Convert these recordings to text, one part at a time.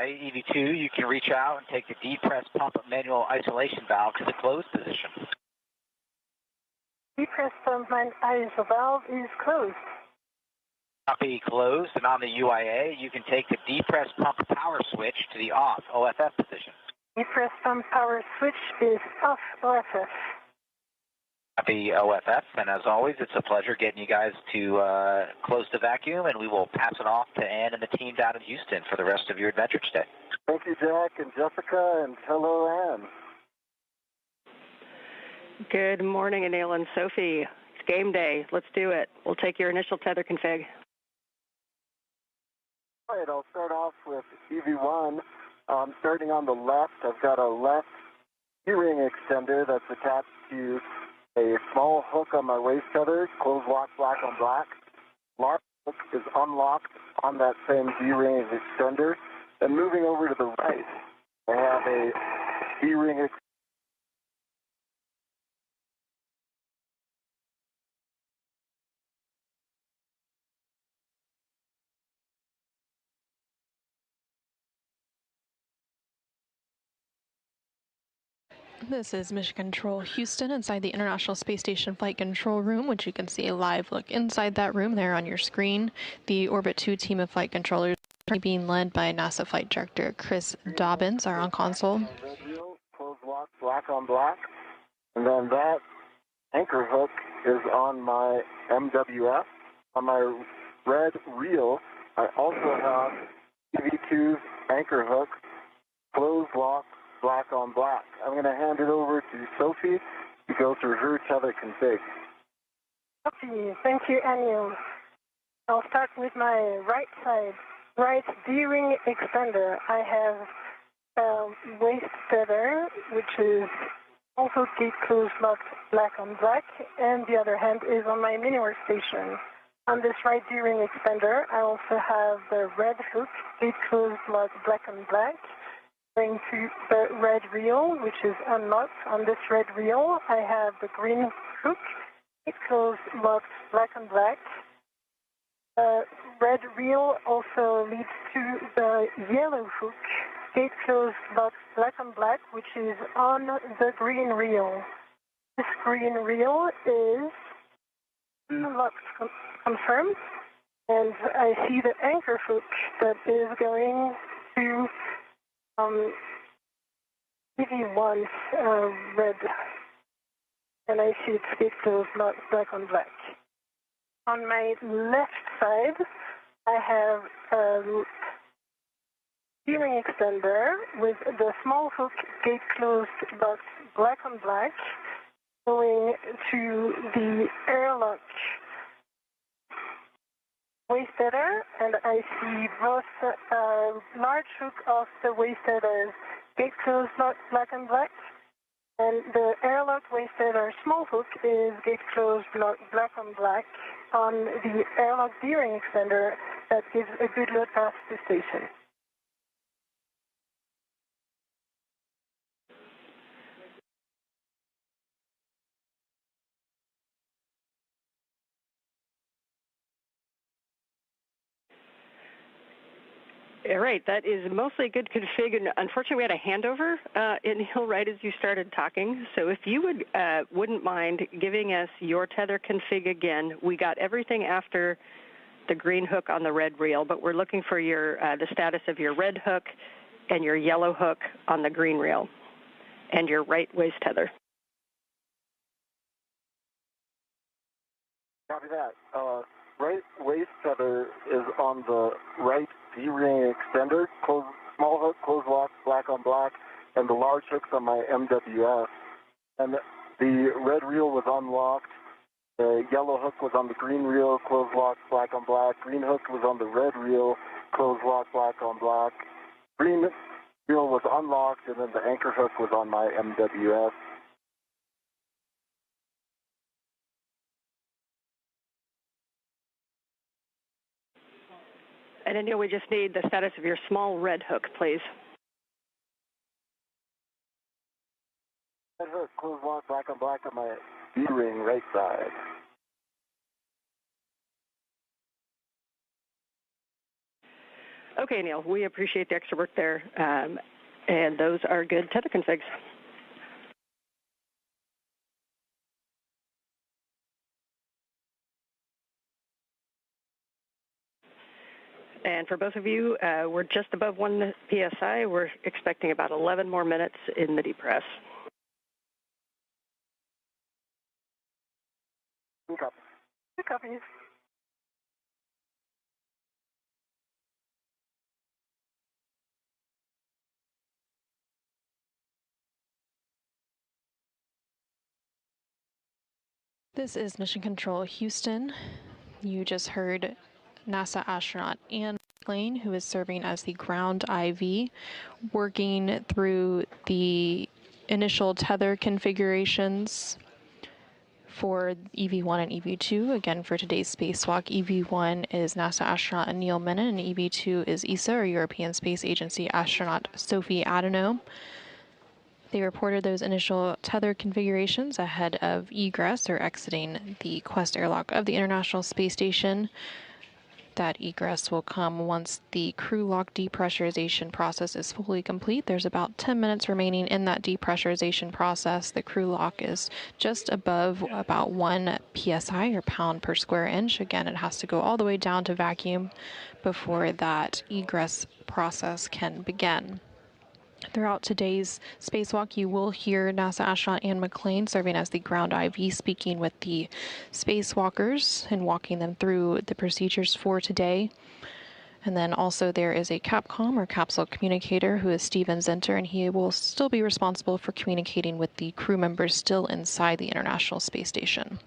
right, EV2, you can reach out and take the depress pump manual isolation valve to the closed position. Depress pump ISO valve is closed. Copy closed, and on the UIA, you can take the depress pump power switch to the off OFF position. Depress pump power switch is off OFF. Copy OFF, and as always, it's a pleasure getting you guys to close the vacuum, and we will pass it off to Ann and the team down in Houston for the rest of your adventure today. Thank you, Jack and Jessica, and hello, Ann. Good morning, Anil and Sophie. It's game day. Let's do it. We'll take your initial tether config. All right, I'll start off with EV1. Starting on the left, I've got a left keyring extender that's attached to a small hook on my waist tether, close lock, black on black. Large hook is unlocked on that same D-ring extender. And moving over to the right, I have a D-ring extender. This is Mission Control Houston inside the International Space Station Flight Control Room, which you can see a live look inside that room there on your screen. The Orbit 2 team of flight controllers being led by NASA Flight Director Chris Dobbins are on console. Red reel, close lock, black on black. And then that anchor hook is on my MWF. On my red reel, I also have EV2's anchor hook, close lock, black on black. I'm going to hand it over to Sophie to go through her tether config. Okay, thank you, Anil. I'll start with my right side, right D-ring extender. I have a waist tether, which is also gate closed locked black on black, and the other hand is on my mini workstation. On this right D-ring extender, I also have the red hook, gate closed locked black on black. Going to the red reel, which is unlocked. On this red reel, I have the green hook. It closed, locked, black on black. Red reel also leads to the yellow hook. Gate closed, locked, black on black, which is on the green reel. This green reel is locked, confirmed. And I see the anchor hook that is going to EV1's red, and I see it's gate closed, not black on black. On my left side, I have a steering extender with the small hook, gate closed, but black on black, going to the airlock waist tether, and I see both large hook of the waist tether, gate closed, black and black, and the airlock waist tether small hook is gate closed, black and black on the airlock D-ring extender that gives a good load path to station. All right, that is mostly a good config. And unfortunately, we had a handover in Hill right as you started talking. So if you wouldn't mind giving us your tether config again. We got everything after the green hook on the red reel, but we're looking for your the status of your red hook and your yellow hook on the green reel and your right waist tether. Copy that. Right waist tether is on the right D-ring extender, small hook, close lock, black on black, and the large hook's on my MWF. And the red reel was unlocked. The yellow hook was on the green reel, close lock, black on black. Green hook was on the red reel, close lock, black on black. Green reel was unlocked, and then the anchor hook was on my MWF. And Anil, we just need the status of your small red hook, please. Red hook, close lock, black on black on my D-ring right side. Okay, Neil, we appreciate the extra work there, and those are good tether configs. And for both of you, we're just above 1 PSI. We're expecting about 11 more minutes in the depress. Good copy. Good copies. This is Mission Control Houston. You just heard NASA astronaut Anne McClain, who is serving as the ground IV, working through the initial tether configurations for EV1 and EV2. Again, for today's spacewalk, EV1 is NASA astronaut Neil Menon, and EV2 is ESA, or European Space Agency astronaut Sophie Adenot. They reported those initial tether configurations ahead of egress, or exiting the Quest airlock of the International Space Station. That egress will come once the crew lock depressurization process is fully complete. There's about 10 minutes remaining in that depressurization process. The crew lock is just above about 1 psi, or pound per square inch. Again, it has to go all the way down to vacuum before that egress process can begin. Throughout today's spacewalk, you will hear NASA astronaut Anne McClain serving as the ground IV, speaking with the spacewalkers and walking them through the procedures for today. And then also there is a CAPCOM, or capsule communicator, who is Steven Zenter, and he will still be responsible for communicating with the crew members still inside the International Space Station.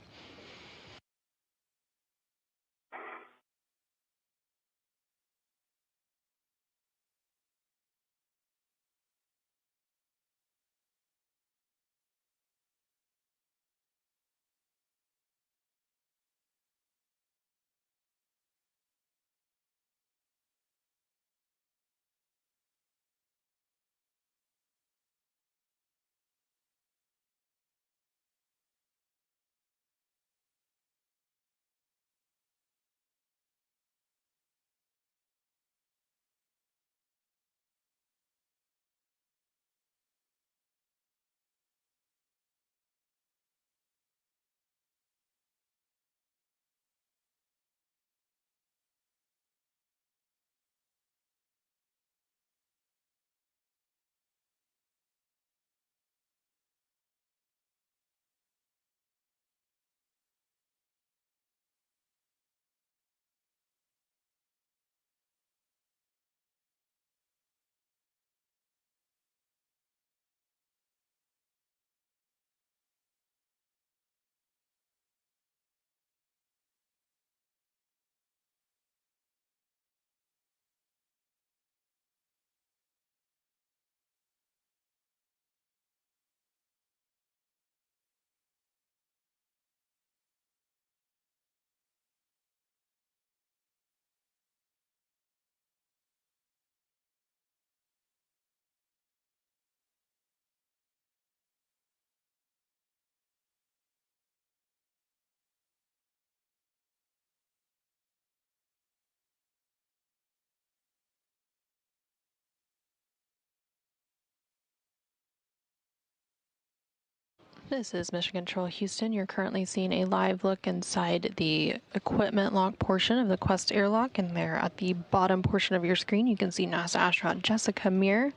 This is Mission Control Houston. You're currently seeing a live look inside the equipment lock portion of the Quest airlock, and there at the bottom portion of your screen you can see NASA astronaut Jessica Meir.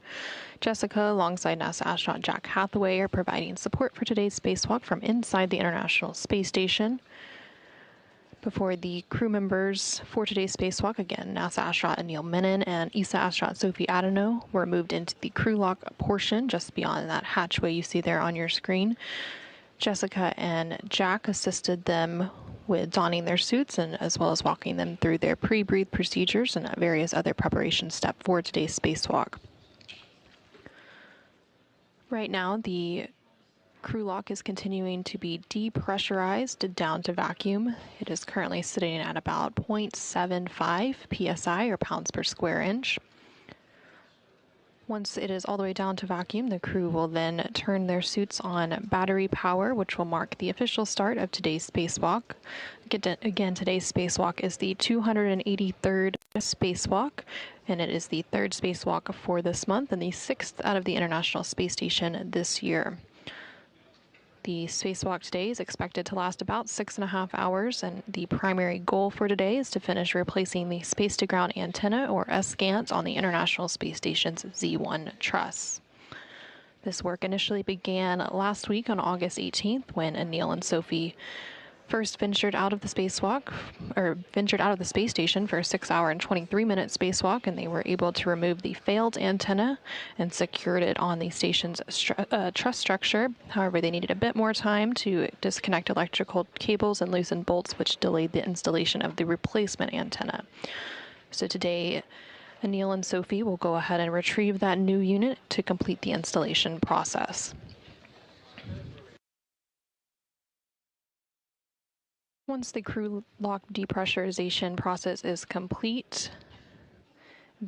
Jessica, alongside NASA astronaut Jack Hathaway, are providing support for today's spacewalk from inside the International Space Station. Before the crew members for today's spacewalk, again, NASA astronaut Neil Menon and ESA astronaut Sophie Adenot were moved into the crew lock portion just beyond that hatchway you see there on your screen. Jessica and Jack assisted them with donning their suits, and as well as walking them through their pre-breathe procedures and various other preparation steps for today's spacewalk. Right now, the crew lock is continuing to be depressurized down to vacuum. It is currently sitting at about 0.75 psi, or pounds per square inch. Once it is all the way down to vacuum, the crew will then turn their suits on battery power, which will mark the official start of today's spacewalk. Again, today's spacewalk is the 283rd spacewalk, and it is the third spacewalk for this month and the sixth out of the International Space Station this year. The spacewalk today is expected to last about 6.5 hours, and the primary goal for today is to finish replacing the space-to-ground antenna, or SGANT, on the International Space Station's Z1 truss. This work initially began last week on August 18th when Anil and Sophie first ventured out of the space station for a 6-hour and 23-minute spacewalk, and they were able to remove the failed antenna and secured it on the station's truss structure. However, they needed a bit more time to disconnect electrical cables and loosen bolts, which delayed the installation of the replacement antenna. So today, Anil and Sophie will go ahead and retrieve that new unit to complete the installation process. Once the crew lock depressurization process is complete,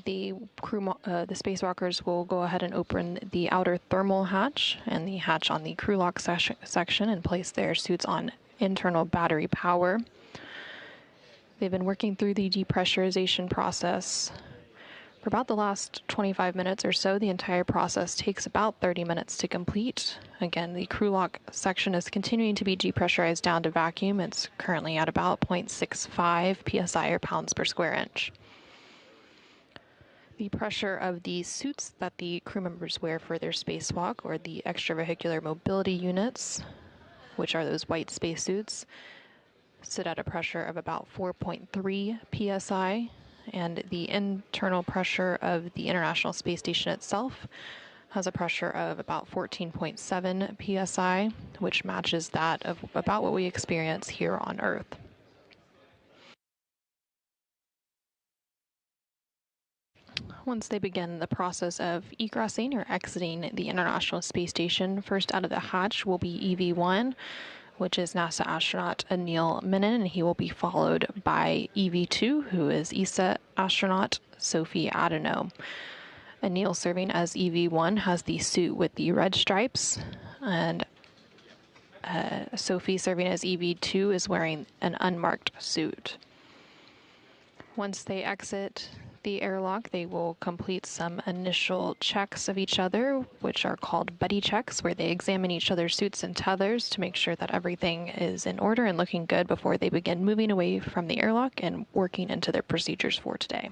the spacewalkers will go ahead and open the outer thermal hatch and the hatch on the crew lock section and place their suits on internal battery power. They've been working through the depressurization process for about the last 25 minutes or so. The entire process takes about 30 minutes to complete. Again, the crew lock section is continuing to be depressurized down to vacuum. It's currently at about 0.65 psi, or pounds per square inch. The pressure of the suits that the crew members wear for their spacewalk, or the extravehicular mobility units, which are those white spacesuits, sit at a pressure of about 4.3 psi. And the internal pressure of the International Space Station itself has a pressure of about 14.7 psi, which matches that of about what we experience here on Earth. Once they begin the process of egressing or exiting the International Space Station, first out of the hatch will be EV-1, which is NASA astronaut Anil Menon, and he will be followed by EV-2, who is ESA astronaut Sophie Adenot. Anil, serving as EV-1, has the suit with the red stripes, and Sophie, serving as EV-2, is wearing an unmarked suit. Once they exit the airlock, they will complete some initial checks of each other, which are called buddy checks, where they examine each other's suits and tethers to make sure that everything is in order and looking good before they begin moving away from the airlock and working into their procedures for today.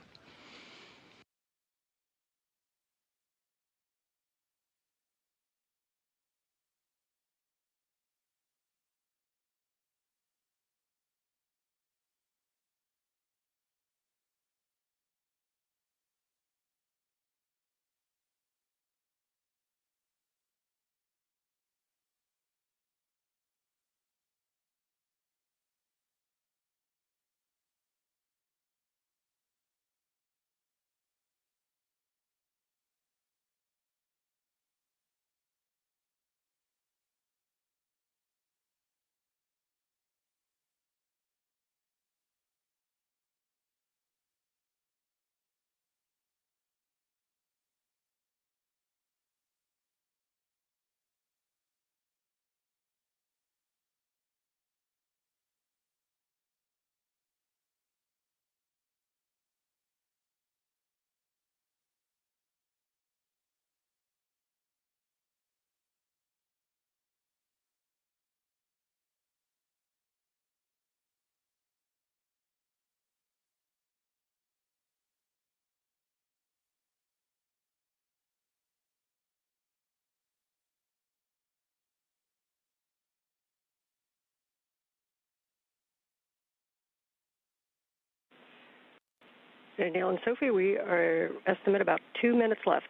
Anil and Sophie, we are estimate about 2 minutes left.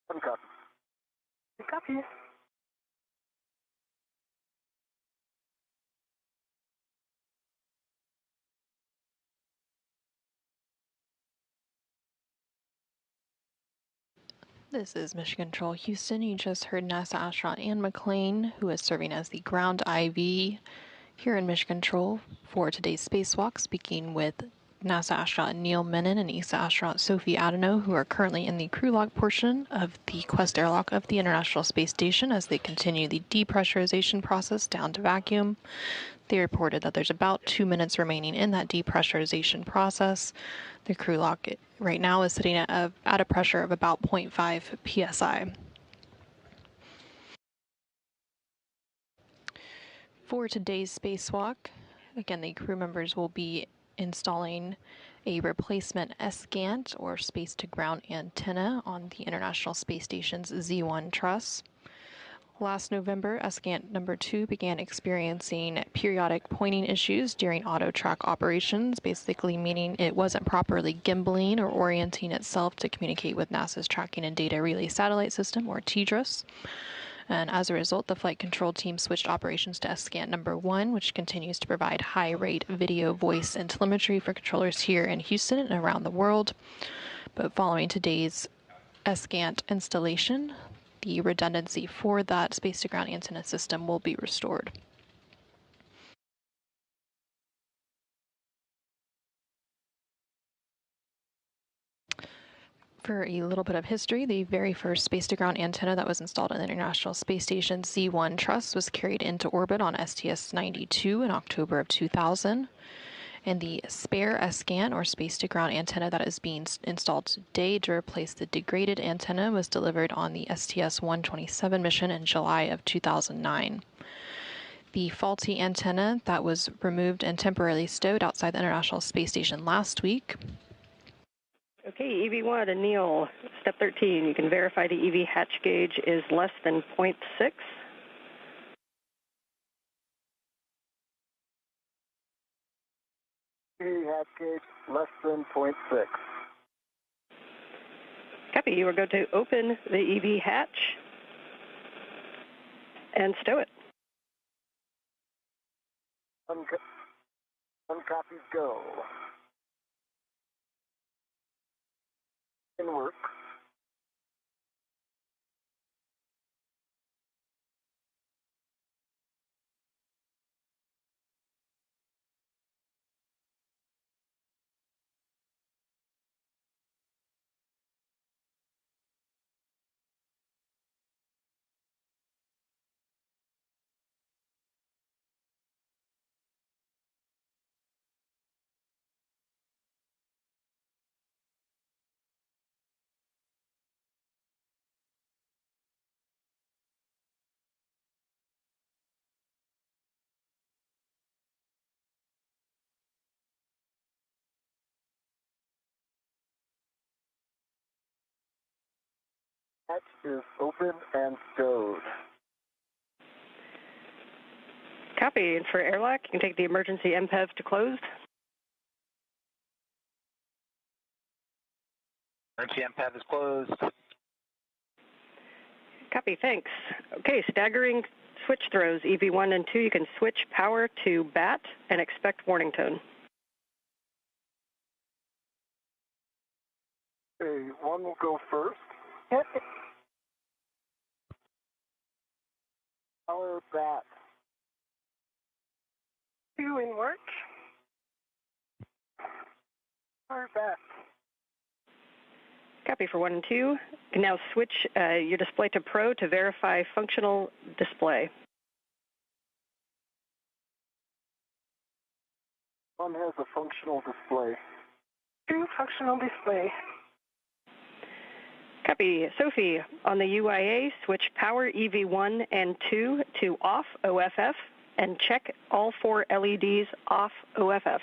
Copy. Copy. This is Mission Control Houston. You just heard NASA astronaut Ann McClain, who is serving as the ground IV here in Mission Control for today's spacewalk, speaking with NASA astronaut Neil Menon and ESA astronaut Sophie Adenot, who are currently in the crew log portion of the Quest airlock of the International Space Station as they continue the depressurization process down to vacuum. They reported that there's about 2 minutes remaining in that depressurization process. The crew lock right now is sitting at a pressure of about 0.5 psi. For today's spacewalk, again, the crew members will be installing a replacement SGANT, or space-to-ground antenna, on the International Space Station's Z1 truss. Last November, SGANT number 2 began experiencing periodic pointing issues during auto-track operations, basically meaning it wasn't properly gimbaling or orienting itself to communicate with NASA's Tracking and Data Relay Satellite System, or TDRS. And as a result, the flight control team switched operations to SGANT number 1, which continues to provide high-rate video, voice, and telemetry for controllers here in Houston and around the world. But following today's SGANT installation, the redundancy for that space-to-ground antenna system will be restored. For a little bit of history, the very first space-to-ground antenna that was installed on the International Space Station's Z1 truss was carried into orbit on STS-92 in October of 2000. And the spare SGAN, or space-to-ground antenna, that is being installed today to replace the degraded antenna was delivered on the STS-127 mission in July of 2009. The faulty antenna that was removed and temporarily stowed outside the International Space Station last week. Okay, EV1 and Neil, step 13. You can verify the EV hatch gauge is less than 0.6. Hatch gauge less than 0.6. Copy. You are going to open the EV hatch and stow it. Uncopy, go. In work. Hatch is open and stowed. Copy. And for airlock, you can take the emergency MPEV to closed. Emergency MPEV is closed. Copy. Thanks. Okay, staggering switch throws, EV1 and 2. You can switch power to BAT and expect warning tone. Okay, 1 will go first. Yep. Power BAT. 2 in work. Power BAT. Copy for 1 and 2. You can now switch your display to Pro to verify functional display. 1 has a functional display. 2 functional display. Copy. Sophie, on the UIA, switch power EV1 and 2 to off OFF and check all 4 LEDs off OFF.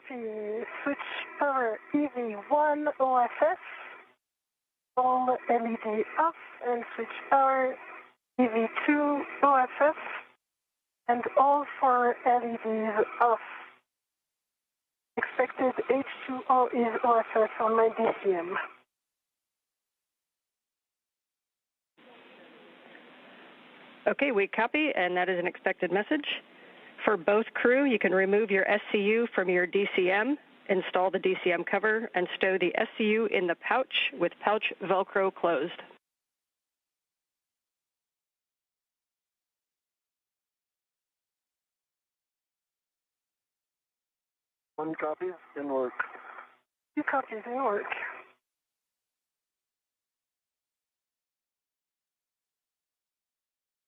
To switch power EV1 OFF, all LED off, and switch power EV2 OFF, and all 4 LEDs off. Expected H2O is OFF on my DCM. Okay, we copy, and that is an expected message. For both crew, you can remove your SCU from your DCM, install the DCM cover, and stow the SCU in the pouch with pouch Velcro closed. 1 copy in work. 2 copies in work.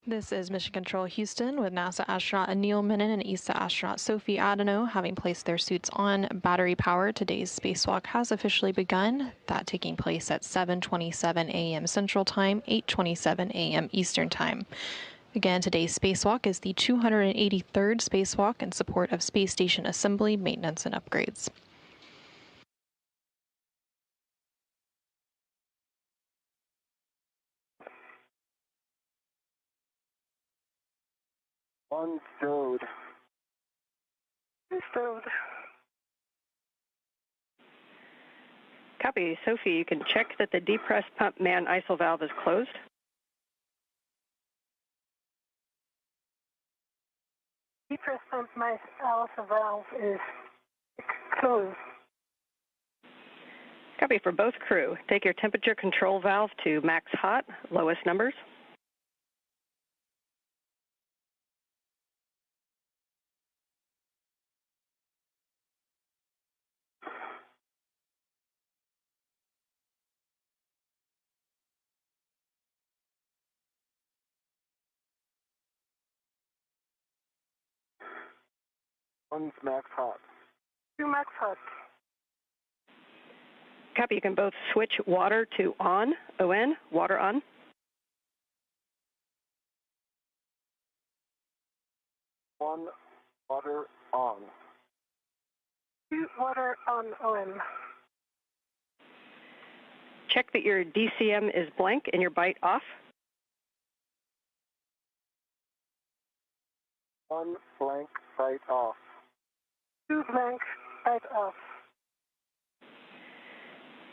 This is Mission Control Houston with NASA astronaut Anil Menon and ESA astronaut Sophie Adenot having placed their suits on battery power. Today's spacewalk has officially begun, that taking place at 7:27 a.m. Central Time, 8:27 a.m. Eastern Time. Again, today's spacewalk is the 283rd spacewalk in support of space station assembly, maintenance, and upgrades. One stowed. Stowed. Copy. Sophie, you can check that the depressed pump man ISIL valve is closed. Depressed pump my ISIL valve is closed. Copy for both crew. Take your temperature control valve to max hot, lowest numbers. One's max hot. 2 max hot. Copy. You can both switch water to on, O-N, water on. One water on. 2 water on, O-N. Check that your DCM is blank and your byte off. One blank sight off. 2 blank byte off.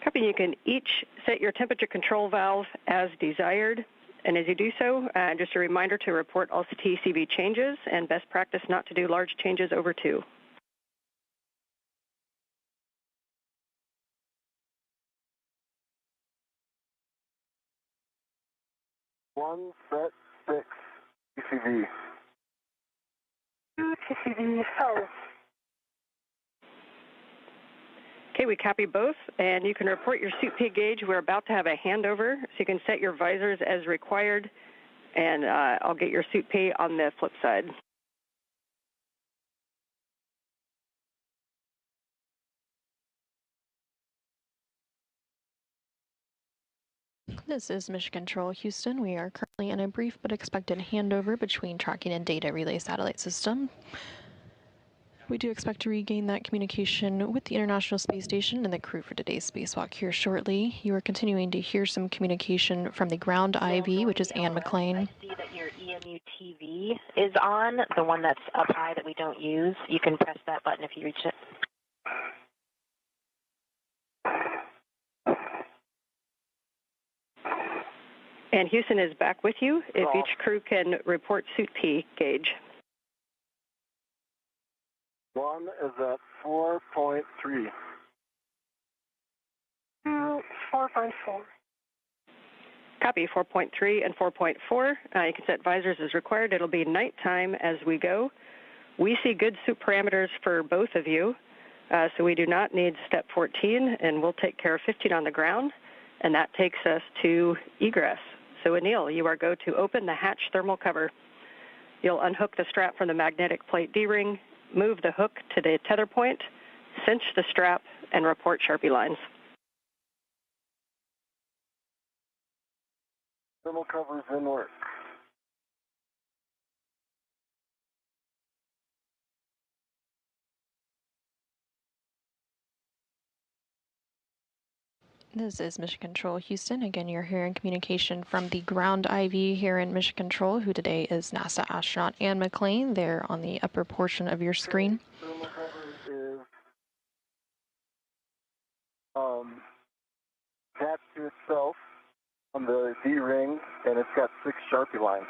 Copy. You can each set your temperature control valve as desired. And as you do so, just a reminder to report all TCV changes and best practice not to do large changes over 2. One set 6 TCV. 2 TCV 5. Okay, we copy both, and you can report your suit P gauge. We're about to have a handover, so you can set your visors as required, and I'll get your suit P on the flip side. This is Mission Control Houston. We are currently in a brief but expected handover between tracking and data relay satellite system. We do expect to regain that communication with the International Space Station and the crew for today's spacewalk here shortly. You are continuing to hear some communication from the ground IV, which is Anne McLean. I see that your EMU TV is on, the one that's up high that we don't use. You can press that button if you reach it. And Houston is back with you if each crew can report suit P gauge. One is at 4.3. 2 4.4. Copy 4.3 and 4.4. You can set visors as required. It'll be nighttime as we go. We see good suit parameters for both of you, so we do not need step 14, and we'll take care of 15 on the ground, and that takes us to egress. So Anil, you are go to open the hatch thermal cover. You'll unhook the strap from the magnetic plate D-ring, move the hook to the tether point, cinch the strap, and report Sharpie lines. Thermal covers in work. This is Mission Control Houston. Again, you're hearing communication from the ground IV here in Mission Control, who today is NASA astronaut Anne McLean. There on the upper portion of your screen. Thermal cover is attached to itself on the D-ring, and it's got 6 Sharpie lines.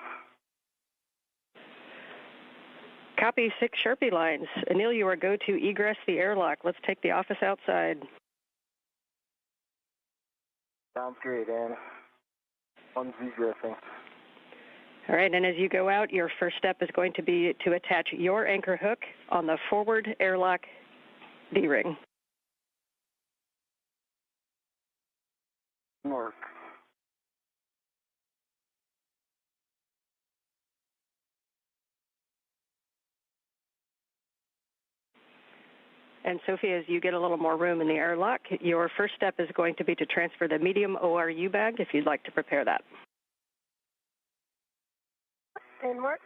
Copy 6 Sharpie lines. Anil, you are go to egress the airlock. Let's take the office outside. Sounds great, Anne. One's egressing. All right, and as you go out, your first step is going to be to attach your anchor hook on the forward airlock D-ring. Mark. And Sophie, as you get a little more room in the airlock, your first step is going to be to transfer the medium ORU bag if you'd like to prepare that. And Mark.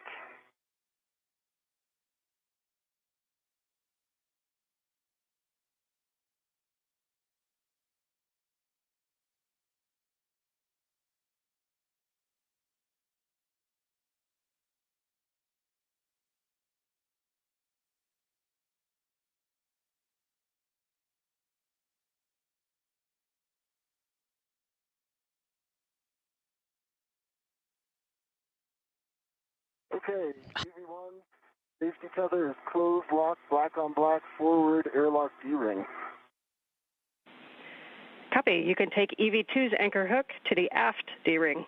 Okay, EV1, safety tether is closed, locked, black on black, forward, airlock D-ring. Copy. You can take EV2's anchor hook to the aft D-ring.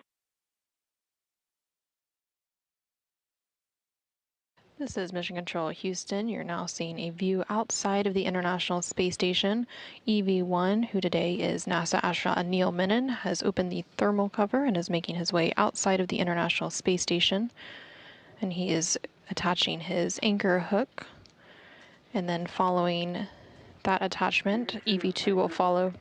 This is Mission Control Houston. You're now seeing a view outside of the International Space Station. EV1, who today is NASA astronaut Neil Menon, has opened the thermal cover and is making his way outside of the International Space Station. And he is attaching his anchor hook. And then following that attachment, EV2 will follow.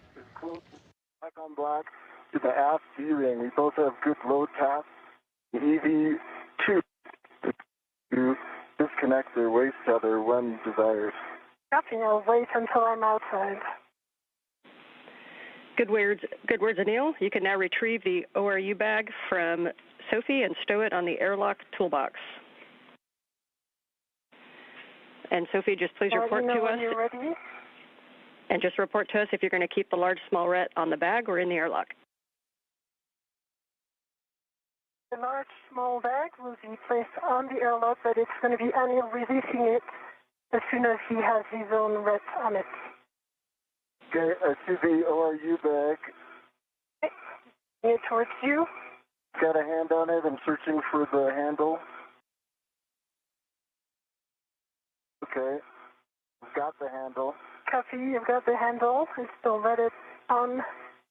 Black on black to the aft D-ring. We both have good load paths. The EV2 to disconnect their waist tether when desired. Copy. I'll wait until I'm outside. Good words, Anil. You can now retrieve the ORU bag from Sophie and stow it on the airlock toolbox. And Sophie, just please report to us. You're ready. And just report to us if you're going to keep the large smallrette on the bag or in the airlock. The large small bag will be placed on the airlock, but it's going to be Anil releasing it as soon as he has his own ret on it. Okay, I see the ORU bag. Okay. It towards you. Got a hand on it. I'm searching for the handle. Okay, got the handle. Copy. You've got the handle. It's still let it on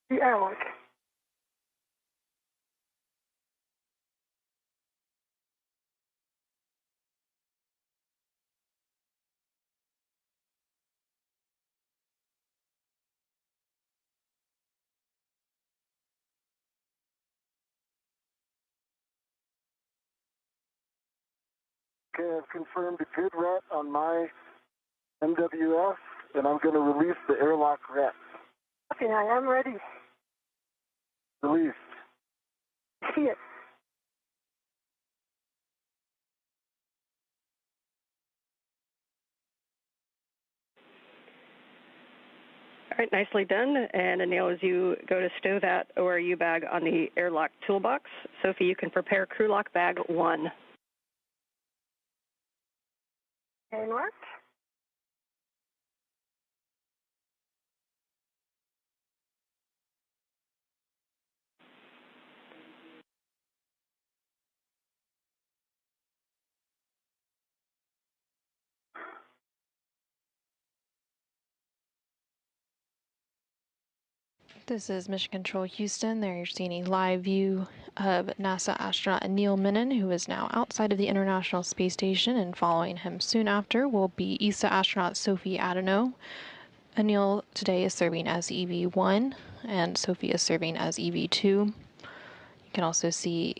the airlock. Okay, I've confirmed a good ret on my MWF, and I'm going to release the airlock ret. Okay, I am ready. Released. See it. All right, nicely done. And Anil, as you go to stow that ORU bag on the airlock toolbox, Sophie, you can prepare crew lock bag 1. And what? This is Mission Control Houston. There you're seeing a live view of NASA astronaut Neil Menon, who is now outside of the International Space Station, and following him soon after will be ESA astronaut Sophie Adenot. Anil today is serving as EV1, and Sophie is serving as EV2. You can also see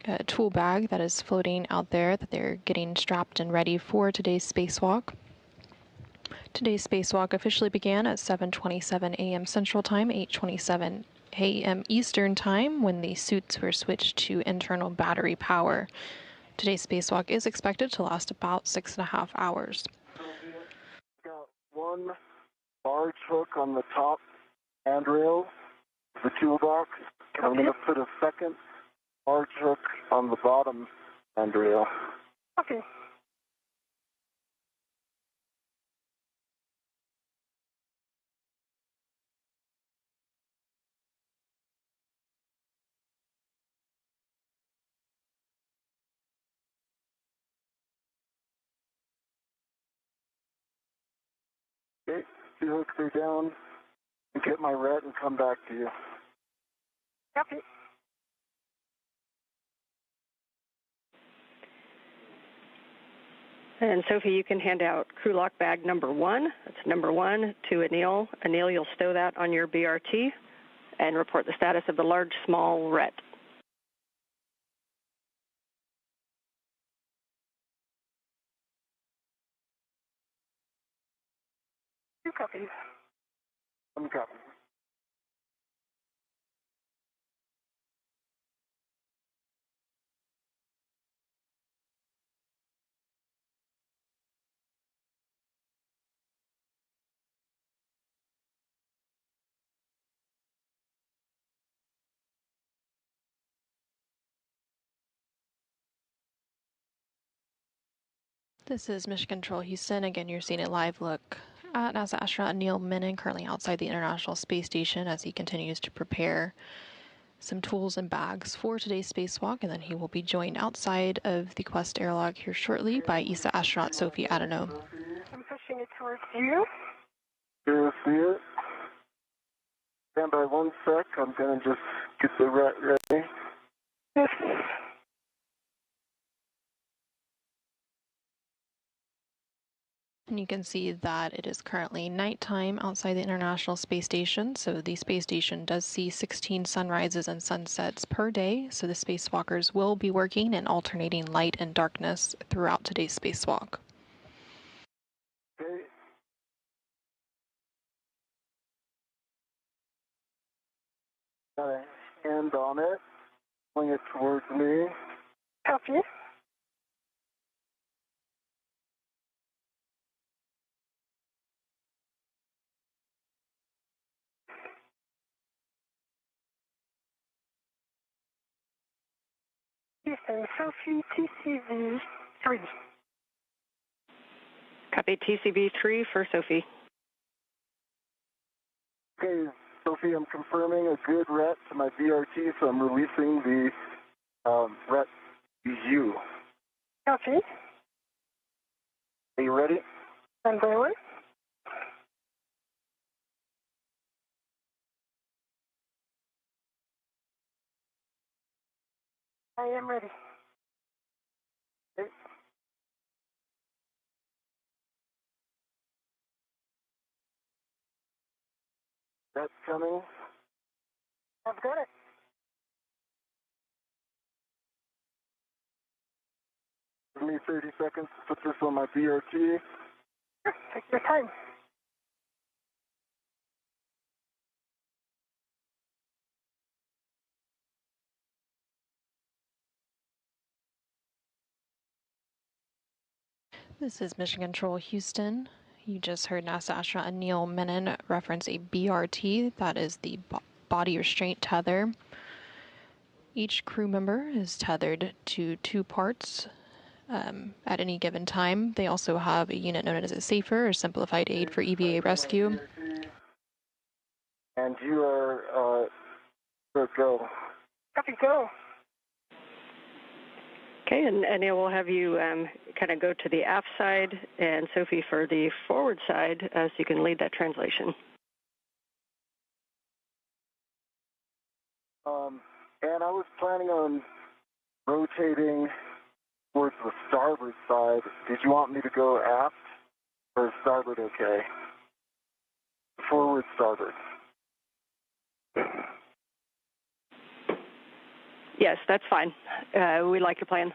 a tool bag that is floating out there that they're getting strapped and ready for today's spacewalk. Today's spacewalk officially began at 7:27 a.m. Central Time, 8:27 a.m. Eastern Time, when the suits were switched to internal battery power. Today's spacewalk is expected to last about 6.5 hours. Got one large hook on the top handrail of the toolbox. I'm going to put a second large hook on the bottom handrail. Okay. Okay, 2 hooks are down. Get my ret and come back to you. Copy. And Sophie, you can hand out crew lock bag number 1. That's number 1 to Anil. Anil, you'll stow that on your BRT and report the status of the large, small ret. Two copies. One copy. This is Mission Control Houston. Again, you're seeing a live look at NASA astronaut Neil Menon, currently outside the International Space Station as he continues to prepare some tools and bags for today's spacewalk, and then he will be joined outside of the Quest airlock here shortly by ESA astronaut Sophie Adenot. I'm pushing it towards you. You see it? Stand by 1 sec. I'm going to just get the ret ready. Yes. And you can see that it is currently nighttime outside the International Space Station. So the space station does see 16 sunrises and sunsets per day. So the spacewalkers will be working in alternating light and darkness throughout today's spacewalk. Okay. Got a hand on it. Pulling it towards me. Copy. Houston, Sophie, TCV 3. Copy TCB 3 for Sophie. Okay, Sophie, I'm confirming a good ret to my BRT, so I'm releasing the ret to you. Copy. Are you ready? Stand by 1. I am ready. Okay. That's coming. I've got it. Give me 30 seconds to put this on my BRT. Sure. Take your time. This is Mission Control Houston. You just heard NASA astronaut Neil Menon reference a BRT. That is the body restraint tether. Each crew member is tethered to 2 parts at any given time. They also have a unit known as a SAFER, or Simplified Aid for EVA Rescue. And you are good go. Copy, go. Okay, and Anil will have you kind of go to the aft side, and Sophie for the forward side, so you can lead that translation. And I was planning on rotating towards the starboard side. Did you want me to go aft or starboard okay? Forward, starboard. Yes, that's fine. We like your plan.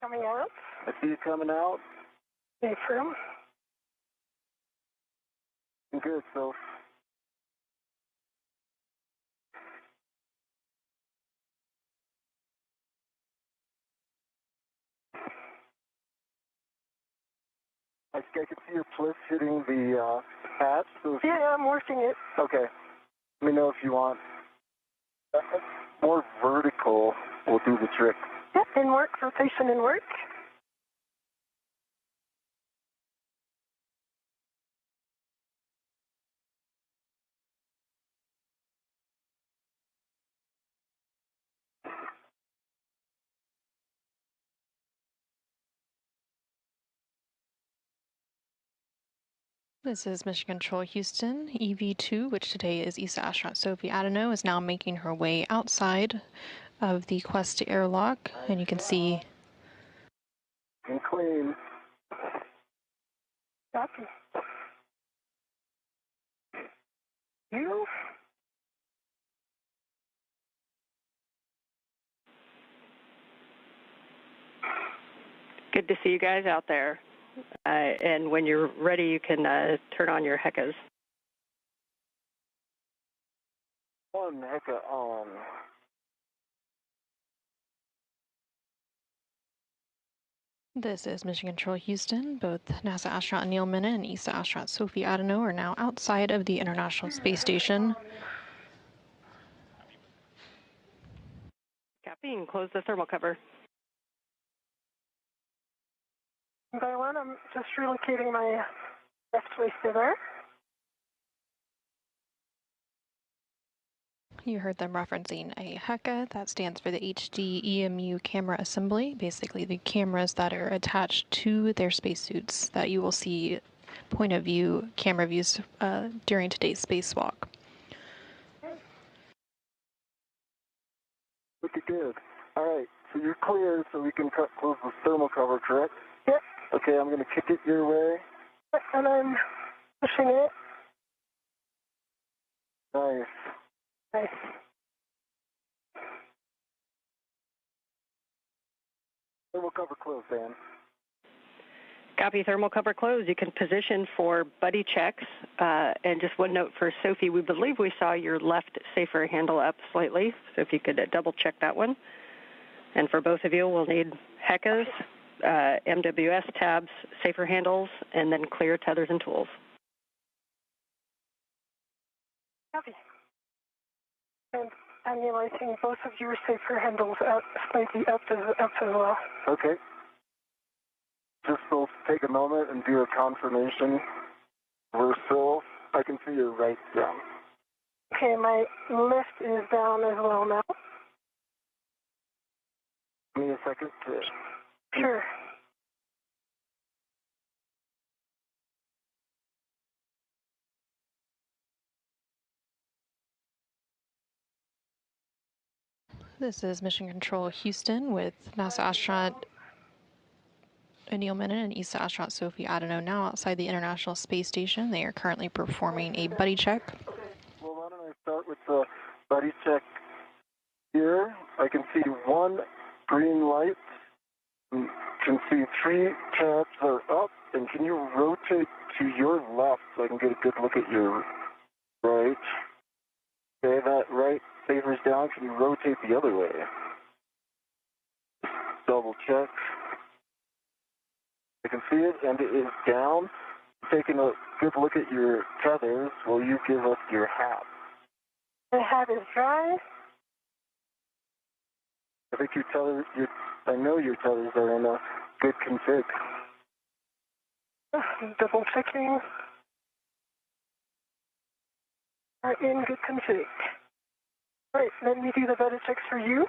Coming out. I see you coming out. Safe room. Good, so. I can see your pliff hitting the hatch. So Yeah, I'm working it. okay. Let me know if you want. More vertical will do the trick. Yeah, in work, rotation in work. This is Mission Control Houston. EV2, which today is ESA astronaut Sophie Adenot, is now making her way outside of the Quest airlock, and you can see... And clean. Copy. You? Good to see you guys out there. And when you're ready, you can turn on your HECAs. One HECA on. This is Mission Control Houston. Both NASA astronaut Neil Minna and ESA astronaut Sophie Adenot are now outside of the International Space Station. Copy, and close the thermal cover. By one, I'm just relocating my left waist there. You heard them referencing a HECA. That stands for the HD EMU camera assembly, basically the cameras that are attached to their spacesuits that you will see point of view camera views during today's spacewalk. Looking good. All right, so you're clear, so we can close the thermal cover, correct? Yep. Okay, I'm going to kick it your way. And I'm pushing it. Nice. Nice. Thermal cover closed, Dan. Copy, thermal cover closed. You can position for buddy checks. And just one note for Sophie, we believe we saw your left safer handle up slightly, so if you could double check that one. And for both of you, we'll need HECAs, MWS tabs, safer handles, and then clear tethers and tools. Copy. And I think both of your safer handles up, slightly up as well. Okay. Just both take a moment and do a confirmation. We're still, I can see your right down. Okay, my left is down as well now. Give me a second to... Sure. This is Mission Control Houston with NASA astronaut Neil Minna and ESA astronaut Sophie Adenot now outside the International Space Station. They are currently performing a buddy check. Well, why don't I start with the buddy check here. I can see one green light. You can see 3 tabs are up. And can you rotate to your left so I can get a good look at your right? Okay, that right saver's down. Can you rotate the other way? Double check. I can see it, and it is down. Taking a good look at your tethers, will you give us your hat? The hat is dry. I think I know your tethers are in a good config. Double checking. Are in good config. All right, let me do the buddy checks for you.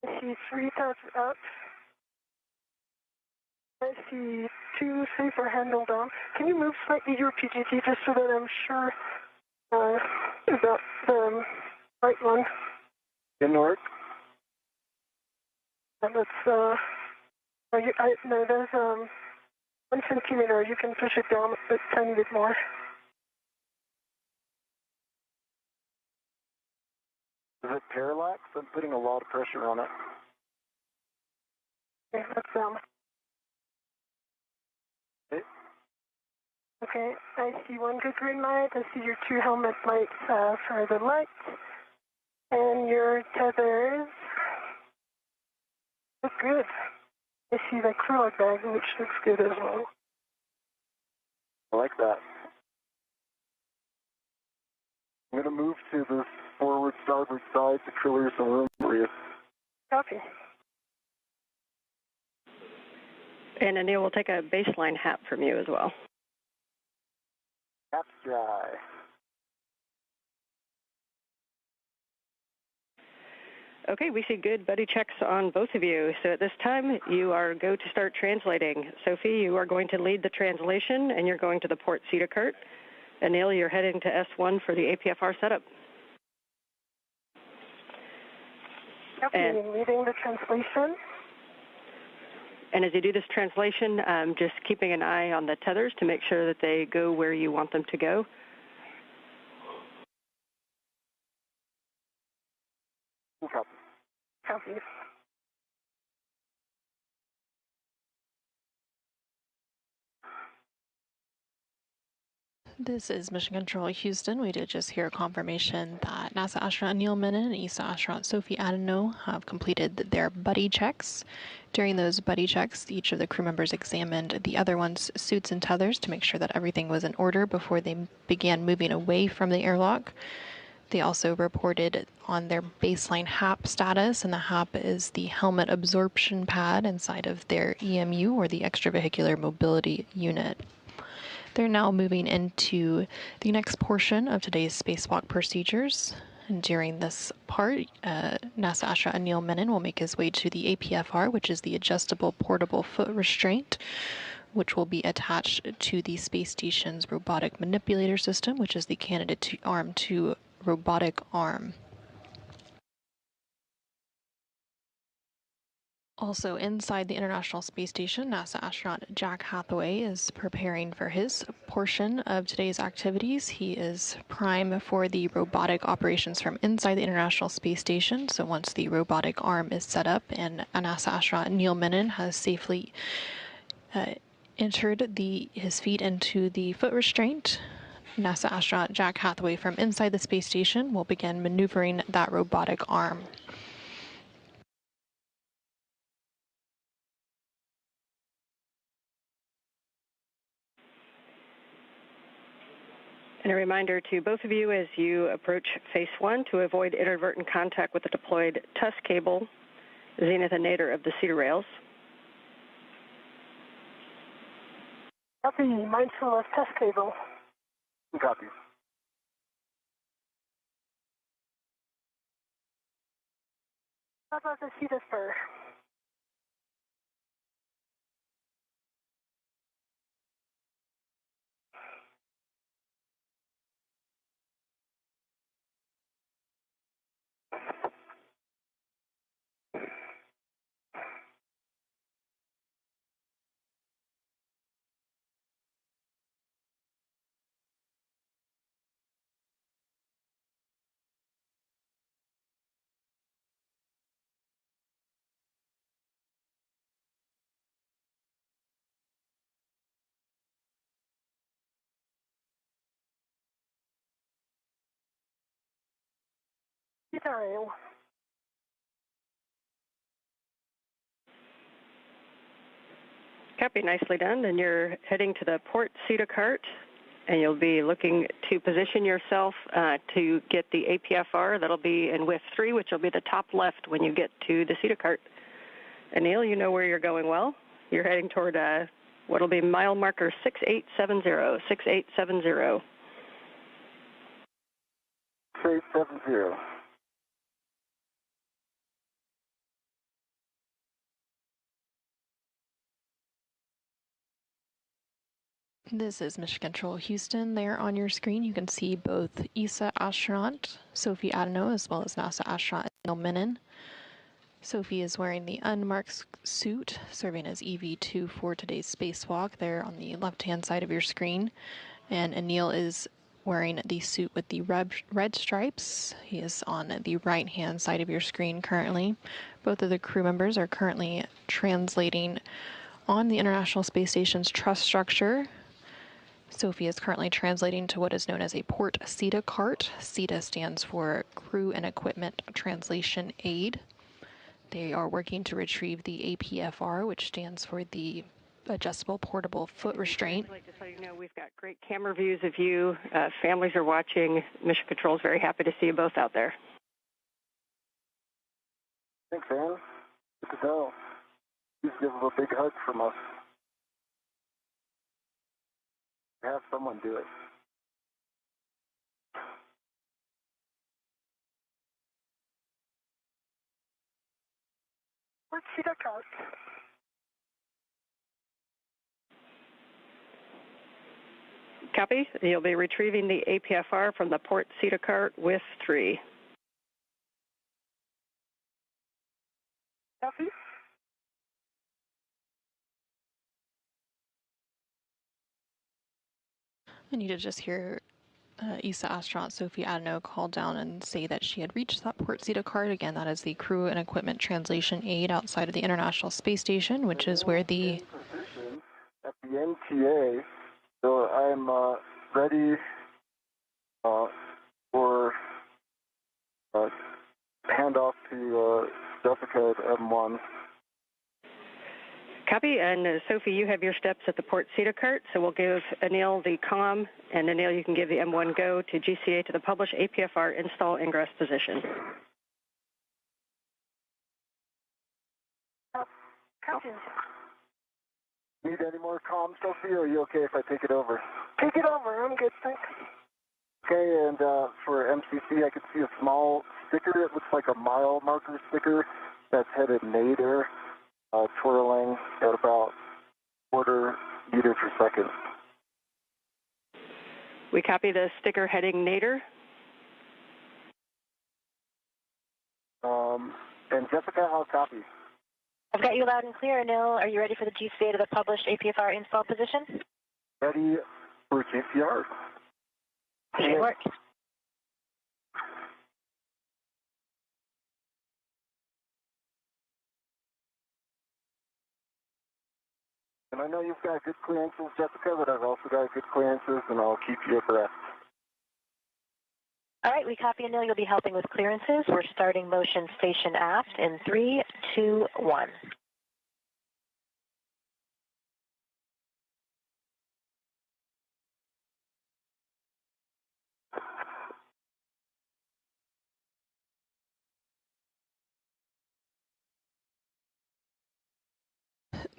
I see 3 tabs up. I see 2 safer handle down. Can you move slightly your PGT just so that I'm sure about the right one? Didn't work? And that's, no, there's 1 centimeter. You can push it down a tiny bit more. Is it parallax? I'm putting a lot of pressure on it. Okay, that's down. Okay, I see 1 good green light. I see your 2 helmet lights for the lights. And your tethers look good. I see the acrylic bag, which looks good as well. I like that. I'm going to move to the forward starboard side to clear some room for you. Copy. And Anil will take a baseline hat from you as well. Hat's dry. Okay, we see good buddy checks on both of you. So at this time, you are go to start translating. Sophie, you are going to lead the translation, and you're going to the port CETA cart. Anil, you're heading to S1 for the APFR setup. Okay, leading the translation. And as you do this translation, just keeping an eye on the tethers to make sure that they go where you want them to go. Copy. Copy. This is Mission Control Houston. We did just hear confirmation that NASA astronaut Neil Menon and ESA astronaut Sophie Adenot have completed their buddy checks. During those buddy checks, each of the crew members examined the other one's suits and tethers to make sure that everything was in order before they began moving away from the airlock. They also reported on their baseline HAP status, and the HAP is the helmet absorption pad inside of their EMU, or the extravehicular mobility unit. They're now moving into the next portion of today's spacewalk procedures. And during this part, NASA astronaut Neil Menon will make his way to the APFR, which is the adjustable portable foot restraint, which will be attached to the space station's robotic manipulator system, which is the candidate arm to robotic arm. Also inside the International Space Station, NASA astronaut Jack Hathaway is preparing for his portion of today's activities. He is prime for the robotic operations from inside the International Space Station. So once the robotic arm is set up and NASA astronaut Neil Menon has safely entered his feet into the foot restraint, NASA astronaut Jack Hathaway from inside the space station will begin maneuvering that robotic arm. And a reminder to both of you as you approach phase one to avoid inadvertent contact with the deployed TUS cable, zenith and nadir of the CETA rails. Copy, mindful of test cable. Copy. How about the CETA spur? CETA rail. Copy, nicely done. And you're heading to the port CETA cart, and you'll be looking to position yourself to get the APFR. That'll be in WIF 3, which will be the top left when you get to the CETA cart. Anil, you know where you're going well. You're heading toward what'll be mile marker 6870, 6870. 6870. This is Mission Control Houston. There on your screen, you can see both ESA astronaut Sophie Adenot as well as NASA astronaut Neil Menon. Sophie is wearing the unmarked suit, serving as EV2 for today's spacewalk there on the left-hand side of your screen. And Anil is wearing the suit with the red stripes. He is on the right-hand side of your screen currently. Both of the crew members are currently translating on the International Space Station's truss structure. Sophie is currently translating to what is known as a port CETA cart. CETA stands for Crew and Equipment Translation Aid. They are working to retrieve the APFR, which stands for the Adjustable Portable Foot Restraint. Just so you know, we've got great camera views of you. Families are watching. Mission Control is very happy to see you both out there. Thanks, Ann. Good to go. Please give them a big hug from us. Have someone do it. Port Cedar cart. Copy. You'll be retrieving the APFR from the port Cedar cart with 3. Copy. And you did just hear ESA astronaut Sophie Adenot call down and say that she had reached that port Cedar cart. Again, that is the crew and equipment translation aid outside of the International Space Station, which is where the... At the NTA, so I'm ready for handoff to Jessica at M1. Copy. And Sophie, you have your steps at the port Cedar cart, so we'll give Anil the comm, and Anil, you can give the M1 go to GCA to the published APFR install ingress position. Copy. Need any more comms, Sophie, or are you okay if I take it over? Take it over. I'm good, thanks. Okay, and for MCC, I could see a small sticker. It looks like a mile marker sticker that's headed nadir, twirling at about quarter meter per second. We copy the sticker heading nadir. And Jessica, I'll copy. I've got you loud and clear, Anil. Are you ready for the GCA to the published APFR install position? Ready for GCR. Good work. And I know you've got good clearances, Jessica, but I've also got good clearances, and I'll keep you abreast. All right, we copy, Anil. You'll be helping with clearances. We're starting motion station aft in 3, 2, 1.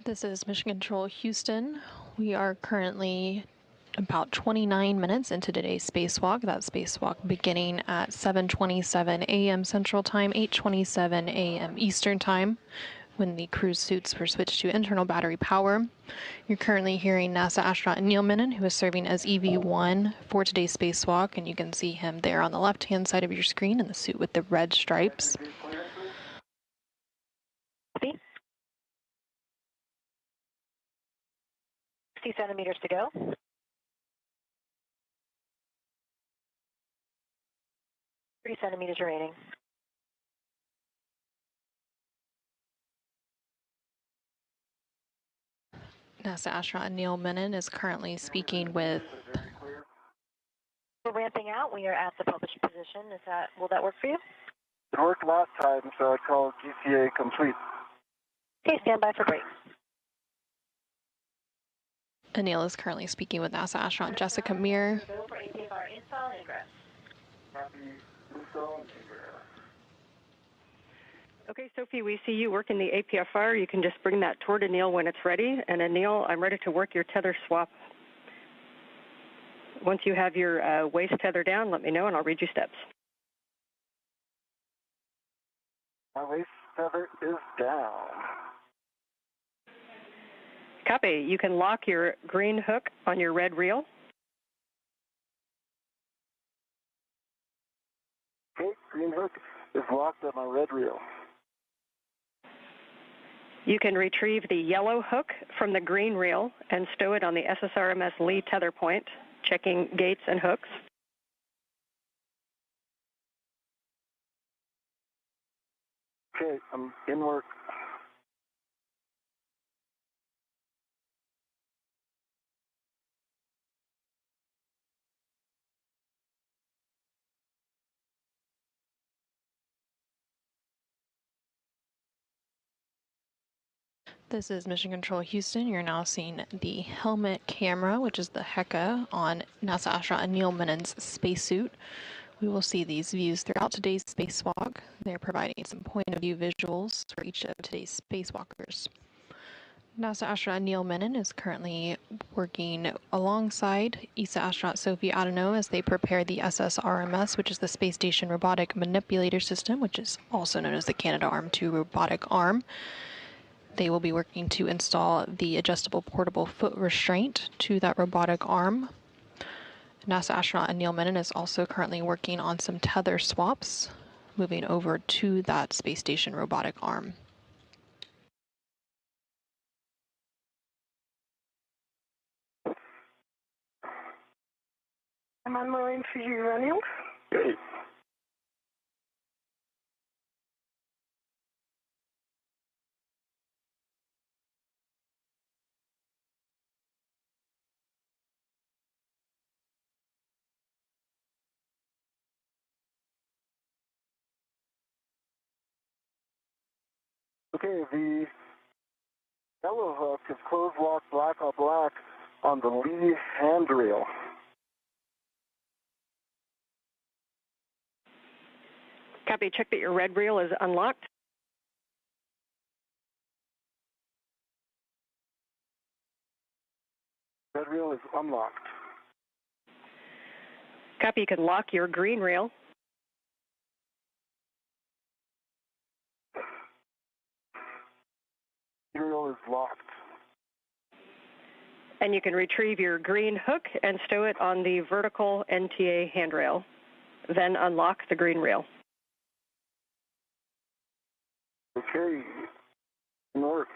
This is Mission Control Houston. We are currently about 29 minutes into today's spacewalk. That spacewalk beginning at 7:27 a.m. Central Time, 8:27 a.m. Eastern Time, when the cruise suits were switched to internal battery power. You're currently hearing NASA astronaut Neil Menon, who is serving as EV1 for today's spacewalk, and you can see him there on the left-hand side of your screen in the suit with the red stripes. 60 centimeters to go. Three centimeters remaining. NASA astronaut Neil Menon is currently speaking with... We're ramping out. We are at the published position. Will that work for you? It worked last time, so I call GCA complete. Okay, stand by for break. Anil is currently speaking with NASA astronaut Jessica Meir. Okay, Sophie, we see you working the APFR. You can just bring that toward Anil when it's ready. And Anil, I'm ready to work your tether swap. Once you have your waist tether down, let me know and I'll read you steps. My waist tether is down. Copy. You can lock your green hook on your red reel. Okay, green hook is locked on my red reel. You can retrieve the yellow hook from the green reel and stow it on the SSRMS Lee tether point, checking gates and hooks. Okay, I'm in work. This is Mission Control Houston. You're now seeing the helmet camera, which is the HECA, on NASA astronaut Neil Menon's spacesuit. We will see these views throughout today's spacewalk. They're providing some point-of-view visuals for each of today's spacewalkers. NASA astronaut Neil Menon is currently working alongside ESA astronaut Sophie Adenot as they prepare the SSRMS, which is the Space Station Robotic Manipulator System, which is also known as the Canadarm2 robotic arm. They will be working to install the adjustable portable foot restraint to that robotic arm. NASA astronaut Neil Menon is also currently working on some tether swaps, moving over to that space station robotic arm. I'm on my way to uranium. Okay, the yellow hook is closed lock black on black on the lee handrail. Copy. Check that your red reel is unlocked. Red reel is unlocked. Copy. You can lock your green reel. Green reel is locked. And you can retrieve your green hook and stow it on the vertical NTA handrail. Then unlock the green reel. Okay. Work.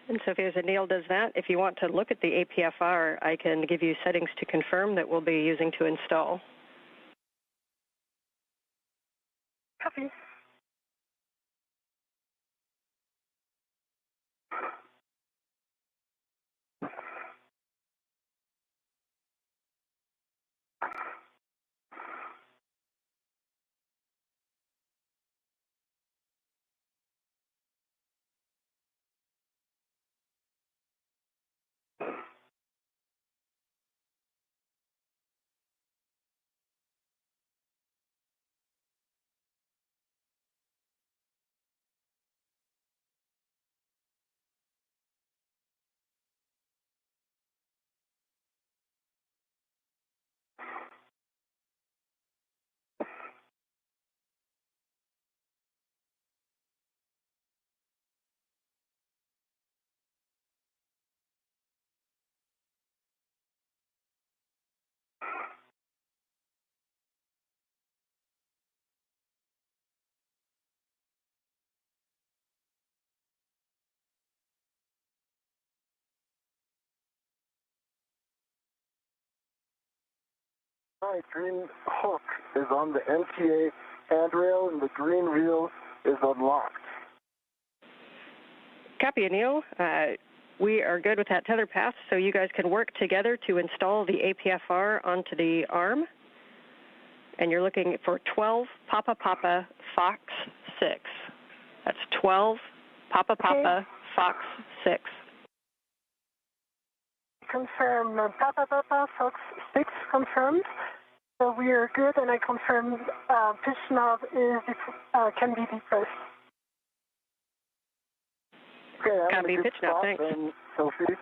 And so as Neil does that, if you want to look at the APFR, I can give you settings to confirm that we'll be using to install. Copy. All right, green hook is on the NTA handrail and the green reel is unlocked. Copy, Neil. We are good with that tether path, so you guys can work together to install the APFR onto the arm. And you're looking for 12 Papa Papa Fox 6. That's 12 Papa Papa Fox 6. Confirm Papa Papa Fox 6 confirmed. So we are good, and I confirm pitch knob can be depressed. Okay, I'm Copy, pitch knob, thanks. Then, Sophie.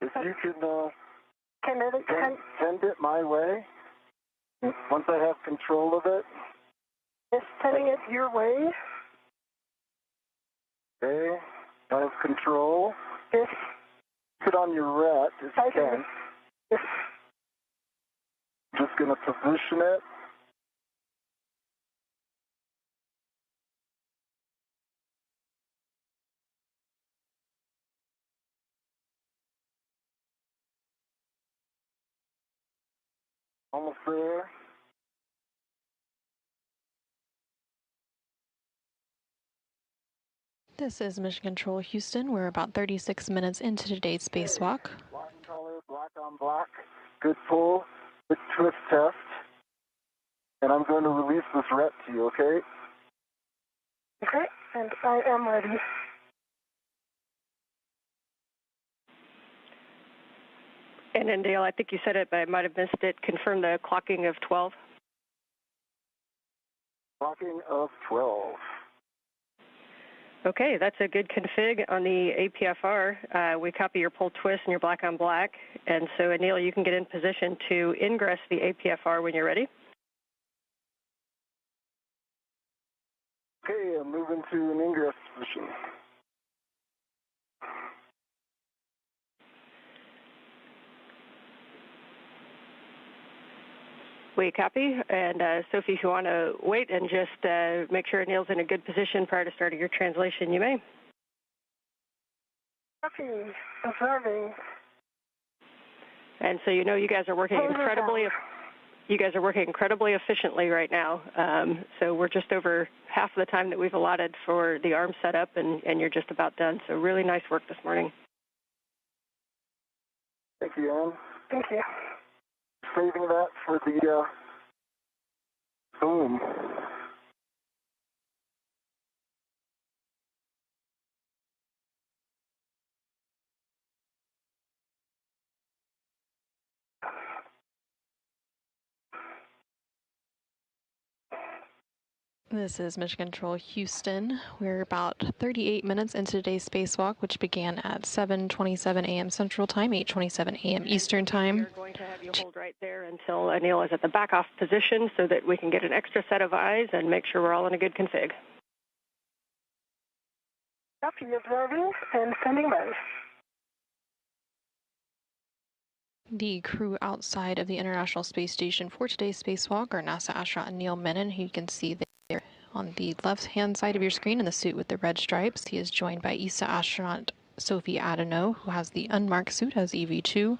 If you can send it my way, once I have control of it. Just sending it your way. Okay, I have control. Yes. Put on your ret if you can. Yes. Just going to position it. Almost there. This is Mission Control Houston. We're about 36 minutes into today's spacewalk. Black color, black on black. Good pull. Good twist test. And I'm going to release this ret to you, okay? Okay, and I am ready. And then, Dale, I think you said it, but I might have missed it. Confirm the clocking of 12. Clocking of 12. Okay, that's a good config on the APFR. We copy your pull twist and your black on black. And so, Anil, you can get in position to ingress the APFR when you're ready. Okay, I'm moving to an ingress position. We copy. And Sophie, if you want to wait and just make sure Anil's in a good position prior to starting your translation, you may. Copy. Observing. And so you know you guys are working incredibly efficiently right now. So we're just over half the time that we've allotted for the arm setup, and you're just about done. So really nice work this morning. Thank you, Ann. Thank you. Saving that for the boom. This is Mission Control Houston. We're about 38 minutes into today's spacewalk, which began at 7:27 a.m. Central Time, 8:27 a.m. Eastern Time. We're going to have you hold right there until Anil is at the back off position so that we can get an extra set of eyes and make sure we're all in a good config. Copy. Observing and sending by. The crew outside of the International Space Station for today's spacewalk are NASA astronaut Neil Menon, who you can see there on the left-hand side of your screen in the suit with the red stripes. He is joined by ESA astronaut Sophie Adenot, who has the unmarked suit as EV2.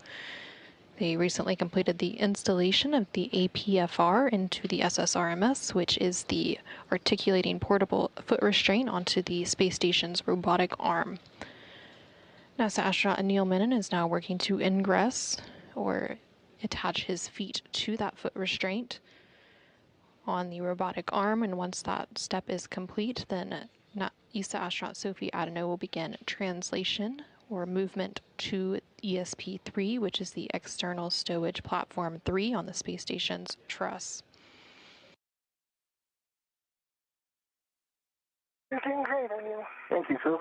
They recently completed the installation of the APFR into the SSRMS, which is the articulating portable foot restraint onto the space station's robotic arm. NASA astronaut Neil Menon is now working to ingress or attach his feet to that foot restraint on the robotic arm, and once that step is complete, then ESA astronaut Sophie Adenot will begin translation or movement to ESP-3, which is the external stowage platform 3 on the space station's truss. You're doing great, Anil. Thank you, Phil.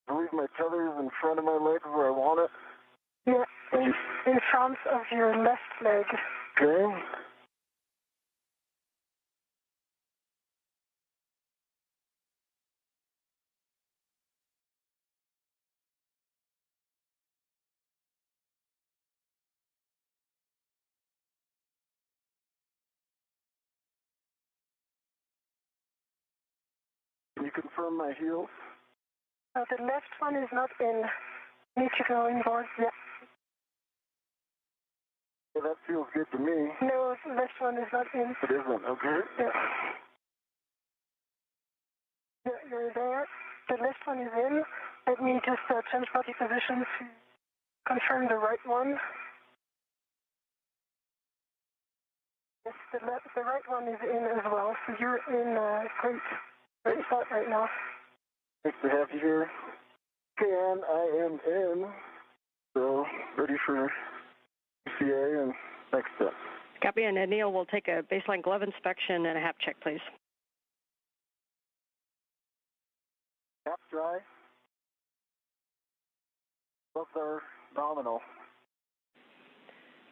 I believe my tether is in front of my leg where I want it. Yeah, in front of your left leg. Okay. Can you confirm my heels? The left one is not in. Need to go inboard, yeah. Yeah, that feels good to me. No, the left one is not in. It isn't, okay. Yeah. Yeah, you're there. The left one is in. Let me just change body position to confirm the right one. Yes, the right one is in as well. So you're in great spot right now. Nice to have you here. Okay, Ann, I am in. So, ready for CA and next step. Copy, and Neil will take a baseline glove inspection and a HAP check, please. Caps dry. Gloves are nominal.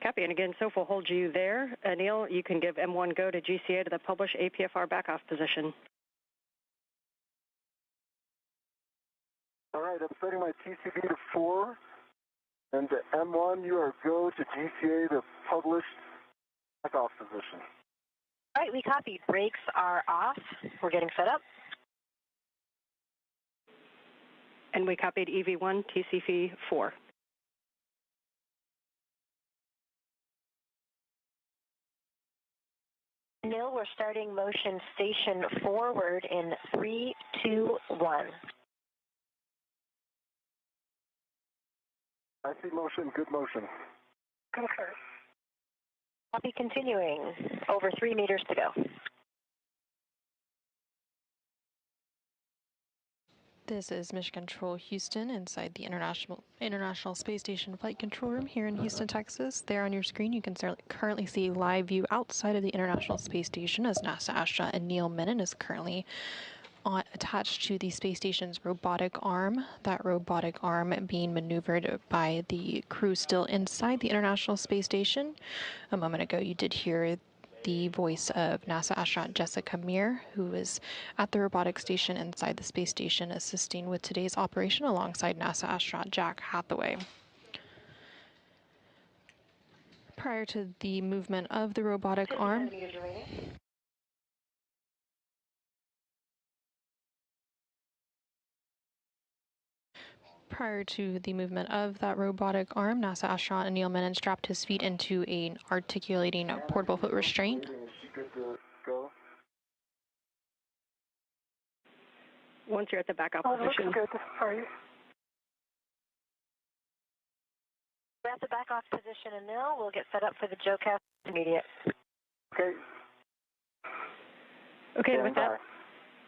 Copy, and again, Sophie will hold you there. Neil, you can give M1 go to GCA to the published APFR back-off position. All right, I'm setting my TCB to 4. And to M1, you are go to GCA to published back-off position. All right, we copy. Brakes are off. We're getting set up. And we copied EV1, TCV 4. Neil, we're starting motion station forward in 3, 2, 1. I see motion, good motion. Concur. Copy, continuing. Over 3 meters to go. This is Mission Control Houston inside the International Space Station Flight Control Room here in Houston, Texas. There on your screen, you can currently see a live view outside of the International Space Station as NASA astronaut Neil Menon is currently attached to the space station's robotic arm. That robotic arm being maneuvered by the crew still inside the International Space Station. A moment ago, you did hear the voice of NASA astronaut Jessica Meir, who is at the robotic station inside the space station assisting with today's operation alongside NASA astronaut Jack Hathaway. Prior to the movement of the robotic arm, that robotic arm, NASA astronaut Neil Menon strapped his feet into an articulating portable foot restraint. Good to go. Once you're at the backup Looks position. good. Sorry. We're at the back off position, and now we'll get set up for the JoeCast intermediate. Okay. Okay,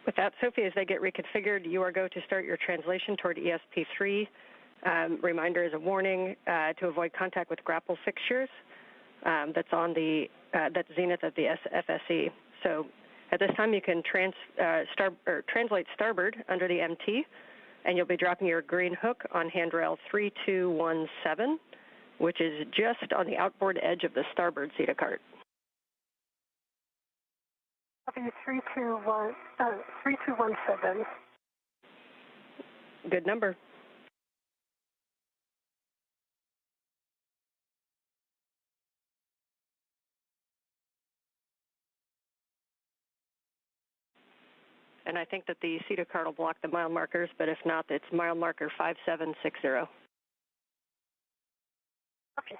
with that, Sophie, as they get reconfigured, you are going to start your translation toward ESP3. Reminder is a warning to avoid contact with grapple fixtures. That's on the zenith of the FSE. So at this time, you can translate starboard under the MT, and you'll be dropping your green hook on handrail 3217, which is just on the outboard edge of the starboard Zeta cart. Copy 3217. Good number. And I think that the Zeta card will block the mile markers, but if not, it's mile marker 5760. Okay.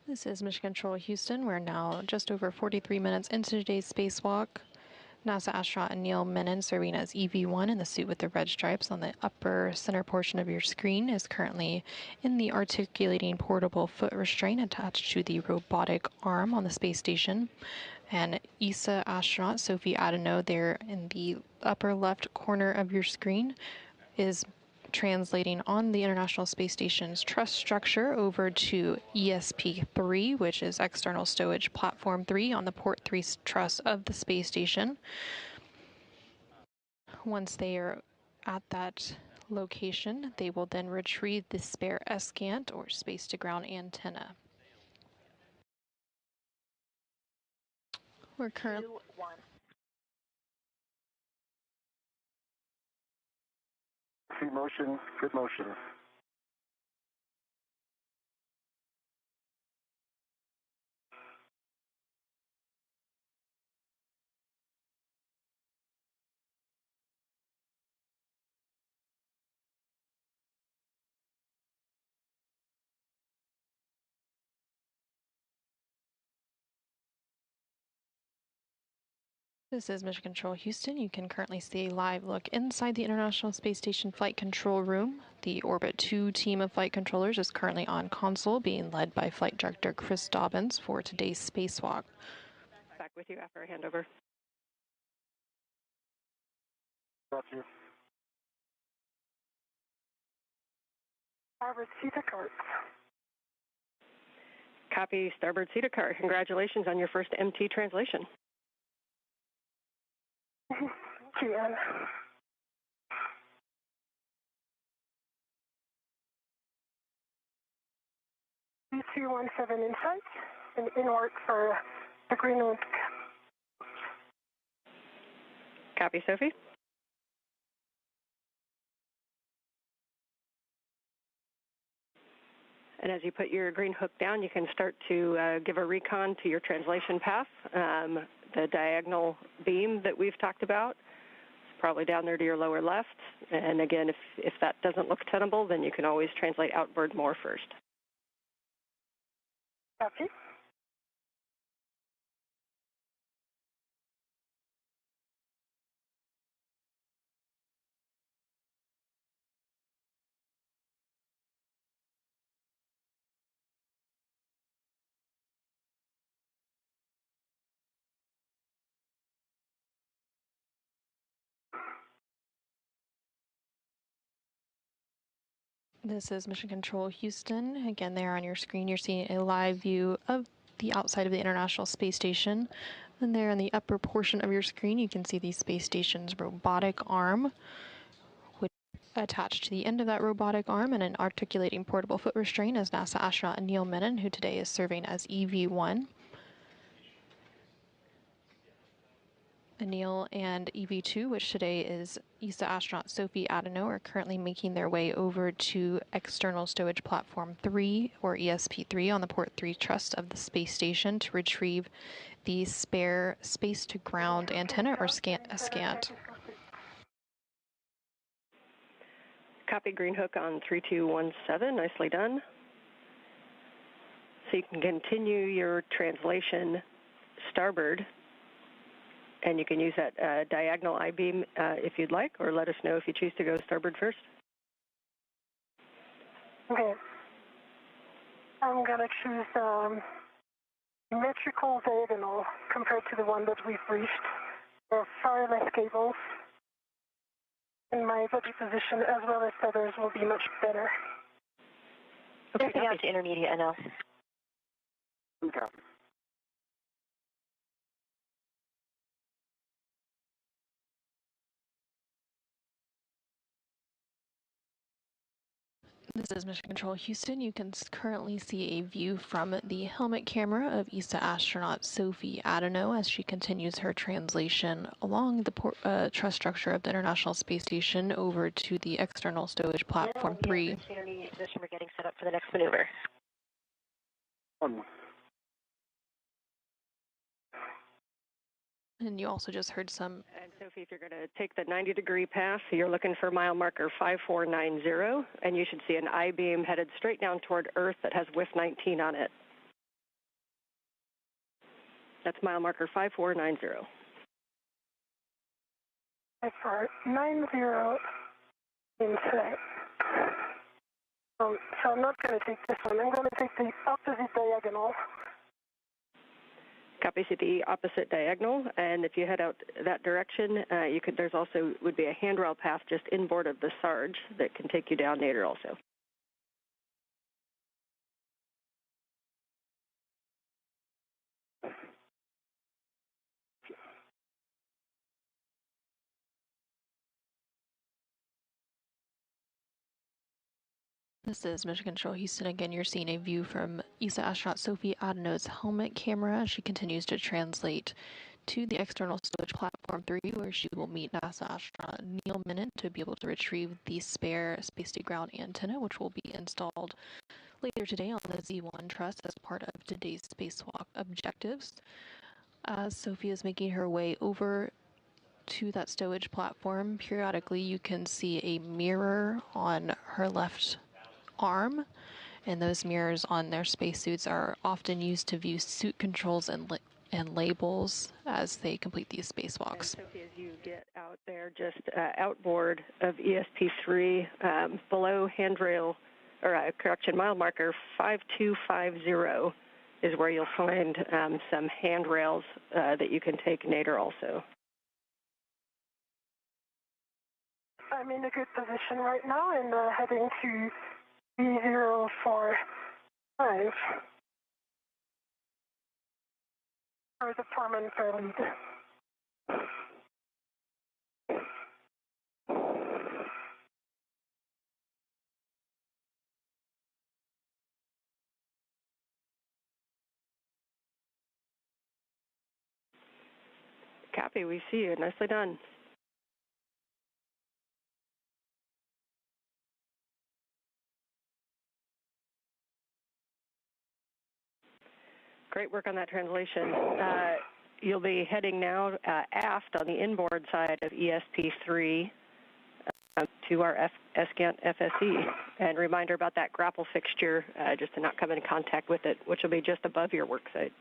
This is Mission Control Houston. We're now just over 43 minutes into today's spacewalk. NASA astronaut Neil Menon, serving as EV1 in the suit with the red stripes on the upper center portion of your screen, is currently in the articulating portable foot restraint attached to the robotic arm on the space station. And ESA astronaut Sophie Adenot, there in the upper left corner of your screen, is translating on the International Space Station's truss structure over to ESP3, which is External Stowage Platform 3 on the Port 3 truss of the space station. Once they are at that location, they will then retrieve the spare SCANT, or space-to-ground antenna. We're currently... See motion, good motion. This is Mission Control Houston. You can currently see a live look inside the International Space Station Flight Control Room. The Orbit 2 team of flight controllers is currently on console, being led by Flight Director Chris Dobbins for today's spacewalk. Back with you after I hand over. Got you. Starboard Zeta cart. Copy, starboard Zeta cart. Congratulations on your first MT translation. Thank you, Anne. 3217 inside and inward for the Greenwood. Copy, Sophie. And as you put your green hook down, you can start to give a recon to your translation path. The diagonal beam that we've talked about is probably down there to your lower left. And again, if that doesn't look tenable, then you can always translate outboard more first. Copy. This is Mission Control Houston. Again, there on your screen, you're seeing a live view of the outside of the International Space Station. And there in the upper portion of your screen, you can see the space station's robotic arm, which is attached to the end of that robotic arm and an articulating portable foot restraint is NASA astronaut Neil Menon, who today is serving as EV1. Neil and EV2, which today is ESA astronaut Sophie Adenot, are currently making their way over to External Stowage Platform 3, or ESP3, on the Port 3 truss of the space station to retrieve the spare space-to-ground antenna, or SCANT. Copy, green hook on 3217, nicely done. So you can continue your translation starboard, and you can use that diagonal I-beam if you'd like, or let us know if you choose to go starboard first. Okay. I'm going to choose symmetrical diagonal compared to the one that we've reached. There are far less cables, and my body position as well as feathers will be much better. Okay, moving out to intermediate NL. Okay. This is Mission Control Houston. You can currently see a view from the helmet camera of ESA astronaut Sophie Adenot as she continues her translation along the truss structure of the International Space Station over to the External Stowage Platform 3. Intermediate position, we're getting set up for the next maneuver. And you also just heard some... And Sophie, if you're going to take the 90-degree path, you're looking for mile marker 5490, and you should see an I-beam headed straight down toward Earth that has WIF 19 on it. That's mile marker 5490. 5490 in sight. So I'm not going to take this one. I'm going to take the opposite diagonal. Copy, see the opposite diagonal, and if you head out that direction, there's also would be a handrail path just inboard of the Sarge that can take you down nadir also. This is Mission Control Houston. Again, you're seeing a view from ESA astronaut Sophie Adenot's helmet camera as she continues to translate to the External Stowage Platform 3, where she will meet NASA astronaut Neil Menon to be able to retrieve the spare space-to-ground antenna, which will be installed later today on the Z1 truss as part of today's spacewalk objectives. As Sophie is making her way over to that stowage platform, periodically you can see a mirror on her left arm, and those mirrors on their spacesuits are often used to view suit controls and labels as they complete these spacewalks. And Sophie, as you get out there, just outboard of ESP3, below handrail, or mile marker 5250 is where you'll find some handrails that you can take nadir also. I'm in a good position right now and heading to B045 for the Parman lead. Copy, we see you. Nicely done. Great work on that translation. You'll be heading now aft on the inboard side of ESP3 to our SCANT FSE. And reminder about that grapple fixture, just to not come in contact with it, which will be just above your work site.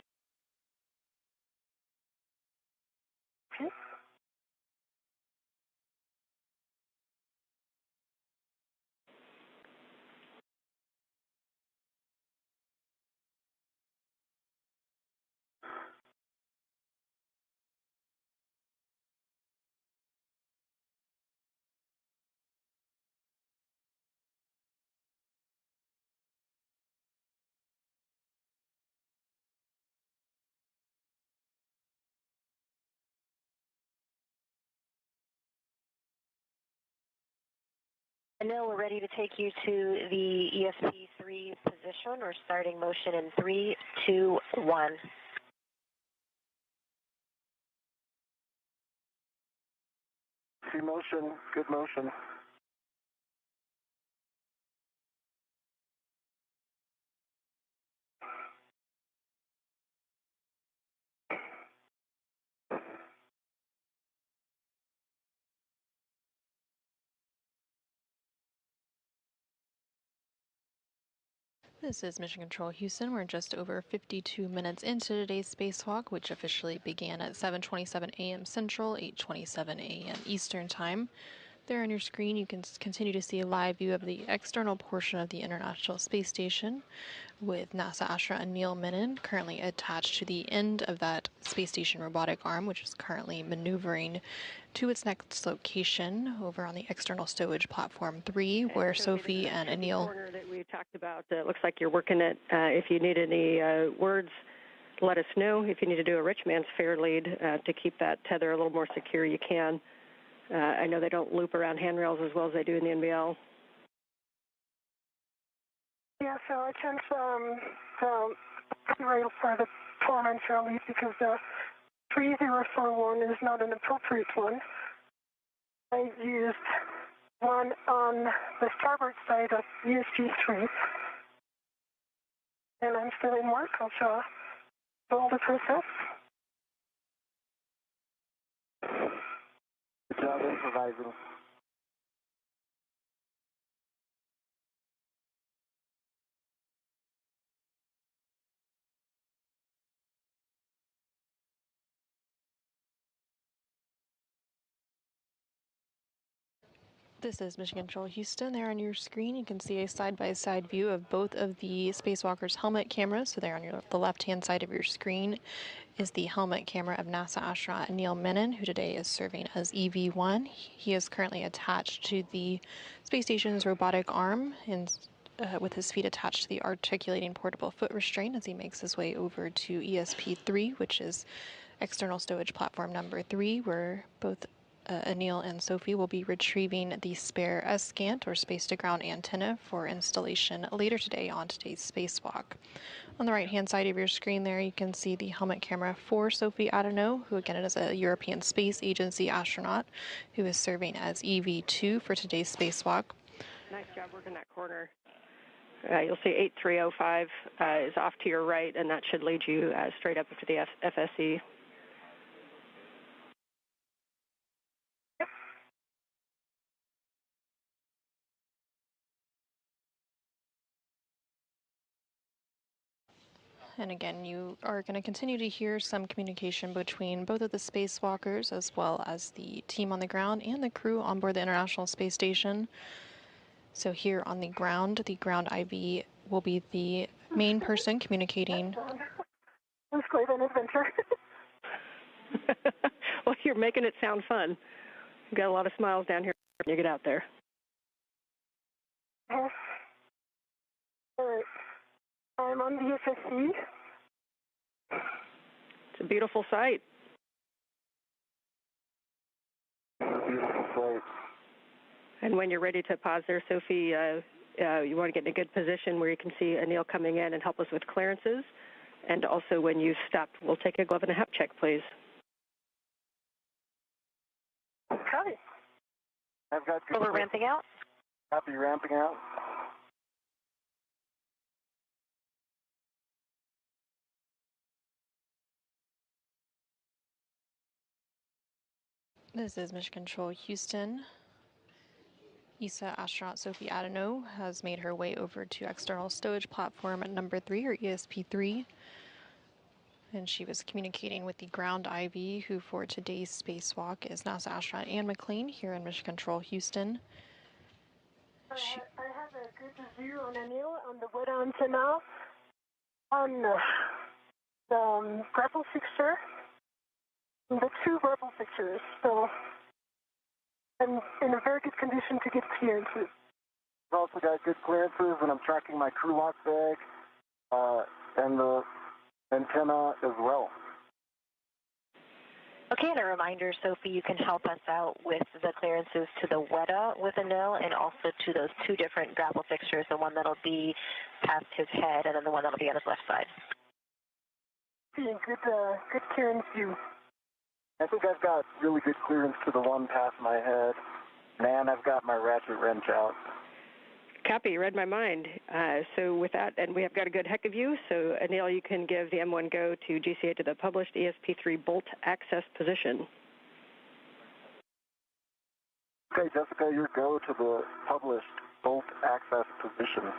Anil, we're ready to take you to the ESP3 position. We're starting motion in 3, 2, 1. See motion, good motion. This is Mission Control Houston. We're just over 52 minutes into today's spacewalk, which officially began at 7:27 a.m. Central, 8:27 a.m. Eastern Time. There on your screen, you can continue to see a live view of the external portion of the International Space Station with NASA astronaut Neil Menon currently attached to the end of that space station robotic arm, which is currently maneuvering to its next location over on the external stowage platform 3, where Sophie and Anil... corner that we talked about, it looks like you're working it. If you need any words, let us know. If you need to do a rich man's fair lead to keep that tether a little more secure, you can. I know they don't loop around handrails as well as they do in the NBL. Yeah, so I changed the rail for the foreman fair lead because the 3041 is not an appropriate one. I used one on the starboard side of ESP3, and I'm still in work. I'll show all the process. Good job improvising. This is Mission Control Houston. There on your screen, you can see a side-by-side view of both of the spacewalkers' helmet cameras. So there on the left-hand side of your screen is the helmet camera of NASA astronaut Neil Menon, who today is serving as EV1. He is currently attached to the space station's robotic arm and with his feet attached to the articulating portable foot restraint as he makes his way over to ESP3, which is external stowage platform number 3, where both Anil and Sophie will be retrieving the spare S-Scant or space-to-ground antenna for installation later today on today's spacewalk. On the right-hand side of your screen there, you can see the helmet camera for Sophie Adenot, who again is a European Space Agency astronaut who is serving as EV2 for today's spacewalk. Nice job working that corner. You'll see 8305 is off to your right, and that should lead you straight up to the FSE. And again, you are going to continue to hear some communication between both of the spacewalkers as well as the team on the ground and the crew on board the International Space Station. So here on the ground IV will be the main person communicating. It's quite an adventure. Well, you're making it sound fun. You've got a lot of smiles down here when you get out there. Yes. All right. I'm on the FSE. It's a beautiful sight. Beautiful sight. And when you're ready to pause there, Sophie, you want to get in a good position where you can see Anil coming in and help us with clearances. And also when you stop, we'll take a glove and a hat check, please. Okay. I've got good. So we're ramping out? Happy ramping out. This is Mission Control Houston. ESA astronaut Sophie Adenot has made her way over to external stowage platform at number 3, or ESP3. And she was communicating with the ground IV, who for today's spacewalk is NASA astronaut Anne McLean here in Mission Control Houston. I have a good view on Anil on the weather antenna on the grapple fixture. The 2 grapple fixtures, so I'm in a very good condition to get clearances. I've also got good clearances, and I'm tracking my crew lock bag and the antenna as well. Okay, and a reminder, Sophie, you can help us out with the clearances to the WETA with Anil and also to those two different grapple fixtures, the one that'll be past his head and then the one that'll be on his left side. Good clearance view. I think I've got really good clearance to the one past my head. Man, I've got my ratchet wrench out. Copy, read my mind. So with that, and we have got a good heck of you, so Anil, you can give the M1 go to GCA to the published ESP3 bolt access position. Okay, Jessica, your go to the published bolt access position.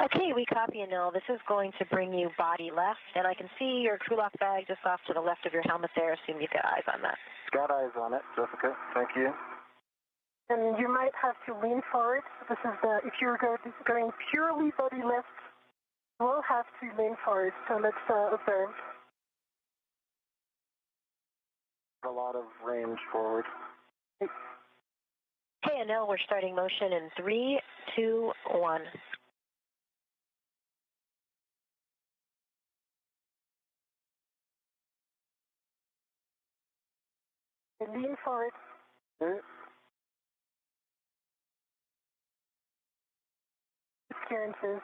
Okay, we copy, Anil. This is going to bring you body left, and I can see your crew lock bag just off to the left of your helmet there. Assume you've got eyes on that. Got eyes on it, Jessica. Thank you. And you might have to lean forward. This is if you're going purely body left, you will have to lean forward. So let's observe. A lot of range forward. Okay, Anil, we're starting motion in 3, 2, 1. Lean forward. Okay. Clearances.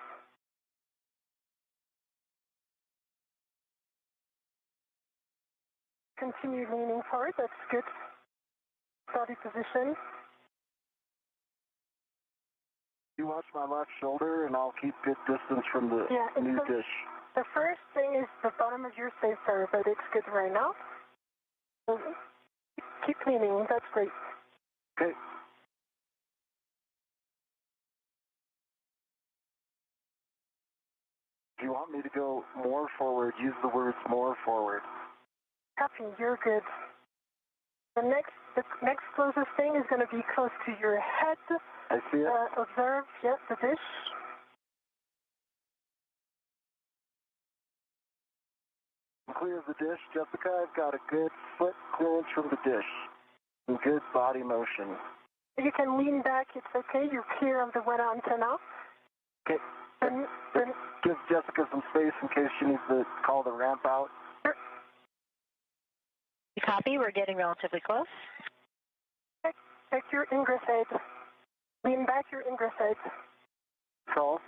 Continue leaning forward. That's good. Body position. You watch my left shoulder, and I'll keep good distance from the new dish. The first thing is the bottom of your spacer, but it's good right now. So keep leaning. That's great. Okay. If you want me to go more forward, use the words more forward. Copy, you're good. The next closest thing is going to be close to your head. I see it. Observe, the dish. Clear the dish, Jessica. I've got a good foot clearance from the dish. And good body motion. You can lean back, it's okay. You're clear of the WETA antenna. Okay. Give Jessica some space in case she needs to call the ramp out. Sure. Copy, we're getting relatively close. Check your ingress aid. Lean back your ingress aid. Call.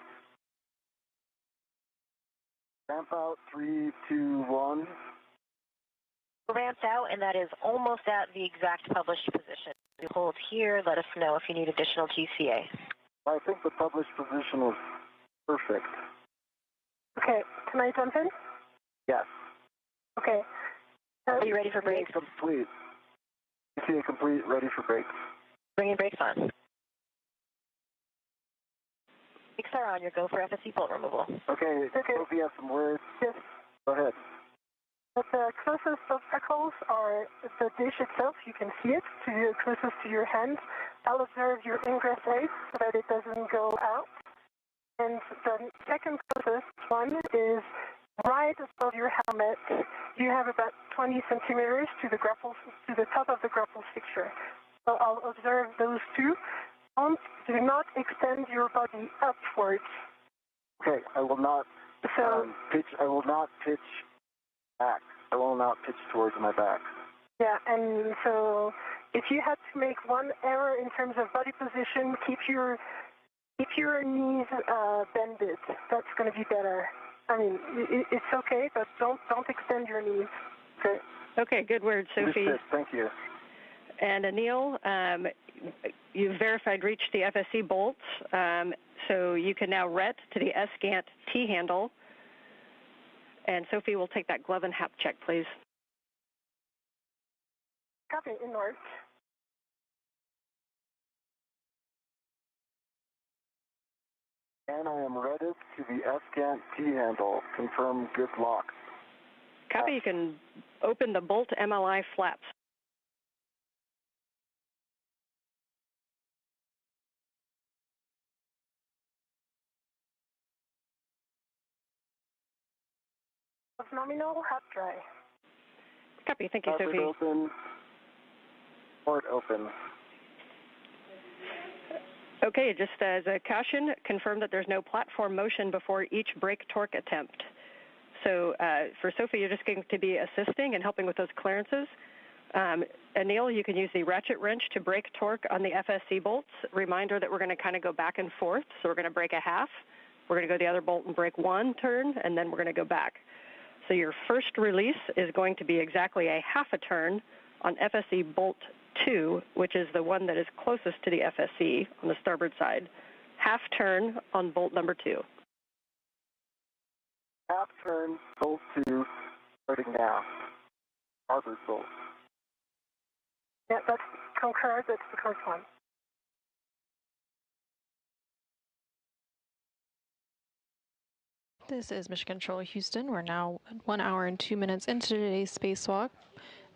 Ramp out, 3, 2, 1. Ramped out, and that is almost at the exact published position. You hold here, let us know if you need additional GCA. I think the published position was perfect. Okay, can I jump in? Yes. Okay. Are you ready for brakes? Complete. GCA complete, ready for brakes. Bringing brakes on. Brakes are on, your go for FSC bolt removal. Okay, Sophie has some words. Yes. Go ahead. The closest obstacles are the dish itself. You can see it closest to your hand. I'll observe your ingress aid so that it doesn't go out. And the second closest one is right above your helmet. You have about 20 centimeters to the top of the grapple fixture. So I'll observe those two. Do not extend your body upwards. Okay, I will not pitch. I will not pitch back. I will not pitch towards my back. Yeah, and so if you had to make one error in terms of body position, keep your knees bended. That's going to be better. I mean, it's okay, but don't extend your knees. Okay. Okay, good word, Sophie. Thank you. And Anil, you've verified reached the FSC bolts, so you can now ret to the SGANT T handle. And Sophie will take that glove and hap check, please. Copy, inward. And I am ready to the SGANT T handle. Confirm good lock. Copy, you can open the bolt MLI flaps. Nominal, hot dry. Copy, thank you, Sophie. Open. Port open. Okay, just as a caution, confirm that there's no platform motion before each brake torque attempt. So for Sophie, you're just going to be assisting and helping with those clearances. Anil, you can use the ratchet wrench to break torque on the FSC bolts. Reminder that we're going to kind of go back and forth. So we're going to break a half. We're going to go the other bolt and break one turn, and then we're going to go back. So your first release is going to be exactly a half a turn on FSC bolt 2, which is the one that is closest to the FSC on the starboard side. Half turn on bolt number 2. Half turn, bolt 2, starting now. Starboard bolt. Yeah, that's concurred. That's the correct one. This is Mission Control Houston. We're now 1 hour and 2 minutes into today's spacewalk.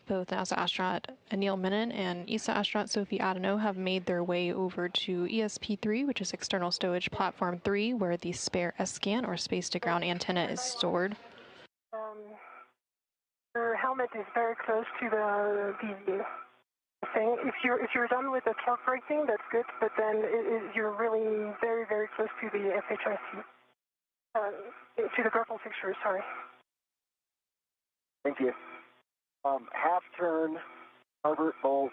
Both NASA astronaut Anil Menon and ESA astronaut Sophie Adenot have made their way over to ESP-3, which is External Stowage Platform 3, where the spare S-scan or space-to-ground antenna is stored. Your helmet is very close to the thing. If you're done with the torque braking, that's good, but then you're really very, very close to the FHIC. To the grapple fixture, sorry. Thank you. Half turn, starboard bolt.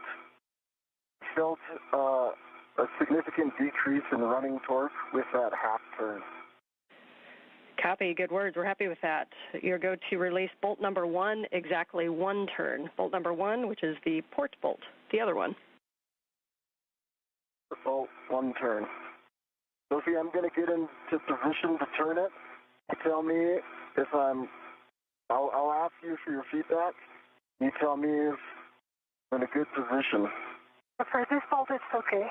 Felt a significant decrease in running torque with that half turn. Copy. Good words. We're happy with that. You're going to release bolt number 1, exactly 1 turn. Bolt number 1, which is the port bolt, the other one. Bolt, 1 turn. Sophie, I'm going to get into position to turn it. You tell me if I'll ask you for your feedback. You tell me if I'm in a good position. For this bolt, it's okay.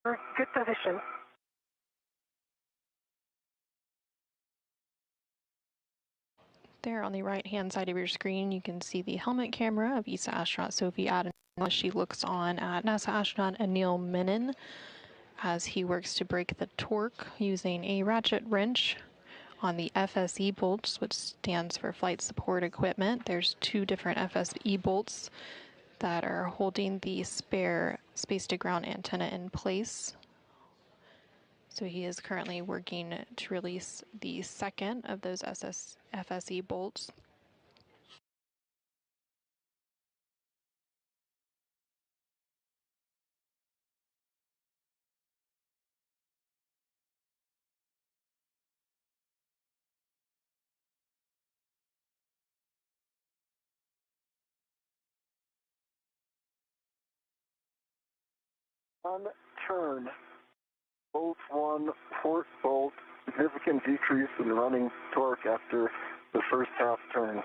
We're in good position. There on the right-hand side of your screen, you can see the helmet camera of ESA astronaut Sophie Adenot as she looks on at NASA astronaut Anil Menon as he works to break the torque using a ratchet wrench on the FSE bolts, which stands for Flight Support Equipment. There's 2 different FSE bolts that are holding the spare space-to-ground antenna in place. So he is currently working to release the second of those FSE bolts. On turn, bolt 1, port bolt, significant decrease in running torque after the first half turn.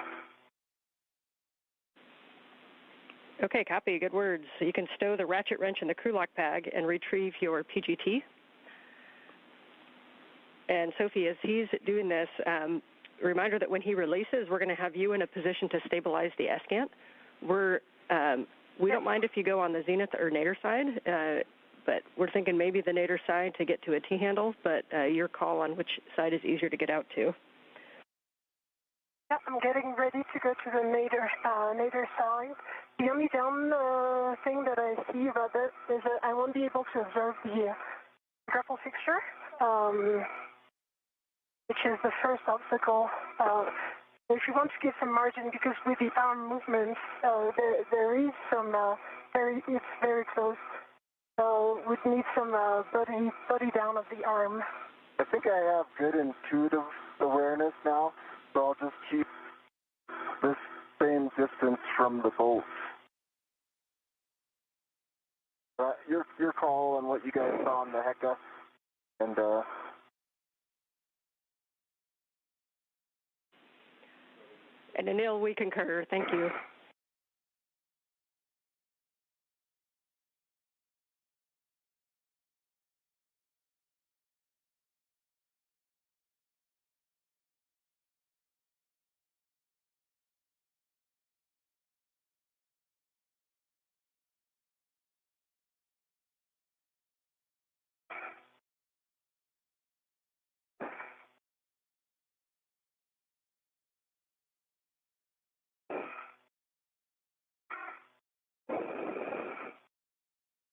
Okay, copy. Good words. So you can stow the ratchet wrench in the crew lock bag and retrieve your PGT. And Sophie, as he's doing this, reminder that when he releases, we're going to have you in a position to stabilize the S-scan. We don't mind if you go on the zenith or nadir side, but we're thinking maybe the nadir side to get to a T-handle, but your call on which side is easier to get out to. Yeah, I'm getting ready to go to the nadir side. The only down thing that I see about that is that I won't be able to observe the grapple fixture, which is the first obstacle. If you want to give some margin, because with the arm movements, there is some, it's very close. So we need some body down of the arm. I think I have good intuitive awareness now, so I'll just keep this same distance from the bolts. Your call on what you guys saw on the Hecka, and Anil, we concur. Thank you.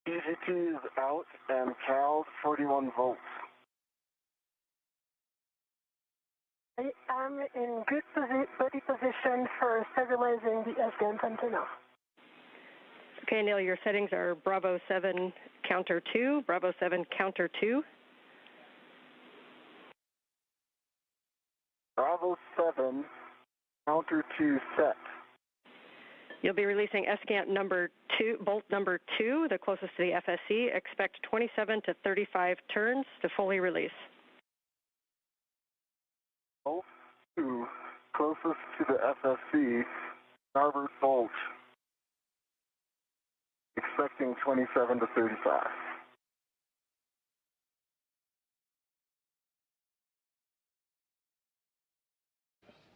PGT is out and CAL 41 volts. I am in good body position for stabilizing the S-GAN antenna. Okay, Neil, your settings are Bravo 7, counter 2, Bravo 7, counter 2. Bravo 7, counter 2 set. You'll be releasing S-GAN number 2, bolt number 2, the closest to the FSC. Expect 27 to 35 turns to fully release. Bolt 2, closest to the FSC, starboard bolt. Expecting 27 to 35.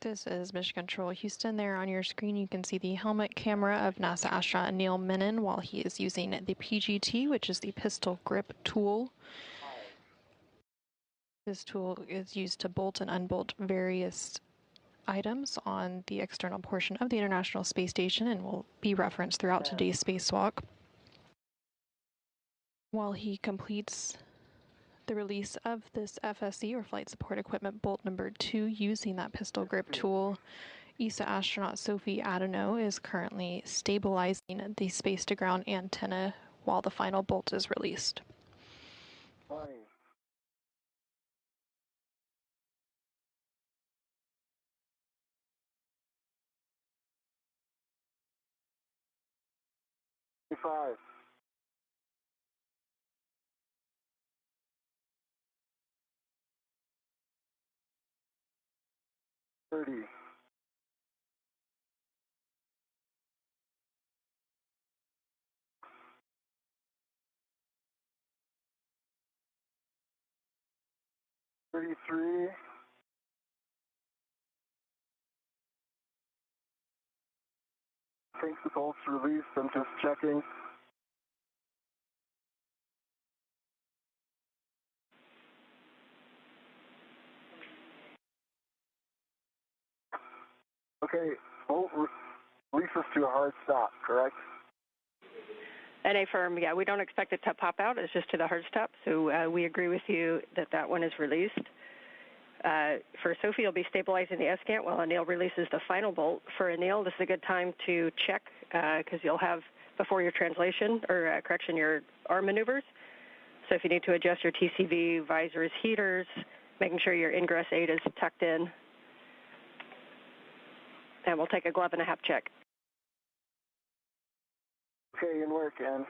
This is Mission Control Houston. There on your screen you can see the helmet camera of NASA astronaut Neil Menon while he is using the PGT, which is the pistol grip tool. This tool is used to bolt and unbolt various items on the external portion of the International Space Station and will be referenced throughout today's spacewalk. While he completes the release of this FSC, or Flight Support Equipment bolt number 2, using that pistol grip tool, ESA astronaut Sophie Adenot is currently stabilizing the space-to-ground antenna while the final bolt is released. 20. 25. 30. 33. 'I think the bolt's released. I'm just checking. Okay, bolt releases to a hard stop, correct? NA firm, yeah, we don't expect it to pop out. It's just to the hard stop. So we agree with you that that one is released. For Sophie, you'll be stabilizing the S-GAN while Anil releases the final bolt. For Anil, this is a good time to check because you'll have, before your translation, or correction, your arm maneuvers. So if you need to adjust your TCV, visors, heaters, making sure your ingress aid is tucked in. And we'll take a glove and a half check. Okay, in work, Ann.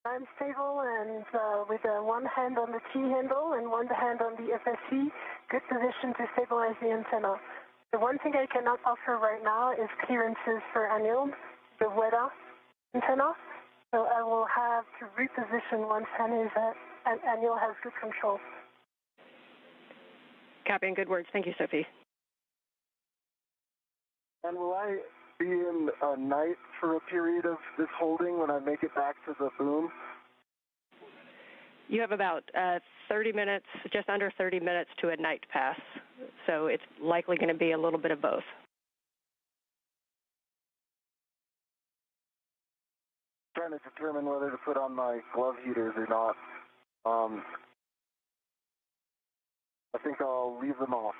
I'm stable and with one hand on the T handle and one hand on the FSC, good position to stabilize the antenna. The one thing I cannot offer right now is clearances for Anil, the WEDA antenna. So I will have to reposition once Anil has good control. Copy and good words. Thank you, Sophie. And will I be in a night for a period of this holding when I make it back to the boom? You have about 30 minutes, just under 30 minutes to a night pass. So it's likely going to be a little bit of both. Trying to determine whether to put on my glove heaters or not. I think I'll leave them off.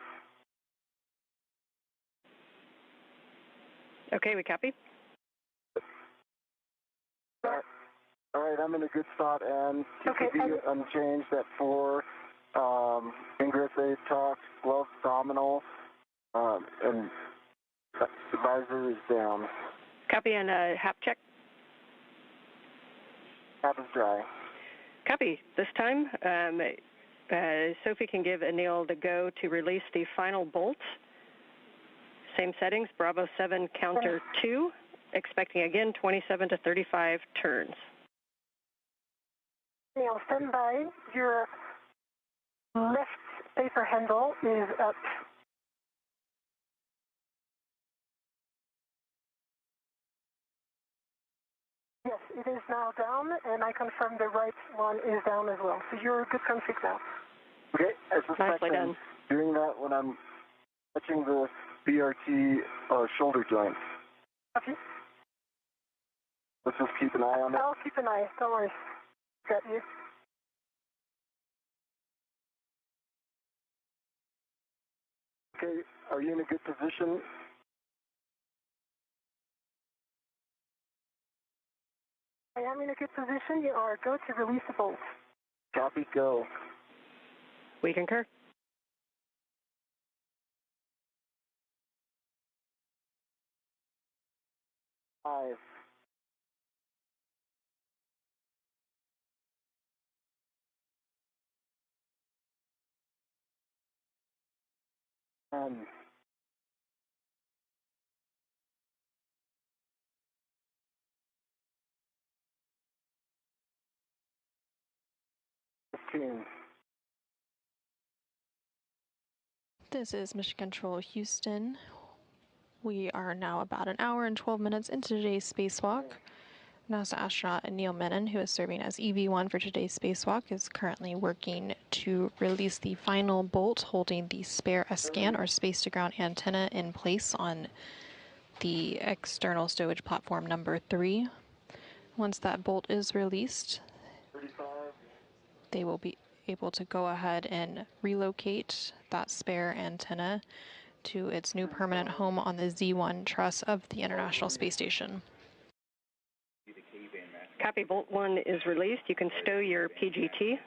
Okay, we copy. All right, I'm in a good spot, and TCV unchanged at 4, ingress aid talk, gloves nominal, and the visor is down. Copy and HAP check. HAP is dry. Copy. This time, Sophie can give Anil the go to release the final bolt. Same settings, Bravo 7, counter 2, expecting again 27 to 35 turns. Anil, stand by. Your left paper handle is up. Yes, it is now down, and I confirm the right one is down as well. So you're good config now. Okay, I suspect Nicely I'm done. doing that when I'm touching the BRT shoulder joint. Copy. Let's just keep an eye on it. I'll keep an eye. Don't worry. Got you. Okay, are you in a good position? I am in a good position. You are. Go to release the bolt. Copy, go. We concur. Five. 10. 15. This is Mission Control Houston. We are now about an hour and 12 minutes into today's spacewalk. NASA astronaut Neil Menon, who is serving as EV1 for today's spacewalk, is currently working to release the final bolt holding the spare S-scan or space-to-ground antenna in place on the external stowage platform number 3. Once that bolt is released, 35. they will be able to go ahead and relocate that spare antenna to its new permanent home on the Z1 truss of the International Space Station. Copy, Bolt 1 is released. You can stow your PGT.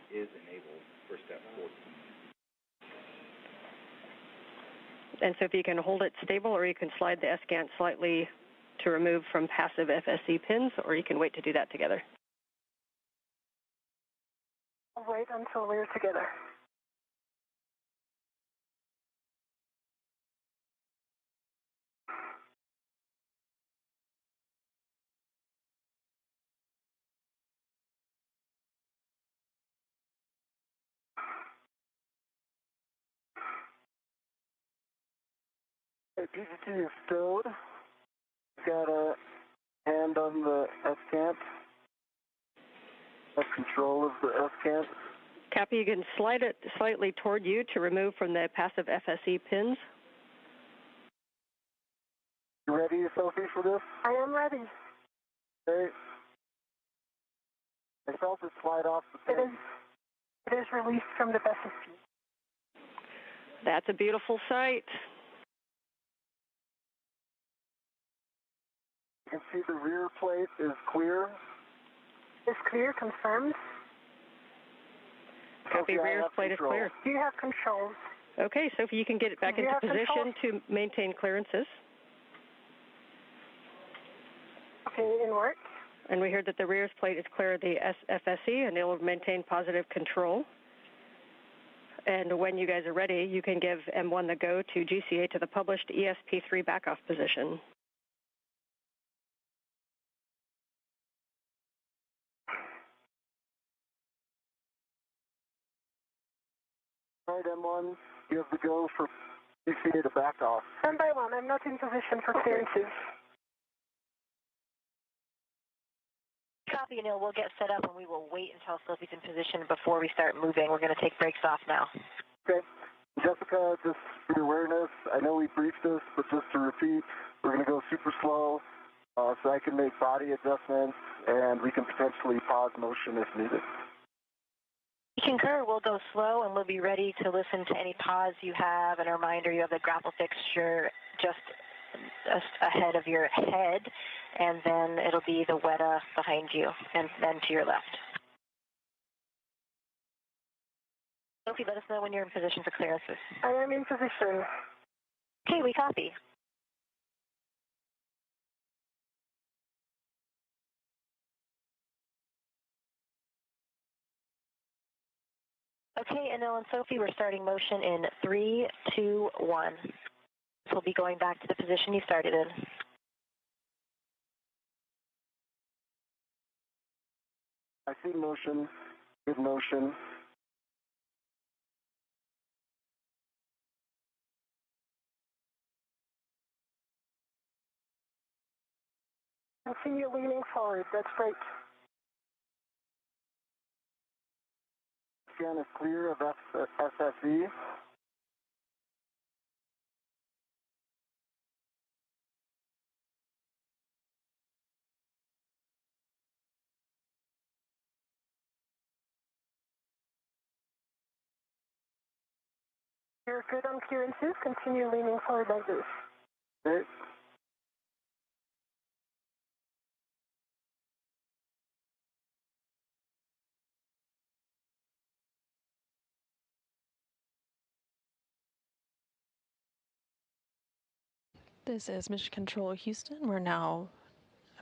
And so if you can hold it stable, or you can slide the S-scan slightly to remove from passive FSC pins, or you can wait to do that together. I'll wait until we're together. Okay, PGT is stowed. Got a hand on the S-cant. Have control of the S-cant. Copy, you can slide it slightly toward you to remove from the passive FSE pins. You ready, Sophie, for this? I am ready. Okay. I felt it slide off the pin. It is released from the FSC. That's a beautiful sight. You can see the rear plate is clear. Is clear, confirmed. Copy, Sophie, rear plate is clear. Do you have controls? Okay, Sophie, you can get it back into position to maintain clearances. Okay, in work. And we heard that the rear plate is clear of the FSE, and they will maintain positive control. And when you guys are ready, you can give M1 the go to GCA to the published ESP3 backoff position. All right, M1, you have the go for GCA to back off. 1 by 1, I'm not in position for clearances. Copy, Neil. We'll get set up and we will wait until Sophie's in position before we start moving. We're going to take brakes off now. Okay. Jessica, just for your awareness, I know we briefed this, but just to repeat, we're going to go super slow so I can make body adjustments and we can potentially pause motion if needed. We concur. We'll go slow and we'll be ready to listen to any pause you have. And a reminder, you have the grapple fixture just ahead of your head, and then it'll be the WETA behind you and then to your left. Sophie, let us know when you're in position for clearances. I am in position. Okay, we copy. Okay, Anil and Sophie, we're starting motion in 3, 2, 1. So we'll be going back to the position you started in. I see motion, good motion. Continue leaning forward. That's great. Scan is clear of SSE. You're good on clearances. Continue leaning forward like this. Okay. This is Mission Control Houston. We're now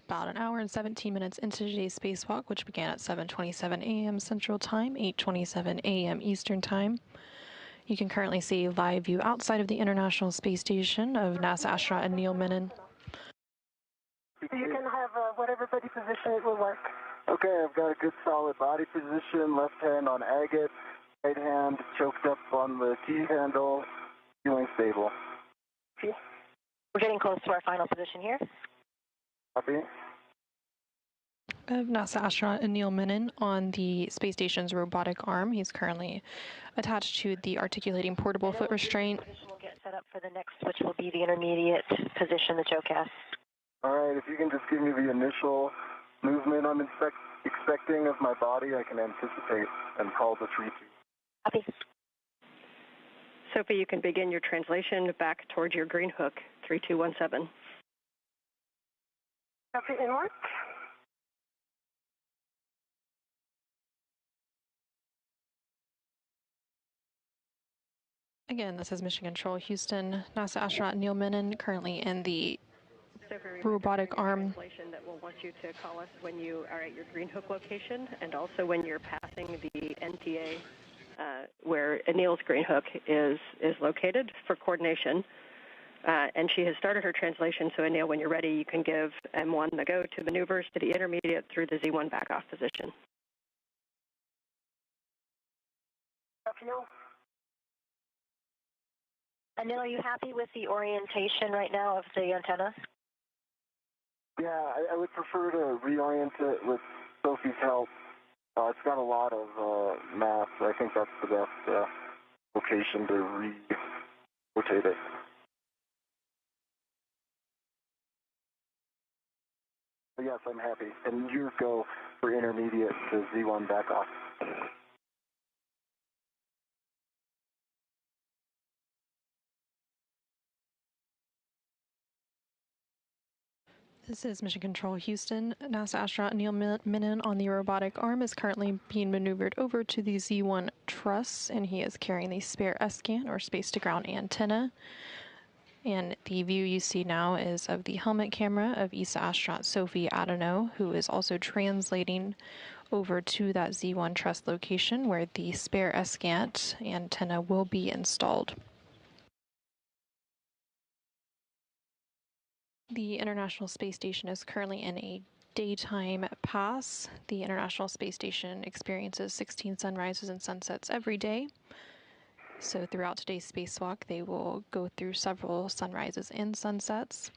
about an hour and 17 minutes into today's spacewalk, which began at 7:27 a.m. Central Time, 8:27 a.m. Eastern Time. You can currently see live view outside of the International Space Station of NASA astronaut Neil Menon. You can have whatever body position it will work. Okay, I've got a good solid body position, left hand on agate, right hand choked up on the key handle, feeling stable. Okay. We're getting close to our final position here. Copy. Of NASA astronaut Neil Menon on the space station's robotic arm. He's currently attached to the articulating portable foot restraint. We'll get set up for the next, which will be the intermediate position, the choke cast. All right, if you can just give me the initial movement I'm expecting of my body, I can anticipate and call the 3-2. Copy. Sophie, you can begin your translation back towards your green hook, 3217. Copy inward. Again, this is Mission Control Houston. NASA astronaut Neil Menon currently in the robotic arm. Translation that will want you to call us when you are at your green hook location, and also when you're passing the NTA, where Neil's green hook is located for coordination. And she has started her translation, so Neil, when you're ready, you can give M1 the go to maneuvers to the intermediate through the Z1 back-off position. Neil, are you happy with the orientation right now of the antenna? Yeah, I would prefer to reorient it with Sophie's help. It's got a lot of mass, so I think that's the best location to rotate it. But yes, I'm happy. And you go for intermediate to Z1 back off. This is Mission Control Houston. NASA astronaut Neil Menon on the robotic arm is currently being maneuvered over to the Z1 truss, and he is carrying the spare S-scan or space-to-ground antenna. And the view you see now is of the helmet camera of ESA astronaut Sophie Adenot, who is also translating over to that Z1 truss location where the spare S-scan antenna will be installed. The International Space Station is currently in a daytime pass. The International Space Station experiences 16 sunrises and sunsets every day. So throughout today's spacewalk, they will go through several sunrises and sunsets.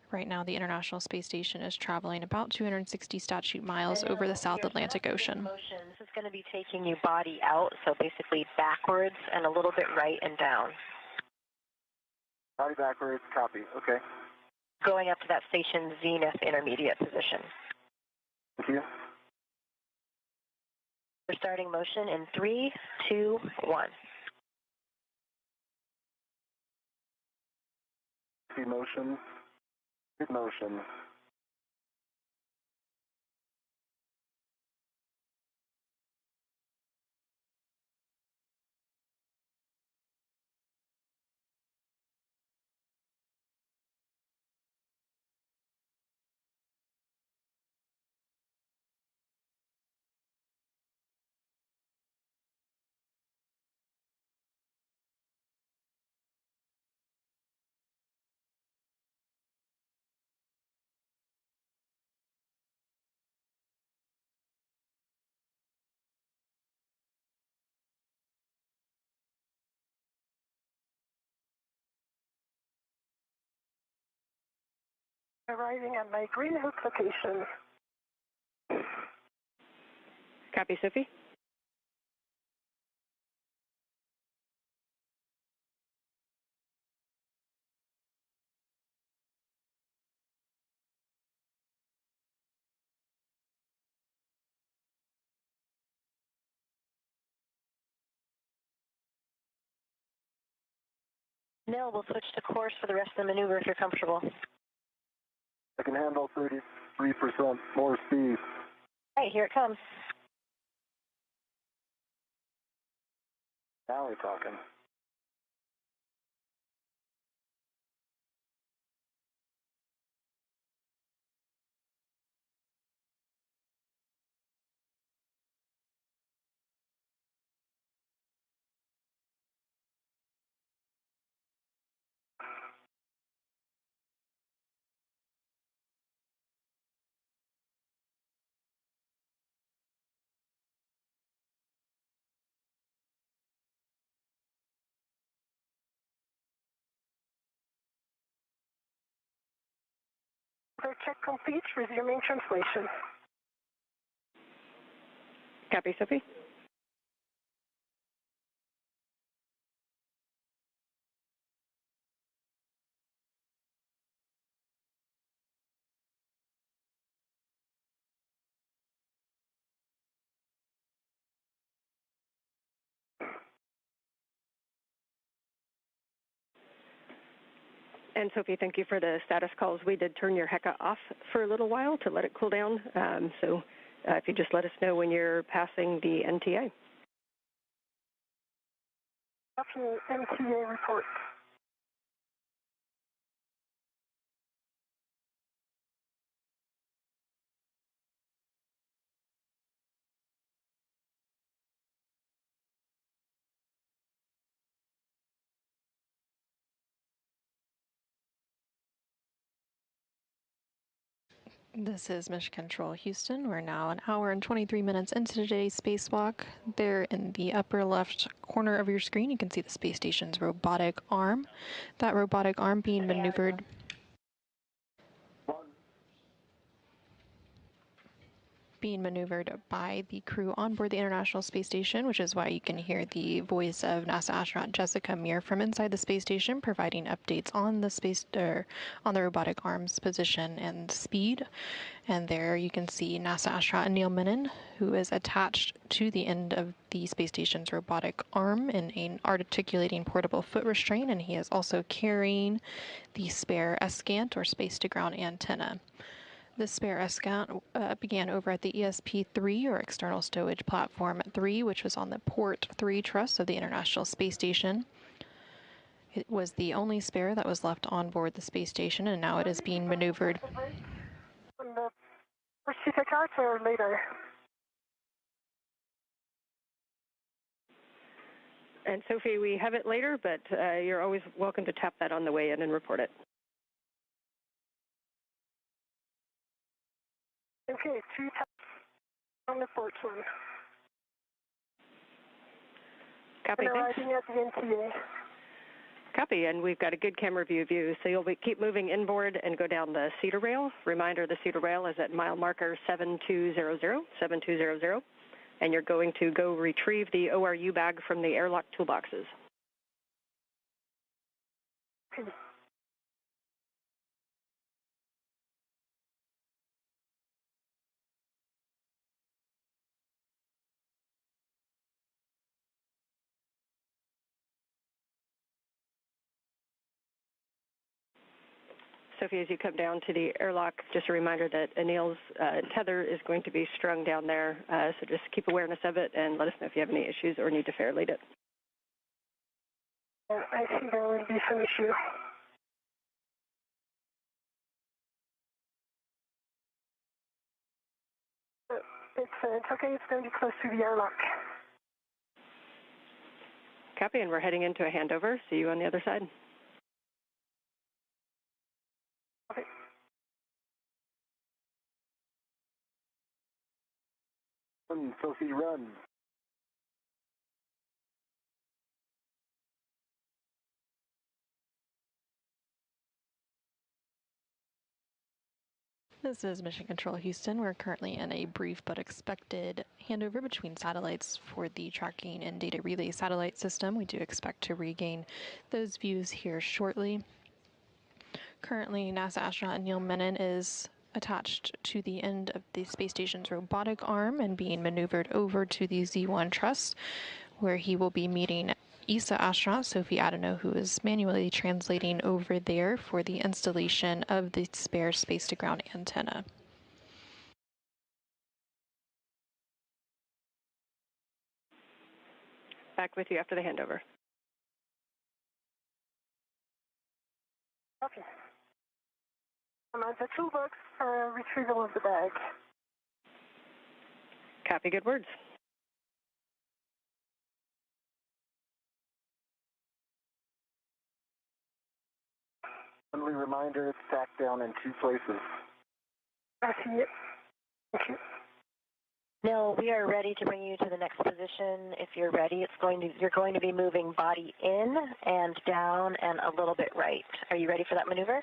Right now, the International Space Station is traveling about 260 statute miles over the South Atlantic Ocean. This is going to be taking you body out, so basically backwards and a little bit right and down. Body backwards, copy. Okay. Going up to that station's zenith intermediate position. Thank you. We're starting motion in 3, 2, 1. See motion. Good motion. Arriving at my green hook location. Copy, Sophie? Neil, we'll switch to course for the rest of the maneuver if you're comfortable. I can handle 33% more speed. Hey, here it comes. Now we're talking. Check complete. Resuming translation. Copy, Sophie. And Sophie, thank you for the status calls. We did turn your HECA off for a little while to let it cool down. So if you just let us know when you're passing the NTA. Option MTA report. This is Mission Control Houston. We're now an hour and 23 minutes into today's spacewalk. There in the upper left corner of your screen, you can see the space station's robotic arm. That robotic arm being maneuvered by the crew on board the International Space Station, which is why you can hear the voice of NASA astronaut Jessica Meir from inside the space station, providing updates on the on the robotic arm's position and speed. And there you can see NASA astronaut Neil Menon, who is attached to the end of the space station's robotic arm in an articulating portable foot restraint, and he is also carrying the spare ESCANT, or space-to-ground antenna. The spare ESCANT began over at the ESP-3, or External Stowage Platform 3, which was on the Port 3 truss of the International Space Station. It was the only spare that was left on board the space station, and now it is being maneuvered. First you take out or later? And Sophie, we have it later, but you're always welcome to tap that on the way in and report it. Okay, 2 taps on the port one. Copy, and thanks. arriving at the NTA. Copy, and we've got a good camera view of you, so you'll keep moving inboard and go down the cedar rail. Reminder, the cedar rail is at mile marker 7200, and you're going to go retrieve the ORU bag from the airlock toolboxes. Okay. Sophie, as you come down to the airlock, just a reminder that Anil's tether is going to be strung down there, so just keep awareness of it and let us know if you have any issues or need to fair lead it. I think there will be some issue. It's okay, it's going to be close to the airlock. Copy, and we're heading into a handover. See you on the other side. Okay. Sophie, run. This is Mission Control Houston. We're currently in a brief but expected handover between satellites for the tracking and data relay satellite system. We do expect to regain those views here shortly. Currently, NASA astronaut Neil Menon is attached to the end of the space station's robotic arm and being maneuvered over to the Z1 truss, where he will be meeting ESA astronaut Sophie Adenot, who is manually translating over there for the installation of the spare space-to-ground antenna. Back with you after the handover. Okay. I'm at the toolbox for retrieval of the bag. Copy, good words. Friendly reminder, it's tacked down in 2 places. I see it. Thank you. Neil, we are ready to bring you to the next position. If you're ready, you're going to be moving body in and down and a little bit right. Are you ready for that maneuver?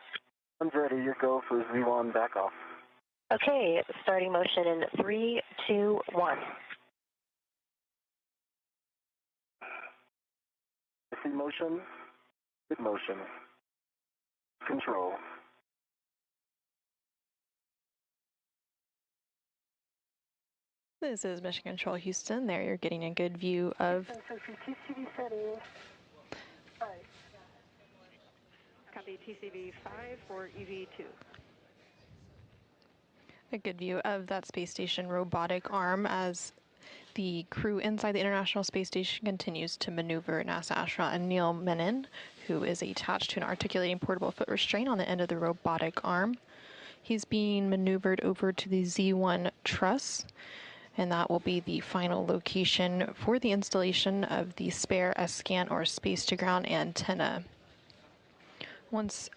I'm ready. You go for Z1 back off. Okay, starting motion in 3, 2, 1. I see motion. Good motion. Control. This is Mission Control Houston. There you're getting a good view of Sophie, TCV setting 5. Copy, TCV 5 for EV2. a good view of that space station robotic arm as the crew inside the International Space Station continues to maneuver NASA astronaut Neil Menon, who is attached to an articulating portable foot restraint on the end of the robotic arm. He's being maneuvered over to the Z1 truss, and that will be the final location for the installation of the spare S-scan or space-to-ground antenna. Once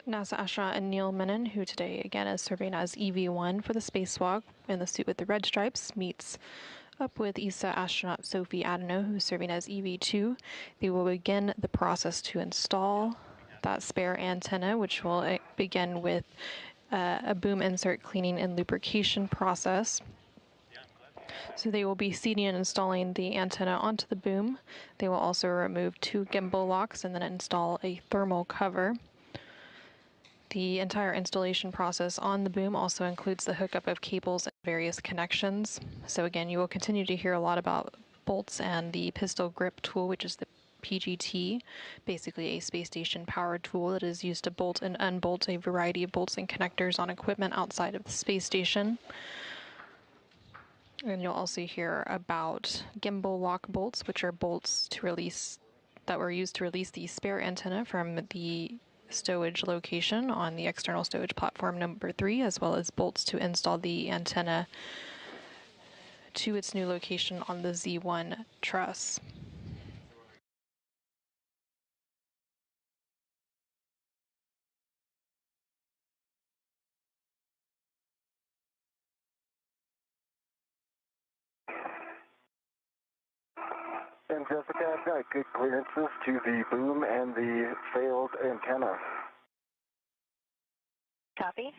NASA astronaut Neil Menon, who today again is serving as EV1 for the spacewalk in the suit with the red stripes, meets up with ESA astronaut Sophie Adenot, who is serving as EV2, they will begin the process to install that spare antenna, which will begin with a boom insert cleaning and lubrication process. So they will be seating and installing the antenna onto the boom. They will also remove 2 gimbal locks and then install a thermal cover. The entire installation process on the boom also includes the hookup of cables and various connections. So again, you will continue to hear a lot about bolts and the pistol grip tool, which is the PGT, basically a space station power tool that is used to bolt and unbolt a variety of bolts and connectors on equipment outside of the space station. And you'll also hear about gimbal lock bolts, which are bolts to release that were used to release the spare antenna from the stowage location on the external stowage platform number 3, as well as bolts to install the antenna to its new location on the Z1 truss. And Jessica, I've got good clearances to the boom and the failed antenna. Copy.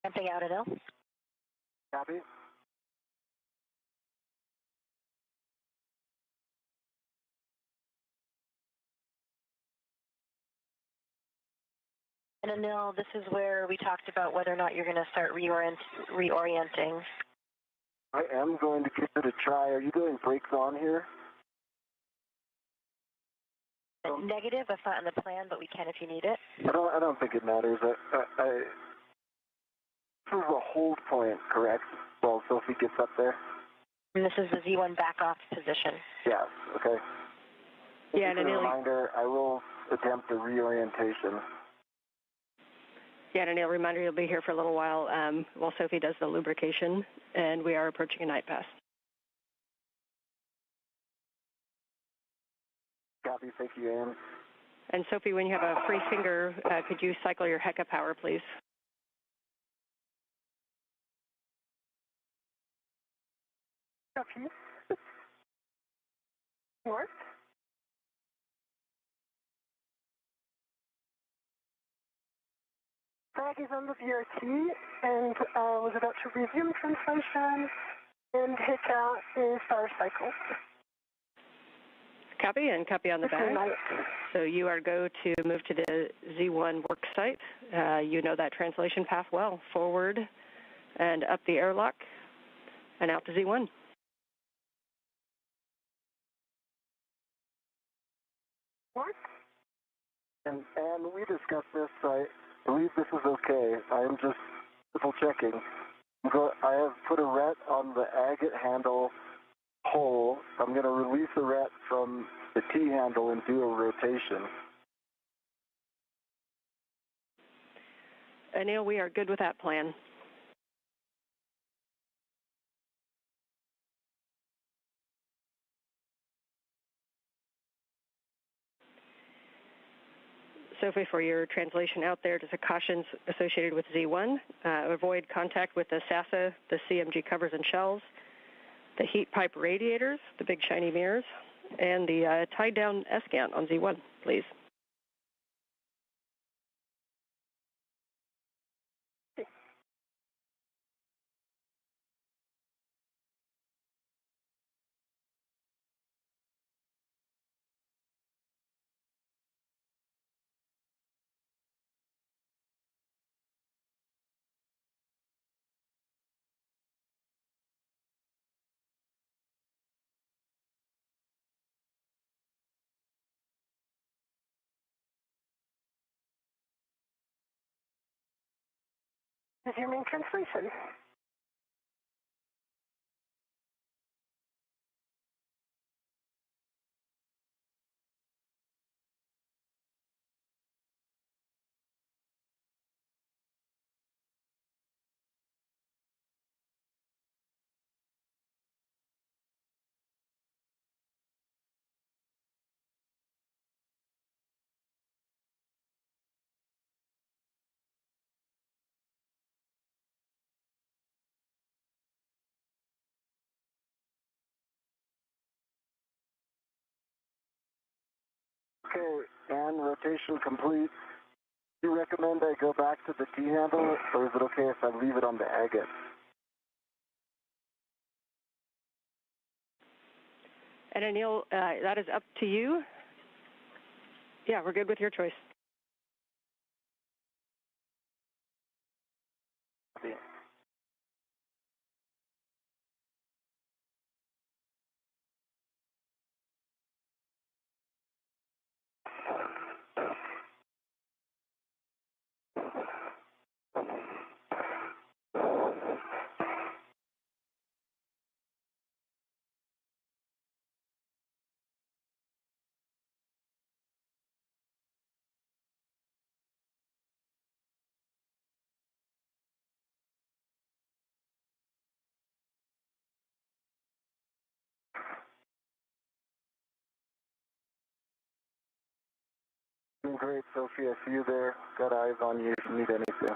Something out of L. Copy? And Anil, this is where we talked about whether or not you're going to start reorienting. I am going to give it a try. Are you doing brakes on here? Negative, that's not in the plan, but we can if you need it. I don't think it matters. This is a hold point, correct? Well, Sophie gets up there? And this is the Z1 back off position. Yes, okay. Yeah, Just a reminder, I will attempt a reorientation. Yeah, and a reminder, you'll be here for a little while while Sophie does the lubrication, and we are approaching a night pass. Copy, thank you, Ann. And Sophie, when you have a free finger, could you cycle your HECA power, please? Copy. North. Flag is on the VRT, and I was about to resume translation, and hit out is power cycle. Copy, and copy on the back. So you are go to move to the Z1 work site. You know that translation path well. Forward and up the airlock and out to Z1. What? And we discussed this. I believe this is okay. I am just triple checking. I have put a ret on the agate handle hole. I'm going to release the ret from the T handle and do a rotation. Anil, we are good with that plan. Sophie, for your translation out there, just a cautions associated with Z1. Avoid contact with the SASA, the CMG covers and shells, the heat pipe radiators, the big shiny mirrors, and the tied down S-GAN on Z1, please. Resuming translation. Okay, and rotation complete. Do you recommend I go back to the T handle, or is it okay if I leave it on the agate? And Anil, that is up to you. Yeah, we're good with your choice. Okay. Great, Sophie. I see you there. Got eyes on you if you need anything.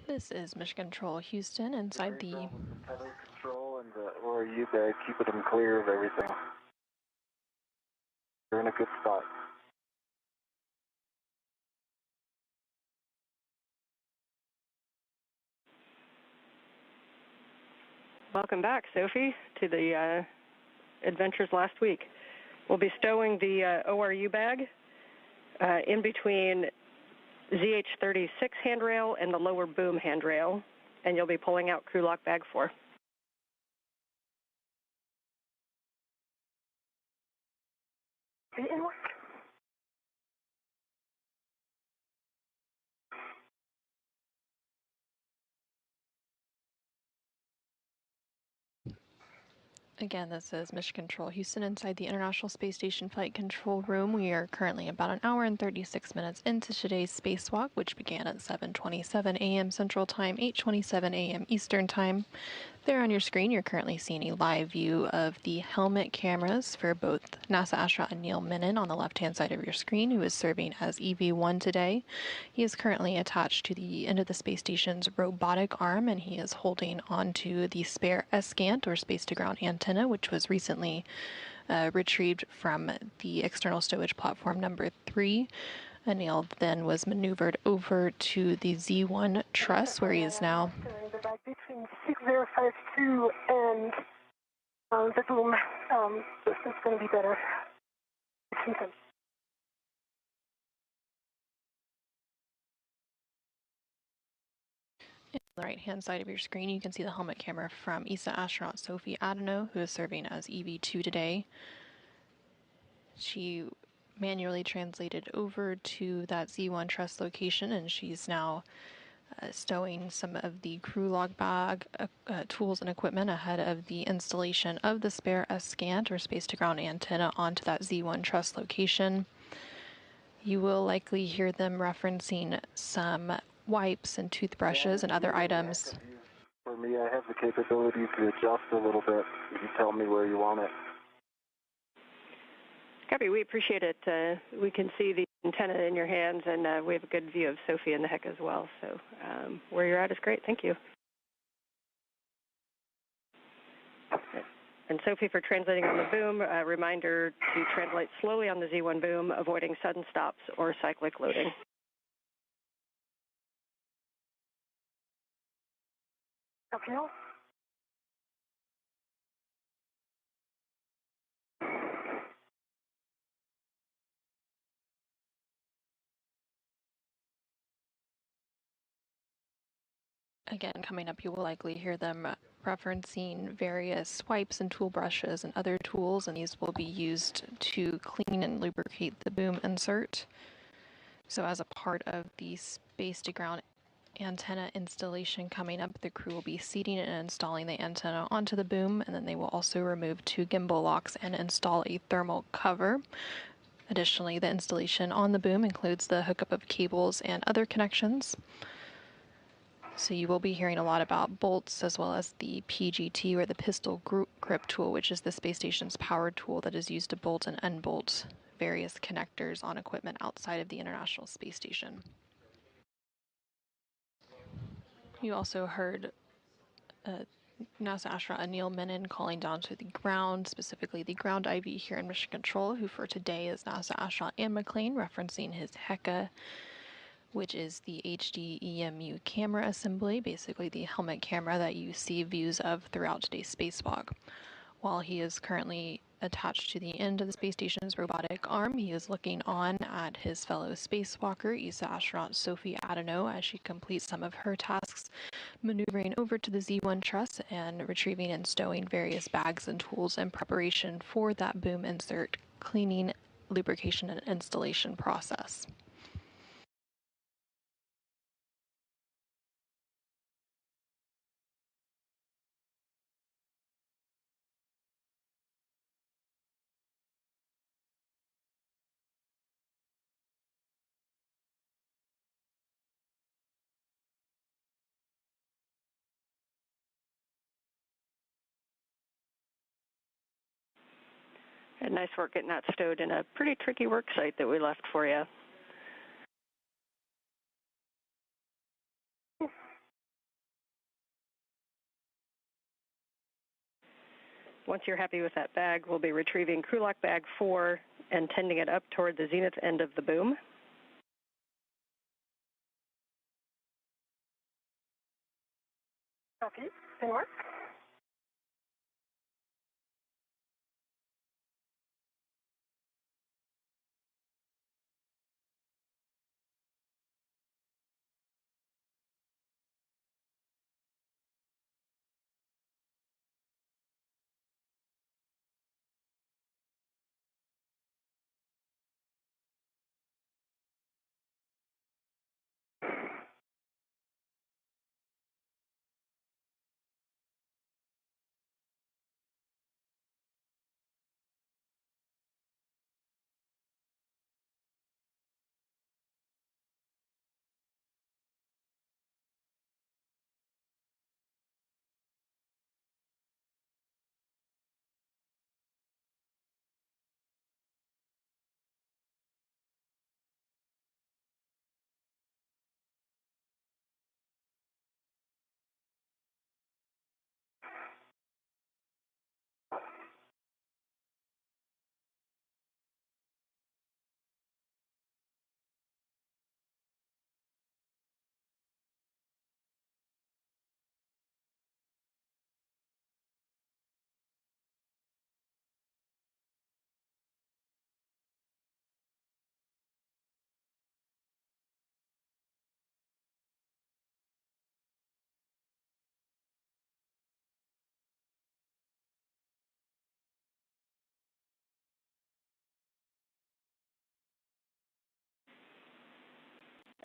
This is Mission Control Houston inside the... Tether control and or you there, keeping them clear of everything. You're in a good spot. Welcome back, Sophie, to the adventures last week. We'll be stowing the ORU bag in between ZH-36 handrail and the lower boom handrail, and you'll be pulling out crew lock bag 4. In work. Again, this is Mission Control Houston inside the International Space Station Flight Control Room. We are currently about an hour and 36 minutes into today's spacewalk, which began at 7:27 a.m. Central Time, 8:27 a.m. Eastern Time. There on your screen, you're currently seeing a live view of the helmet cameras for both NASA astronaut Neil Menon on the left-hand side of your screen, who is serving as EV1 today. He is currently attached to the end of the space station's robotic arm, and he is holding onto the spare S-Gant, or space-to-ground antenna, which was recently retrieved from the external stowage platform number 3. Neil then was maneuvered over to the Z1 truss, where he is now. Between 6052 and the boom, this is going to be better. On the right-hand side of your screen, you can see the helmet camera from ESA astronaut Sophie Adenot, who is serving as EV2 today. She manually translated over to that Z1 truss location, and she's now stowing some of the crew log bag tools and equipment ahead of the installation of the spare S-Gant, or space-to-ground antenna, onto that Z1 truss location. You will likely hear them referencing some wipes and toothbrushes and other items. For me, I have the capability to adjust a little bit if you tell me where you want it. Copy. We appreciate it. We can see the antenna in your hands, and we have a good view of Sophie and the heck as well. So where you're at is great. Thank you. And Sophie, for translating on the boom, a reminder to translate slowly on the Z1 boom, avoiding sudden stops or cyclic loading. Okay. Again, coming up, you will likely hear them referencing various wipes and tool brushes and other tools, and these will be used to clean and lubricate the boom insert. So as a part of the space-to-ground antenna installation coming up, the crew will be seating and installing the antenna onto the boom, and then they will also remove 2 gimbal locks and install a thermal cover. Additionally, the installation on the boom includes the hookup of cables and other connections. So you will be hearing a lot about bolts, as well as the PGT, or the pistol grip tool, which is the space station's power tool that is used to bolt and unbolt various connectors on equipment outside of the International Space Station. You also heard NASA astronaut Neil Menon calling down to the ground, specifically the ground IV here in Mission Control, who for today is NASA astronaut Ann McLean, referencing his HECA, which is the HD EMU camera assembly, basically the helmet camera that you see views of throughout today's spacewalk. While he is currently attached to the end of the space station's robotic arm, he is looking on at his fellow spacewalker, ESA astronaut Sophie Adenot, as she completes some of her tasks, maneuvering over to the Z1 truss and retrieving and stowing various bags and tools in preparation for that boom insert cleaning, lubrication, and installation process. And nice work getting that stowed in a pretty tricky work site that we left for you. Once you're happy with that bag, we'll be retrieving crew lock bag 4 and tending it up toward the zenith end of the boom. Copy. Can work.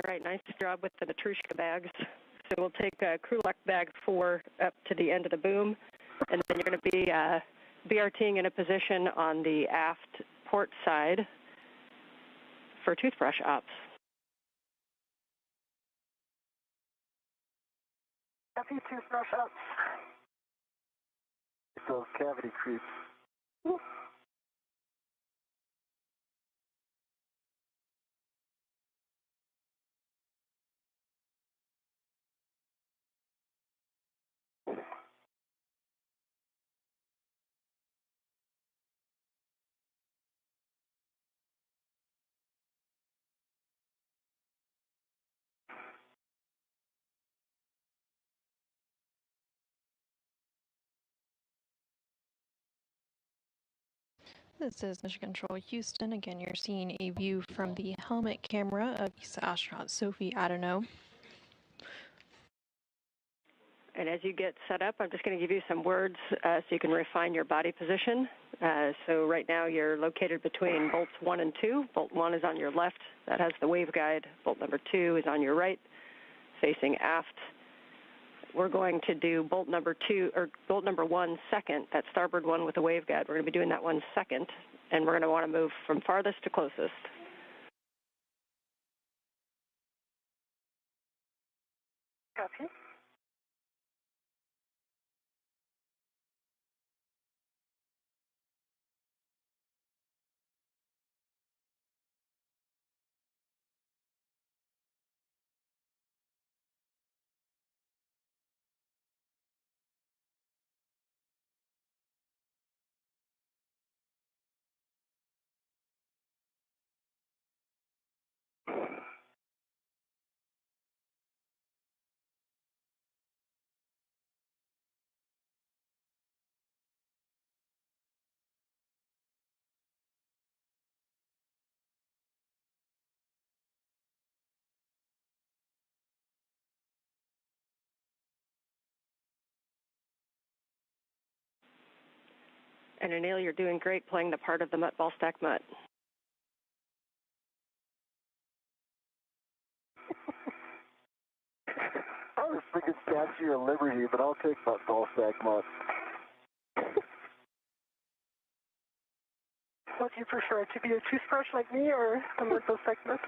All right, nice job with the Matrushka bags. So we'll take crew lock bag 4 up to the end of the boom, and then you're going to be BRTing in a position on the aft port side for toothbrush ops. Copy, toothbrush ops. Those cavity creeps. This is Mission Control Houston. Again, you're seeing a view from the helmet camera of ESA astronaut Sophie Adenot. And as you get set up, I'm just going to give you some words so you can refine your body position. So right now you're located between bolts 1 and 2. Bolt 1 is on your left. That has the waveguide. Bolt number 2 is on your right, facing aft. We're going to do bolt number 1 second, that starboard one with the waveguide. We're going to be doing that one second, and we're going to want to move from farthest to closest. Copy. And Anil, you're doing great playing the part of the mutt ball stack mutt. I was thinking Statue of Liberty, but I'll take that ball stack mutt. What do you prefer, to be a toothbrush like me or a mental segment?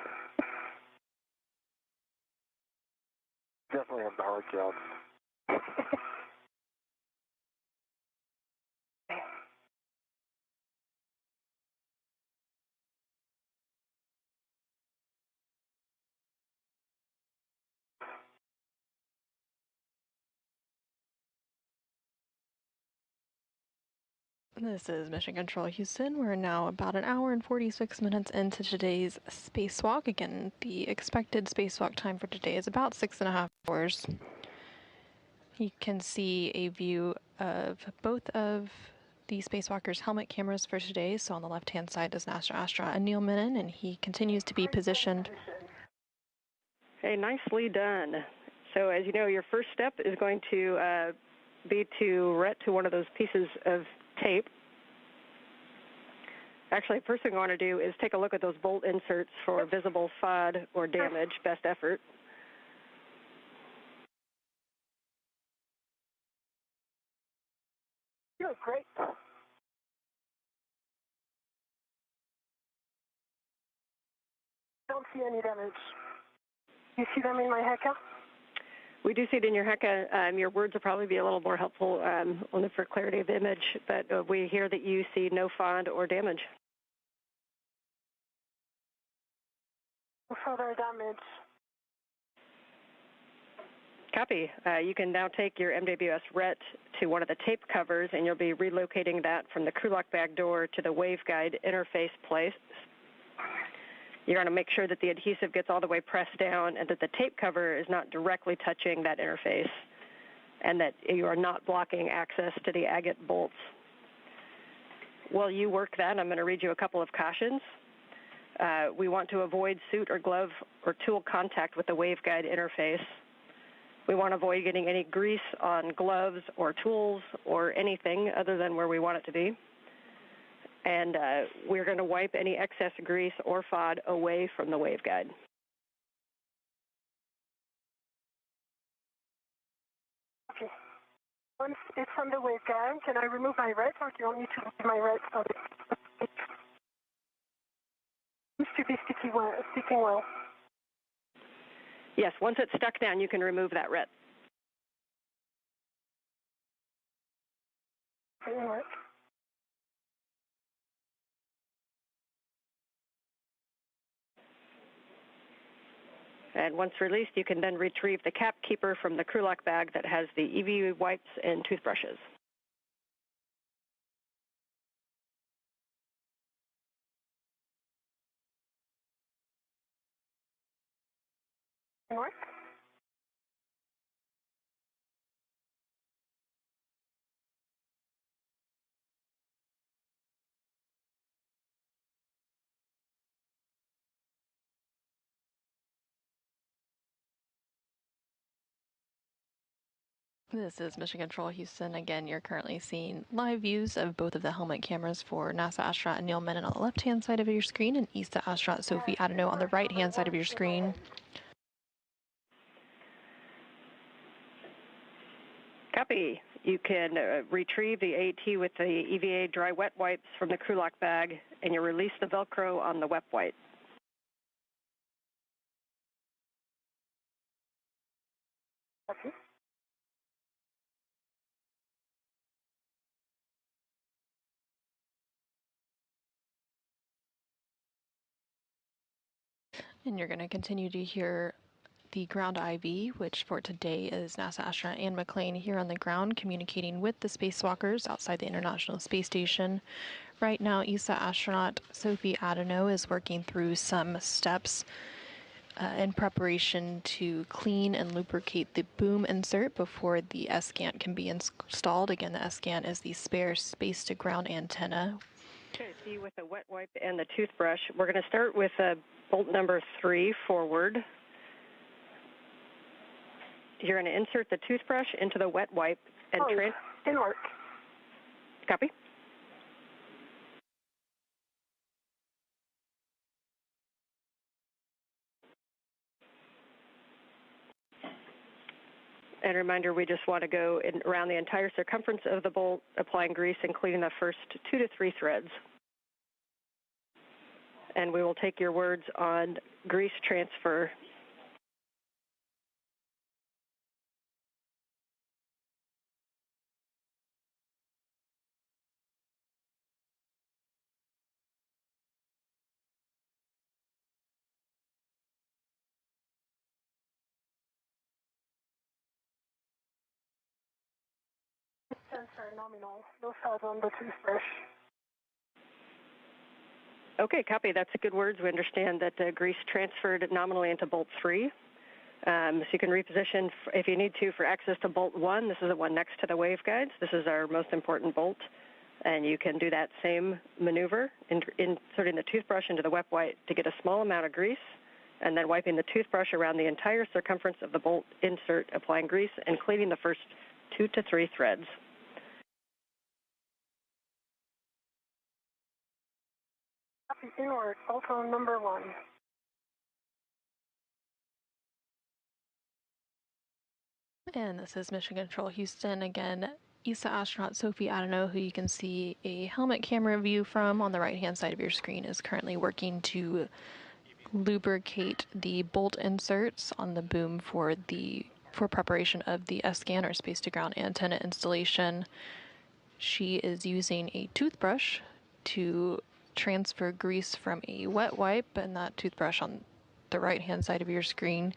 Definitely have the hard job. This is Mission Control Houston. We're now about an hour and 46 minutes into today's spacewalk. Again, the expected spacewalk time for today is about 6.5 hours. You can see a view of both of the spacewalkers' helmet cameras for today. So on the left-hand side is NASA astronaut Anil Menon, and he continues to be positioned. Hey, nicely done. So as you know, your first step is going to be to ret to one of those pieces of tape. Actually, first thing I want to do is take a look at those bolt inserts for visible FOD or damage, best effort. You're great. Don't see any damage. You see them in my hacker? We do see it in your HECA. Your words will probably be a little more helpful only for clarity of image, but we hear that you see no FOD or damage. No further damage. Copy. You can now take your MWS RET to one of the tape covers, and you'll be relocating that from the crew lock bag door to the waveguide interface place. You're going to make sure that the adhesive gets all the way pressed down and that the tape cover is not directly touching that interface and that you are not blocking access to the agate bolts. While you work that, I'm going to read you a couple of cautions. We want to avoid suit or glove or tool contact with the waveguide interface. We want to avoid getting any grease on gloves or tools or anything other than where we want it to be. And we're going to wipe any excess grease or FOD away from the waveguide. Once it's on the waveguide, can I remove my red, or do you want me to leave my red on it? Seems to be sticking well. Yes, once it's stuck down, you can remove that red. All right. And once released, you can then retrieve the cap keeper from the crew lock bag that has the EV wipes and toothbrushes. All right. This is Mission Control Houston. Again, you're currently seeing live views of both of the helmet cameras for NASA astronaut Neil Menon on the left-hand side of your screen and ESA astronaut Sophie Adenot on the right-hand side of your screen. Copy. You can retrieve the AT with the EVA dry wet wipes from the crew lock bag, and you release the Velcro on the wet wipe. Okay. And you're going to continue to hear the ground IV, which for today is NASA astronaut Anne McClain here on the ground communicating with the spacewalkers outside the International Space Station. Right now, ESA astronaut Sophie Adenot is working through some steps in preparation to clean and lubricate the boom insert before the S-Gant can be installed. Again, the S-Gant is the spare space-to-ground antenna. Okay, see with the wet wipe and the toothbrush, we're going to start with bolt number 3 forward. You're going to insert the toothbrush into the wet wipe and didn't work. Copy. And a reminder, we just want to go around the entire circumference of the bolt, applying grease, including the first 2 to 3 threads. And we will take your words on grease transfer. Sensor nominal. No sound on the toothbrush. Okay, copy. That's good words. We understand that grease transferred nominally into bolt 3. So you can reposition, if you need to, for access to bolt 1. This is the one next to the waveguides. This is our most important bolt. And you can do that same maneuver, inserting the toothbrush into the wet wipe to get a small amount of grease, and then wiping the toothbrush around the entire circumference of the bolt insert, applying grease, and cleaning the first 2 to 3 threads. Inward, also number 1. And this is Mission Control Houston. Again, ESA astronaut Sophie Adenot, who you can see a helmet camera view from on the right-hand side of your screen, is currently working to lubricate the bolt inserts on the boom for preparation of the S-Scan or space-to-ground antenna installation. She is using a toothbrush to transfer grease from a wet wipe, and that toothbrush on the right-hand side of your screen,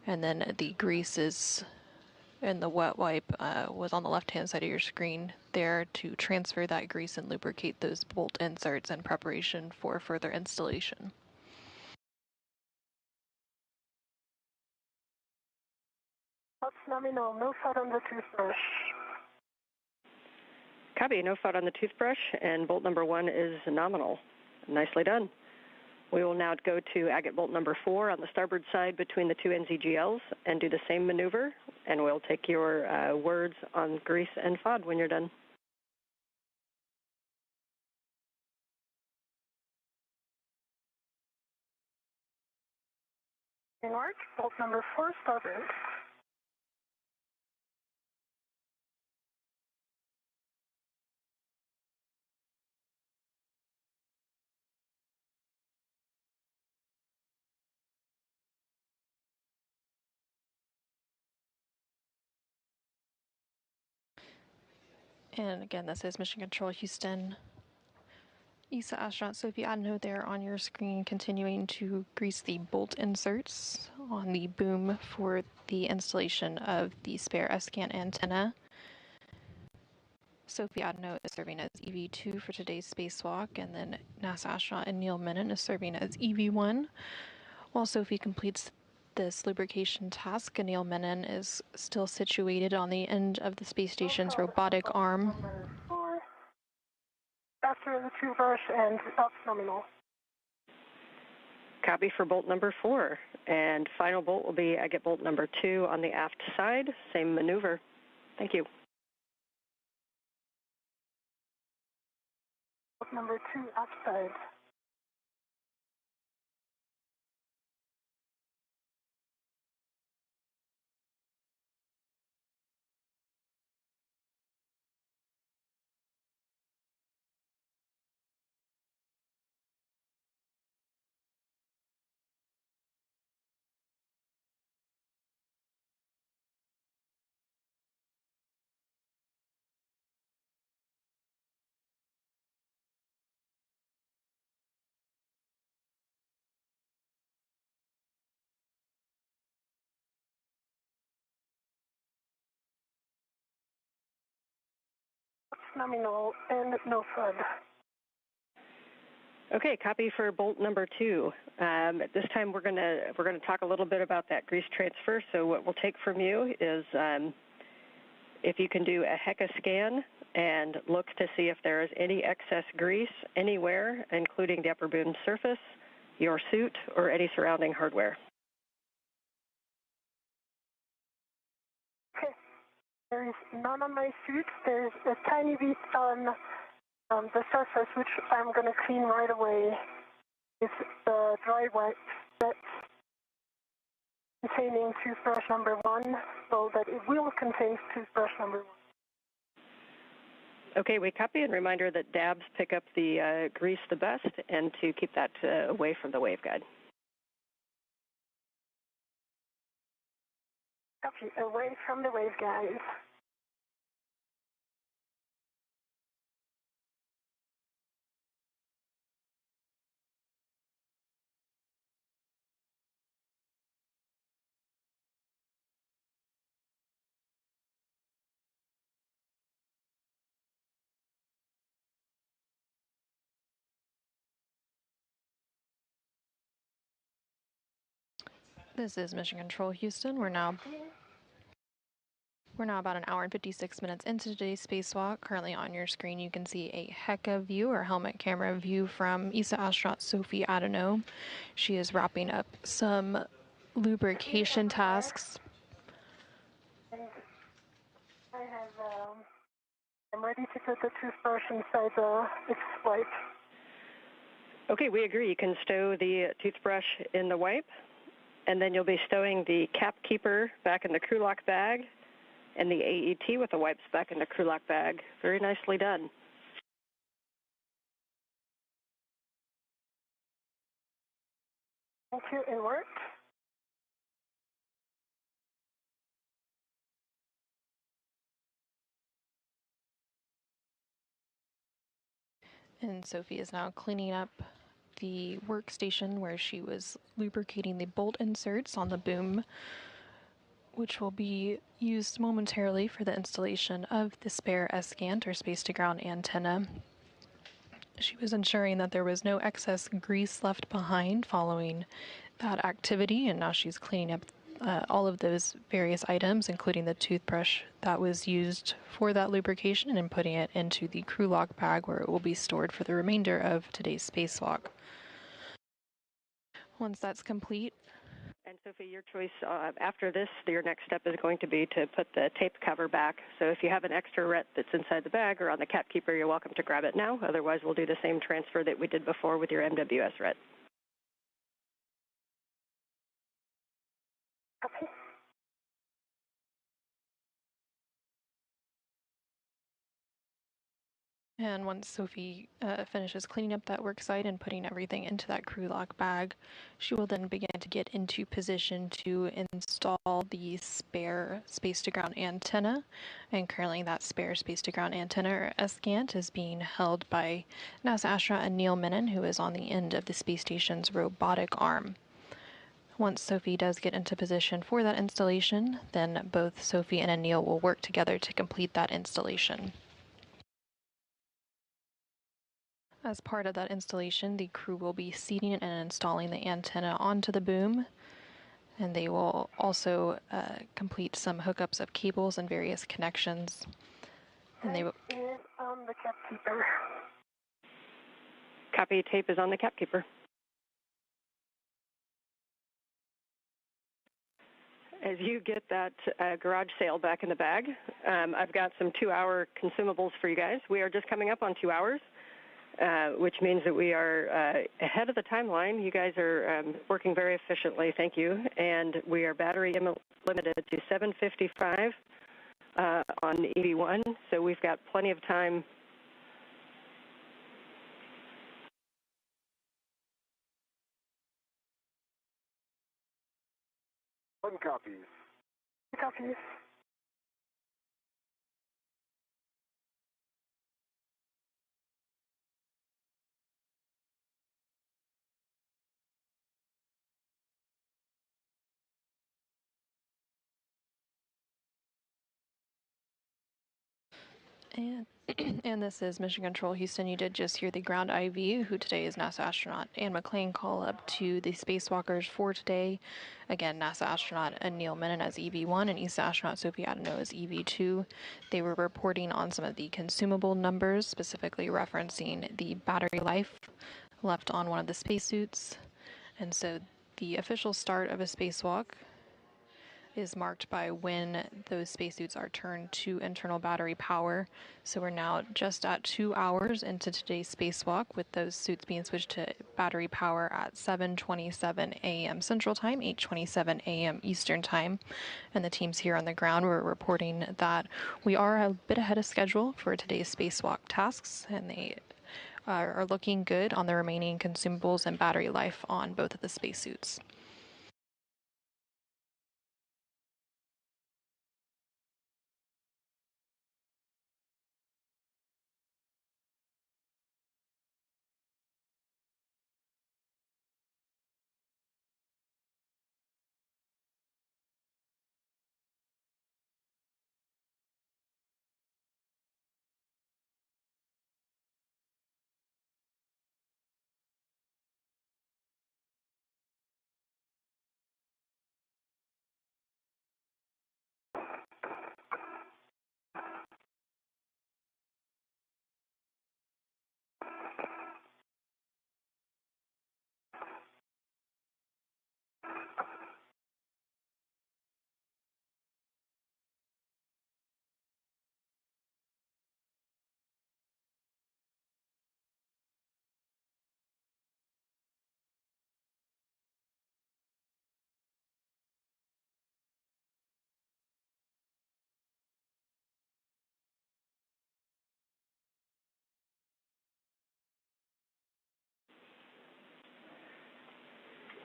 and then the grease is and the wet wipe was on the left-hand side of your screen there to transfer that grease and lubricate those bolt inserts in preparation for further installation. That's nominal. No sound on the toothbrush. Copy. No FUD on the toothbrush, and bolt number 1 is nominal. Nicely done. We will now go to agate bolt number 4 on the starboard side between the 2 NZGLs and do the same maneuver, and we'll take your words on grease and FUD when you're done. Inward, bolt number 4 starboard. And again, this is Mission Control Houston. ESA astronaut Sophie Adenot there on your screen, continuing to grease the bolt inserts on the boom for the installation of the spare S-scan antenna. Sophie Adenot is serving as EV2 for today's spacewalk, and then NASA astronaut Neil Menon is serving as EV1. While Sophie completes this lubrication task, Neil Menon is still situated on the end of the space station's robotic arm. After the toothbrush and up nominal. Copy for bolt number 4. And final bolt will be agate bolt number 2 on the aft side. Same maneuver. Thank you. Bolt number 2 aft side. Nominal and no FUD. Okay, copy for bolt number 2. At this time, we're gonna talk a little bit about that grease transfer. So what we'll take from you is if you can do a HECA scan and look to see if there is any excess grease anywhere, including the upper boom surface, your suit, or any surrounding hardware. There is none on my suit. There's a tiny bit on the surface, which I'm going to clean right away with the dry wipe that's containing toothbrush number 1, so that it will contain toothbrush number 1. Okay, we copy, and reminder that dabs pick up the grease the best, and to keep that away from the waveguide. Copy, away from the waveguide. This is Mission Control Houston. We're now about an hour and 56 minutes into today's spacewalk. Currently on your screen, you can see a HECA view, or helmet camera view, from ESA astronaut Sophie Adenot. She is wrapping up some lubrication tasks. I'm ready to put the toothbrush inside its wipe. Okay, we agree. You can stow the toothbrush in the wipe, and then you'll be stowing the cap keeper back in the crew lock bag, and the AET with the wipes back in the crew lock bag. Very nicely done. Thank you, it worked. And Sophie is now cleaning up the workstation where she was lubricating the bolt inserts on the boom, which will be used momentarily for the installation of the spare S-scan, or space-to-ground antenna. She was ensuring that there was no excess grease left behind following that activity, and now she's cleaning up all of those various items, including the toothbrush that was used for that lubrication, and putting it into the crew lock bag where it will be stored for the remainder of today's spacewalk. Once that's complete. And Sophie, your choice after this, your next step is going to be to put the tape cover back. So if you have an extra ret that's inside the bag or on the cap keeper, you're welcome to grab it now. Otherwise, we'll do the same transfer that we did before with your MWS ret. Okay. And once Sophie finishes cleaning up that work site and putting everything into that crew lock bag, she will then begin to get into position to install the spare space-to-ground antenna. And currently that spare space-to-ground antenna, or SGANT, is being held by NASA astronaut Neil Menon, who is on the end of the space station's robotic arm. Once Sophie does get into position for that installation, then both Sophie and Anil will work together to complete that installation. As part of that installation, the crew will be seating and installing the antenna onto the boom, and they will also complete some hookups of cables and various connections. And they will. Is on the cap keeper. Copy, tape is on the cap keeper. As you get that garage sale back in the bag, I've got some 2-hour consumables for you guys. We are just coming up on 2 hours. Which means that we are ahead of the timeline. You guys are working very efficiently, thank you. And we are battery limited to 755 on EV1, so we've got plenty of time. One copy. Copies. And this is Mission Control Houston. You did just hear the ground IV, who today is NASA astronaut Anne McClain, call up to the spacewalkers for today. Again, NASA astronaut Neil Menon as EV1 and ESA astronaut Sophie Adenot as EV2. They were reporting on some of the consumable numbers, specifically referencing the battery life left on one of the spacesuits. And so the official start of a spacewalk is marked by when those spacesuits are turned to internal battery power. So we're now just at 2 hours into today's spacewalk, with those suits being switched to battery power at 7:27 a.m. Central Time, 8:27 a.m. Eastern Time. And the teams here on the ground were reporting that we are a bit ahead of schedule for today's spacewalk tasks, and they are looking good on the remaining consumables and battery life on both of the spacesuits.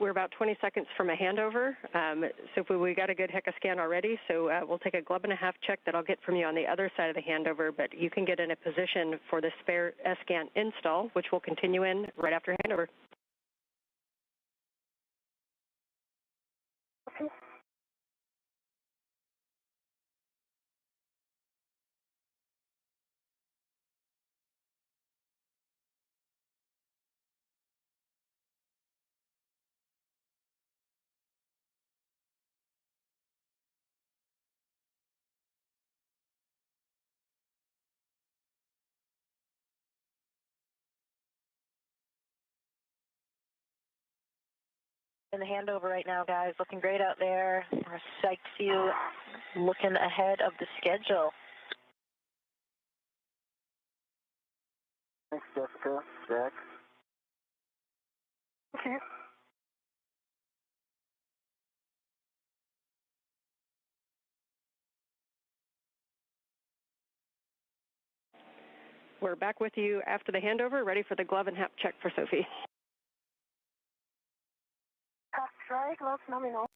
We're about 20 seconds from a handover. So we got a good HECA scan already, so we'll take a glove and a half check that I'll get from you on the other side of the handover, but you can get in a position for the spare scan install, which will continue in right after handover. Okay. In the handover right now, guys. Looking great out there. We're psyched to see you looking ahead of the schedule. Thanks, Jessica. Jack. Okay. We're back with you after the handover, ready for the glove and hap check for Sophie. Try glove nominal.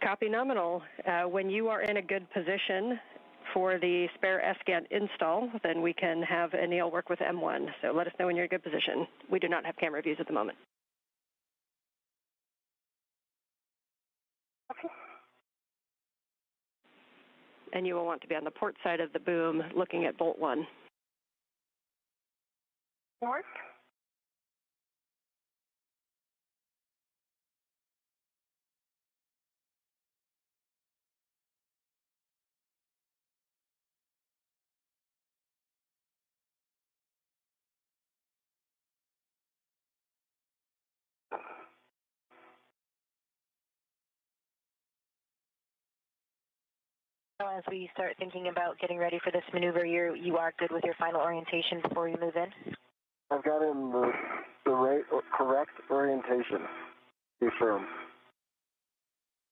Copy nominal. When you are in a good position for the spare S-scan install, then we can have Anil work with M1. So let us know when you're in a good position. We do not have camera views at the moment. Okay. And you will want to be on the port side of the boom looking at bolt 1. North. As we start thinking about getting ready for this maneuver, you are good with your final orientation before you move in? I've got in the right, correct orientation. Be firm.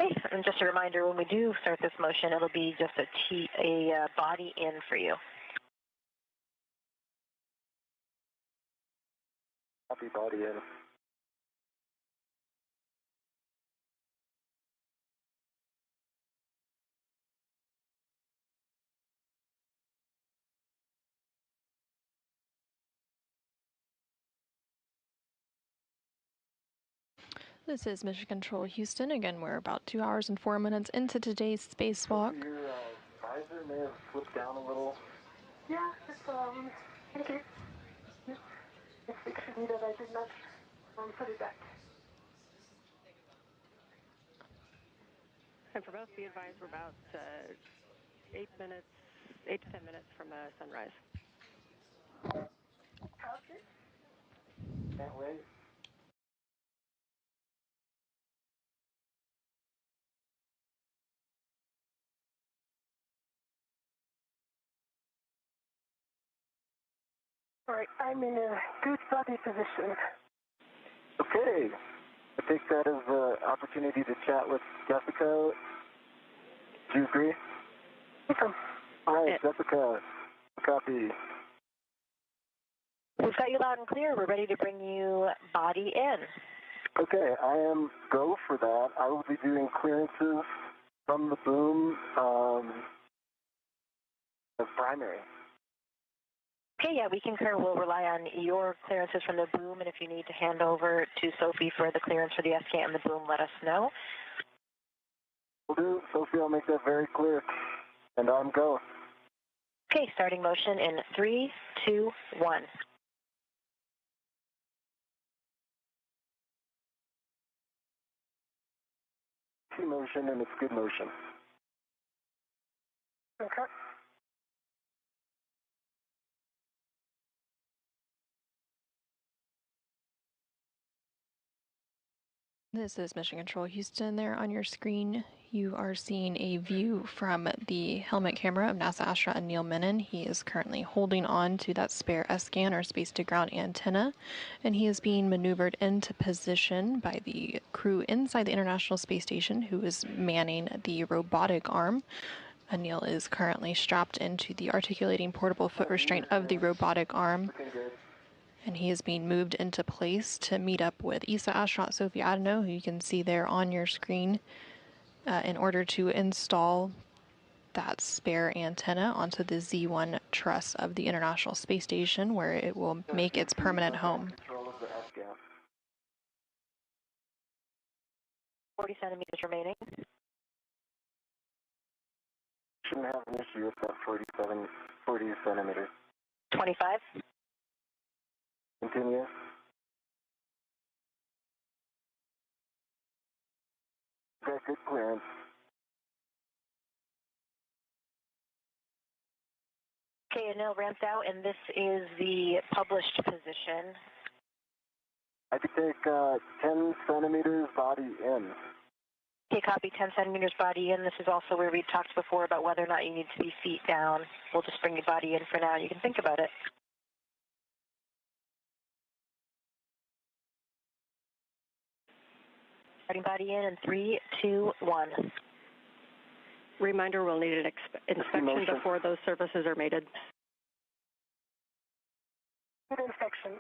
Okay, and just a reminder, when we do start this motion, it'll be just a body in for you. Copy body in. This is Mission Control Houston. Again, we're about 2 hours and 4 minutes into today's spacewalk. Your visor may have slipped down a little. Yeah, it's okay. It's actually that I did not put it back. And for both, be advised we're about 8 to 10 minutes from sunrise. Okay. Can't wait. All right, I'm in a good body position. Okay. I take that as an opportunity to chat with Jessica. Do you agree? Welcome. All right, Jessica. Copy. We've got you loud and clear. We're ready to bring you body in. Okay, I am go for that. I will be doing clearances from the boom as primary. Okay, yeah, we concur. We'll rely on your clearances from the boom, and if you need to hand over to Sophie for the clearance for the S-scan and the boom, let us know. Will do. Sophie, I'll make that very clear. And on go. Okay, starting motion in 3, 2, 1. Motion, and it's good motion. Okay. This is Mission Control Houston. There on your screen, you are seeing a view from the helmet camera of NASA astronaut Neil Menon. He is currently holding on to that spare S-scan or space-to-ground antenna, and he is being maneuvered into position by the crew inside the International Space Station, who is manning the robotic arm. Anil is currently strapped into the articulating portable foot restraint of the robotic arm, and he is being moved into place to meet up with ESA astronaut Sophie Adenot, who you can see there on your screen, in order to install that spare antenna onto the Z1 truss of the International Space Station, where it will make its permanent home. 40 centimeters remaining. Shouldn't have an issue with that 40 centimeters. 25. Continue. Okay, good clearance. Okay, Anil ramped out, and this is the published position. I could take 10 centimeters body in. Okay, copy, 10 centimeters body in. This is also where we talked before about whether or not you need to be feet down. We'll just bring your body in for now. You can think about it. Starting body in 3, 2, 1. Reminder, we'll need an inspection before those services are mated. Good inspection.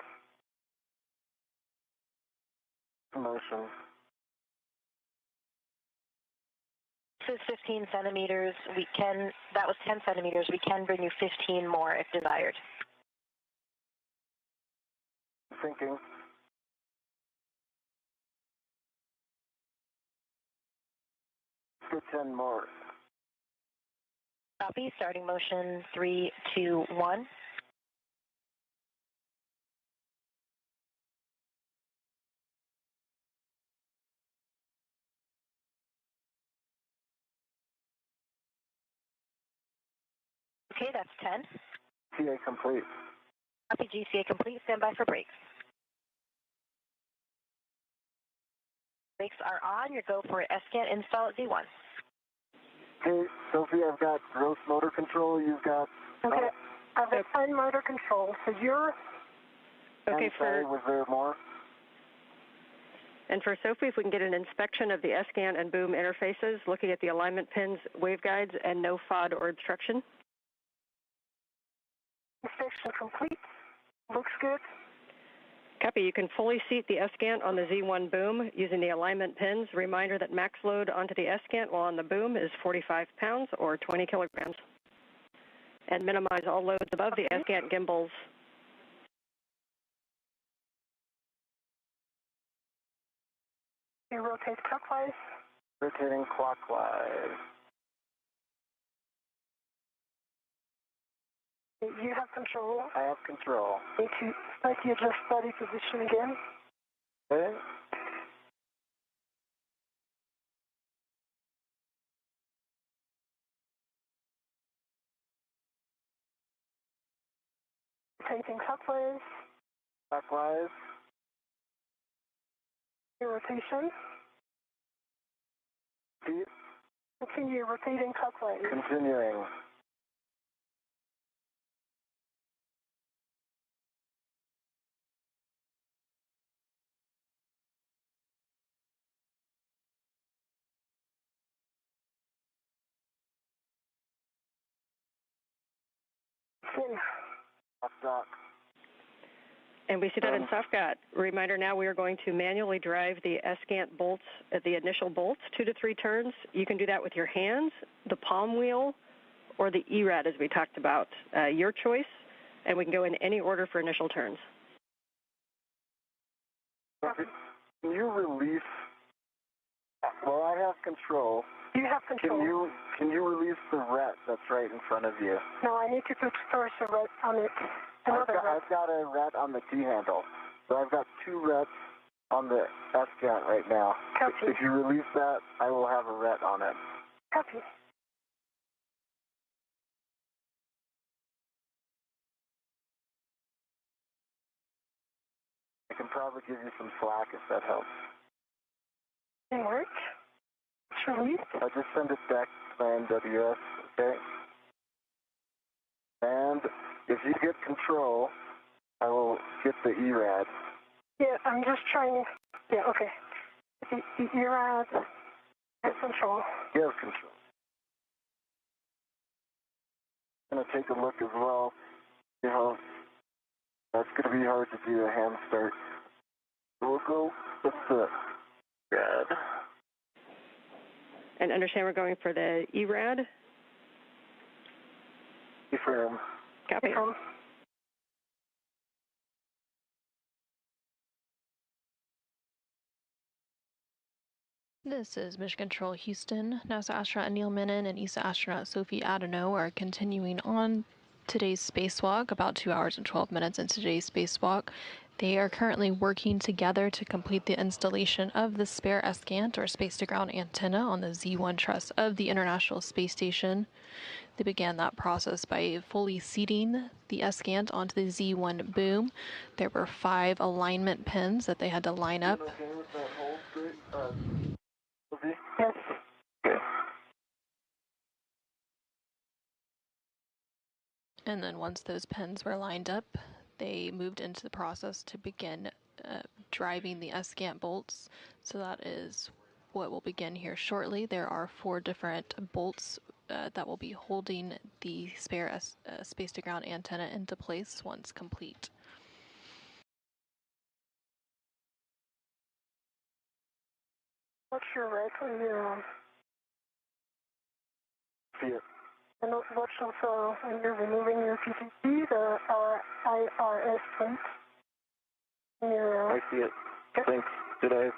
Motion. This is 15 centimeters. That was 10 centimeters. We can bring you 15 more if desired. Thinking. Let's do 10 more. Copy. Starting motion 3, 2, 1. Okay, that's 10. GCA complete. Copy. GCA complete. Stand by for brakes. Brakes are on. Your go for S-scan install at Z1. Hey, Sophie, I've got gross motor control. You've got... Okay, I've got fine motor control. So you're... Okay, sorry, was there more? And for Sophie, if we can get an inspection of the S-scan and boom interfaces, looking at the alignment pins, waveguides, and no FOD or obstruction. Inspection complete. Looks good. Copy. You can fully seat the S-scan on the Z1 boom using the alignment pins. Reminder that max load onto the S-scan while on the boom is 45 pounds or 20 kilograms. And minimize all loads above the S-scan gimbals. You rotate clockwise. Rotating clockwise. You have control. I have control. Need to slightly adjust body position again. Okay. Rotating clockwise. Clockwise. Rotation. Speed. Continue rotating clockwise. Continuing. Spin. Off dock. And we see that in SoftGot. Reminder now we are going to manually drive the S-scan bolts, the initial bolts, 2 to 3 turns. You can do that with your hands, the palm wheel, or the ERAD as we talked about. Your choice, and we can go in any order for initial turns. Can you release... Well, I have control. You have control. Can you release the ret that's right in front of you? No, I need to put first a ret on it. I've got a ret on the T-handle. So I've got 2 rets on the S-scan right now. Copy. If you release that, I will have a ret on it. Copy. I can probably give you some slack if that helps. Didn't work. It's released. I just send it back to my MWS, okay? And if you get control, I will get the ERAD. Yeah, I'm just trying. Yeah, okay. The ERAD has control. You have control. I'm going to take a look as well. You know, that's going to be hard to do a hand start. We'll go with the ERAD. And understand we're going for the ERAD? Confirm. Copy. This is Mission Control Houston. NASA astronaut Neil Menon and ESA astronaut Sophie Adenot are continuing on today's spacewalk, about 2 hours and 12 minutes into today's spacewalk. They are currently working together to complete the installation of the spare S-scan, or space-to-ground antenna, on the Z1 truss of the International Space Station. They began that process by fully seating the S-scan onto the Z1 boom. There were 5 alignment pins that they had to line up. Okay with that whole straight, Yes. Okay. And then once those pins were lined up, they moved into the process to begin driving the S-scan bolts. So that is what will begin here shortly. There are 4 different bolts that will be holding the spare space-to-ground antenna into place once complete. What's your right when you're See it. and watch also when you're removing your PTT, the IRS print. I see it. Thanks. Did I?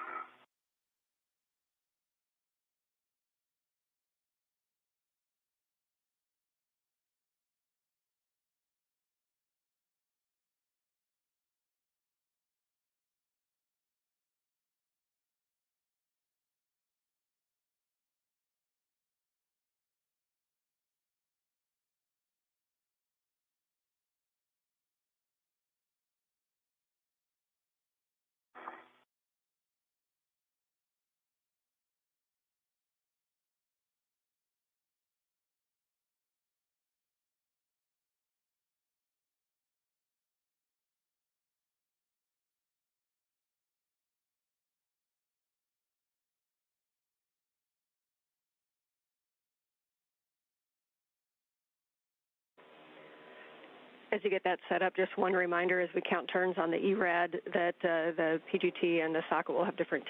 As you get that set up, just one reminder as we count turns on the ERAD that the PGT and the socket will have different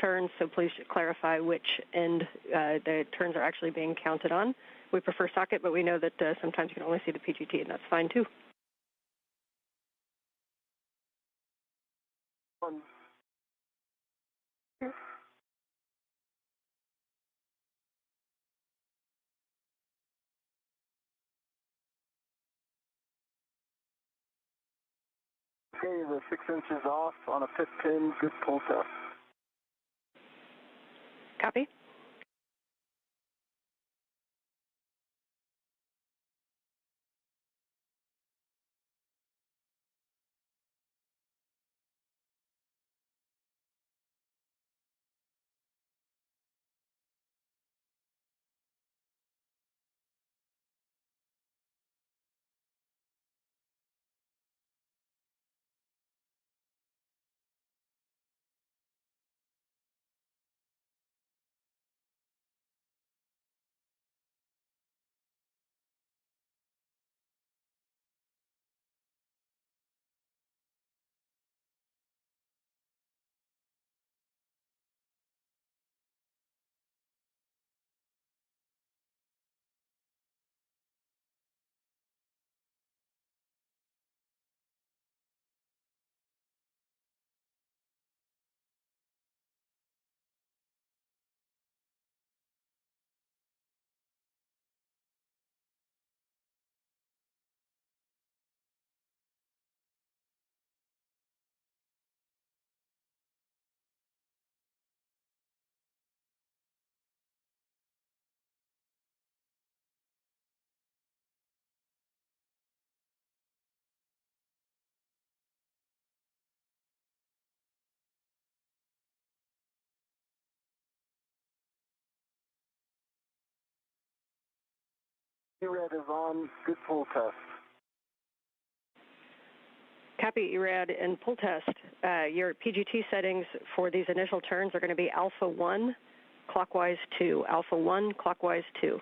turns, so please clarify which end the turns are actually being counted on. We prefer socket, but we know that sometimes you can only see the PGT, and that's fine too. Okay, the 6 inches off on a 15, good pull test. Copy. ERAD is on, good pull test. Copy, ERAD and pull test. Your PGT settings for these initial turns are going to be alpha 1, clockwise 2. Alpha 1, clockwise 2.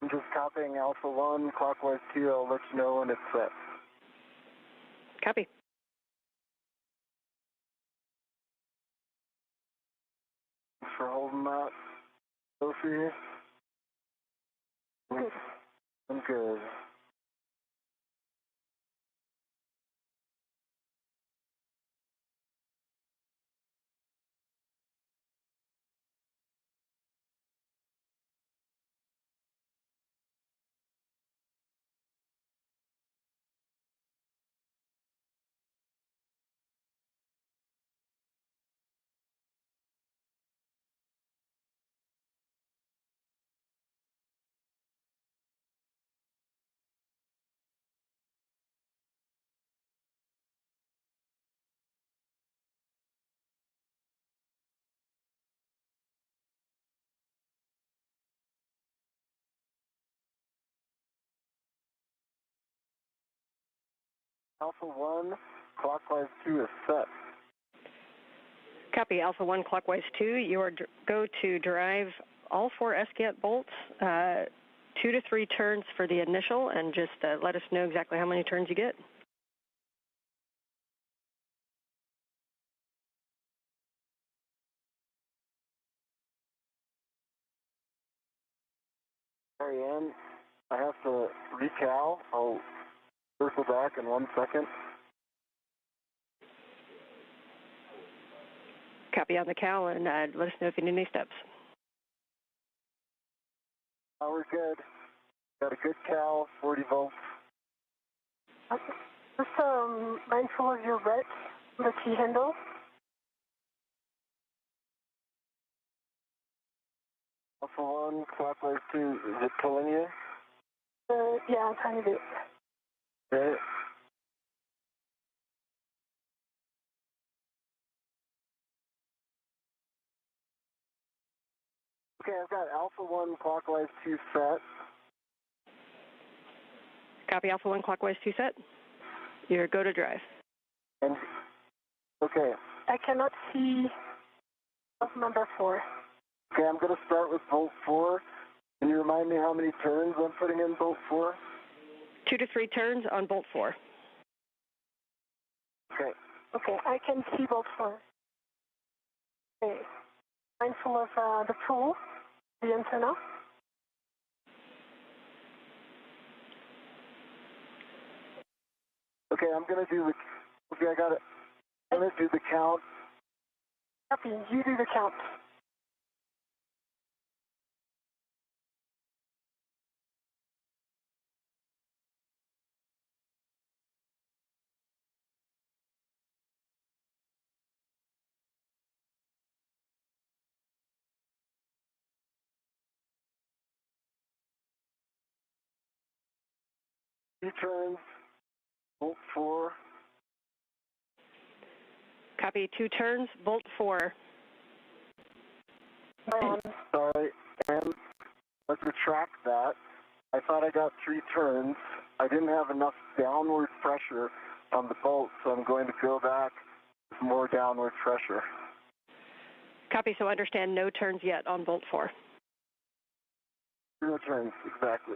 I'm just copying alpha 1, clockwise 2. I'll let you know when it's set. Copy. Thanks for holding that, Sophie. I'm good. Alpha 1, clockwise 2 is set. Copy, Alpha 1, clockwise 2. You are go to drive all 4 Escant bolts, 2 to 3 turns for the initial, and just let us know exactly how many turns you get. Marianne, I have to recal. I'll circle back in 1 second. Copy on the cal, and let us know if you need any steps. Oh, we're good. Got a good cal, 40 volts. Okay. Just mindful of your ret, the T handle. Alpha 1, clockwise 2. Is it pulling you? Yeah, a tiny bit. Okay. Okay, I've got Alpha 1 clockwise 2 set. Copy Alpha 1 clockwise 2 set. You're go to drive. And okay. I cannot see number 4. Okay, I'm going to start with bolt 4. Can you remind me how many turns I'm putting in bolt 4? 2 to 3 turns on bolt 4. Okay. Okay, I can see bolt 4. Okay. Mindful of the tool, the antenna. Okay, I'm going to do the... Okay, I got it. I'm going to do the count. Copy, you do the count. Two turns, bolt 4. Copy 2 turns, bolt 4. Sorry, and let's retract that. I thought I got 3 turns. I didn't have enough downward pressure on the bolt, so I'm going to go back with more downward pressure. Copy, so understand no turns yet on bolt 4. No turns, exactly.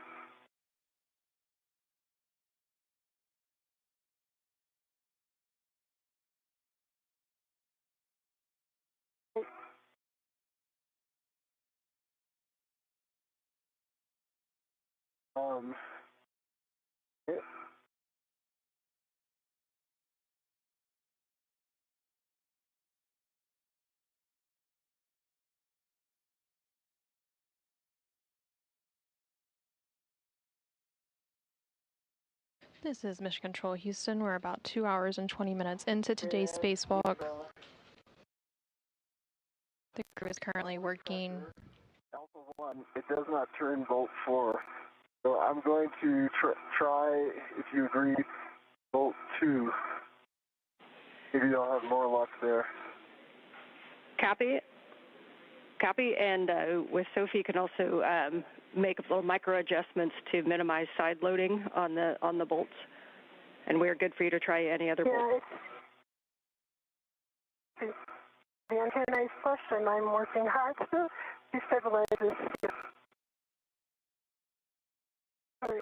Okay. This is Mission Control Houston. We're about 2 hours and 20 minutes into today's spacewalk. The crew is currently working. Alpha 1, it does not turn bolt 4. So I'm going to try, if you agree, bolt 2. Maybe I'll have more luck there. Copy. Copy, and with Sophie, you can also make little micro adjustments to minimize side loading on the bolts. And we're good for you to try any other bolt. The antenna is flush, and I'm working hard to stabilize this. Sorry.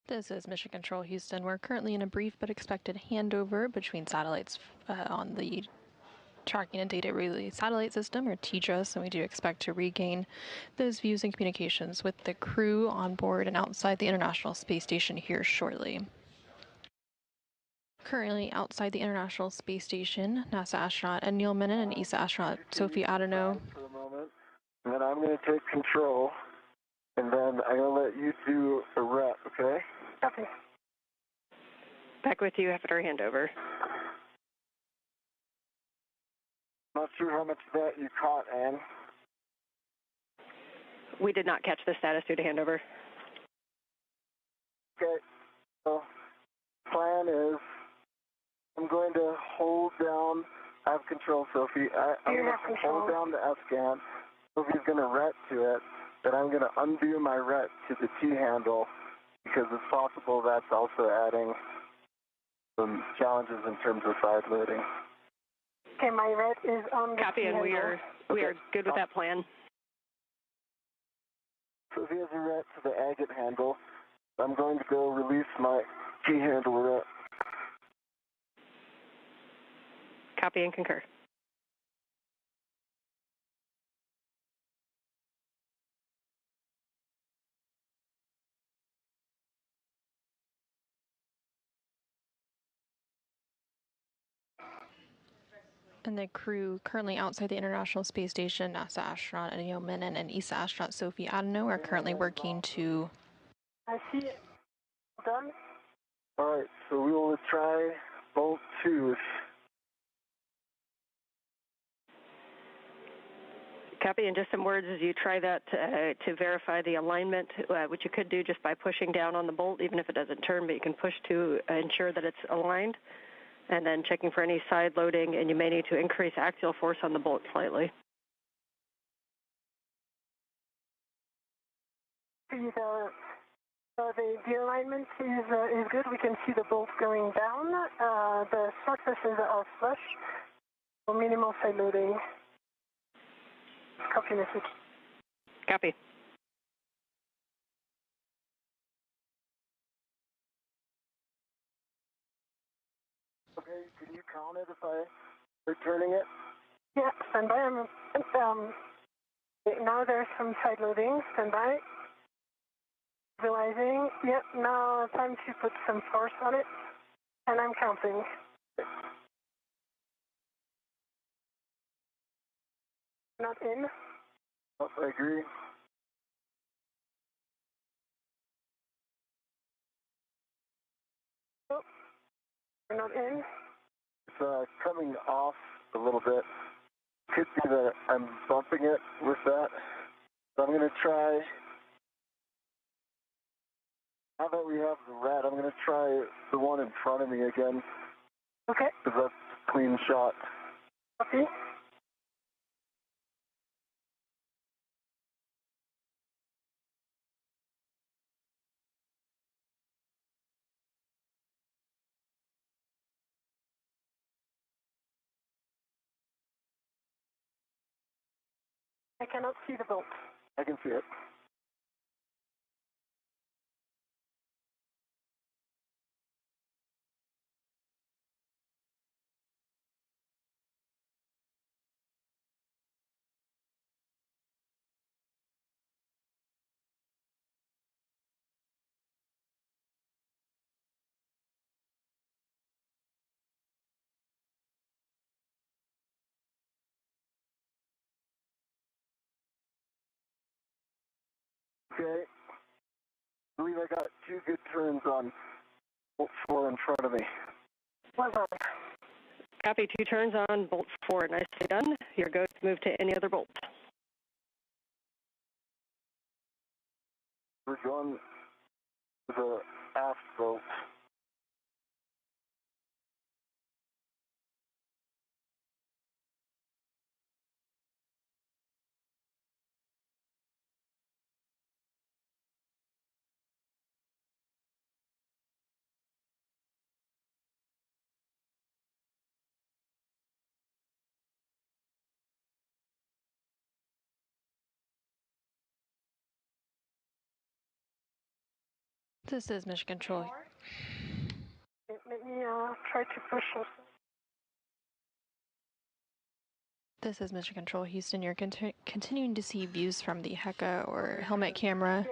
This is Mission Control Houston. We're currently in a brief but expected handover between satellites on the Tracking and Data Relay Satellite System, or TDRS, and we do expect to regain those views and communications with the crew on board and outside the International Space Station here shortly. Currently outside the International Space Station, NASA astronaut Ed Neilman and ESA astronaut Sophie Adenot. For a moment, and then I'm going to take control, and then I'm going to let you do a rep, okay? Okay. Back with you after our handover. Not sure how much of that you caught, Ann. We did not catch the status due to handover. Okay, so plan is I'm going to hold down, I have control, Sophie. I'm going to hold down the F-scan. Sophie's going to ret to it, then I'm going to undo my ret to the T handle, because it's possible that's also adding some challenges in terms of side loading. Okay, my red is on the Copy, and we are good with that plan. So here's a ret to the agate handle. I'm going to go release my key handle ret. Copy and concur. And the crew currently outside the International Space Station, NASA astronaut Neil Menon and ESA astronaut Sophie Adenot are currently working to... I see it. Done. All right, so we will try bolt 2. Copy, and just some words as you try that to verify the alignment, which you could do just by pushing down on the bolt, even if it doesn't turn, but you can push to ensure that it's aligned, and then checking for any side loading, and you may need to increase axial force on the bolt slightly. The alignment is good. We can see the bolt going down. The surfaces are flush, so minimal side loading. Copy message. Copy. Okay, can you count it if I returning it? Yeah, stand by. Now there's some side loading. Stand by. Realizing. Yep, now time to put some force on it. And I'm counting. Not in. Oh, I agree. Oh, we're not in. It's coming off a little bit. Could be that I'm bumping it with that. So I'm going to try. Now that we have the red, I'm going to try the one in front of me again. Okay. Because that's a clean shot. Copy. I cannot see the bolt. I can see it. Okay. I believe I got 2 good turns on bolt 4 in front of me. Well done. Copy, 2 turns on bolt 4. Nicely done. You're going to move to any other bolt. We're going to the aft bolt. This is Mission Control. Let me try to push it. This is Mission Control Houston. You're continuing to see views from the HECA or helmet camera.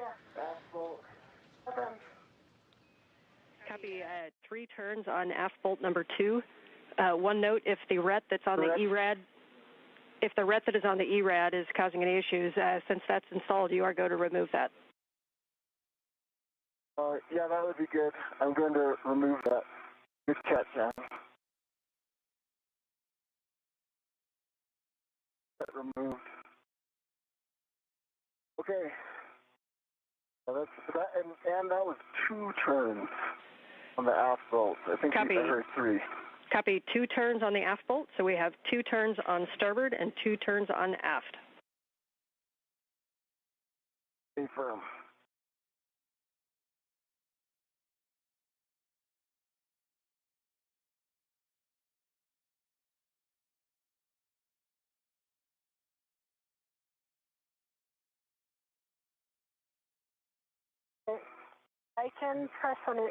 Copy, 3 turns on aft bolt number 2. One note, if the ret that's on the ERAD, if the ret that is on the ERAD is causing any issues, since that's installed, you are going to remove that. Yeah, that would be good. I'm going to remove that. Good catch, John. That removed. Okay. Well, and that was 2 turns on the aft bolt. I think I heard 3. Copy, 2 turns on the aft bolt. So we have 2 turns on starboard and 2 turns on aft. Stay firm. I can press on it.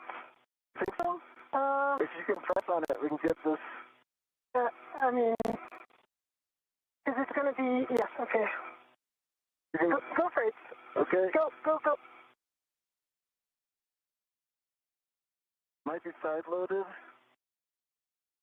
Think so? If you can press on it, we can get this. I mean, is it going to be? Yes. Okay. Go for it. Okay. Go. Might be side loaded.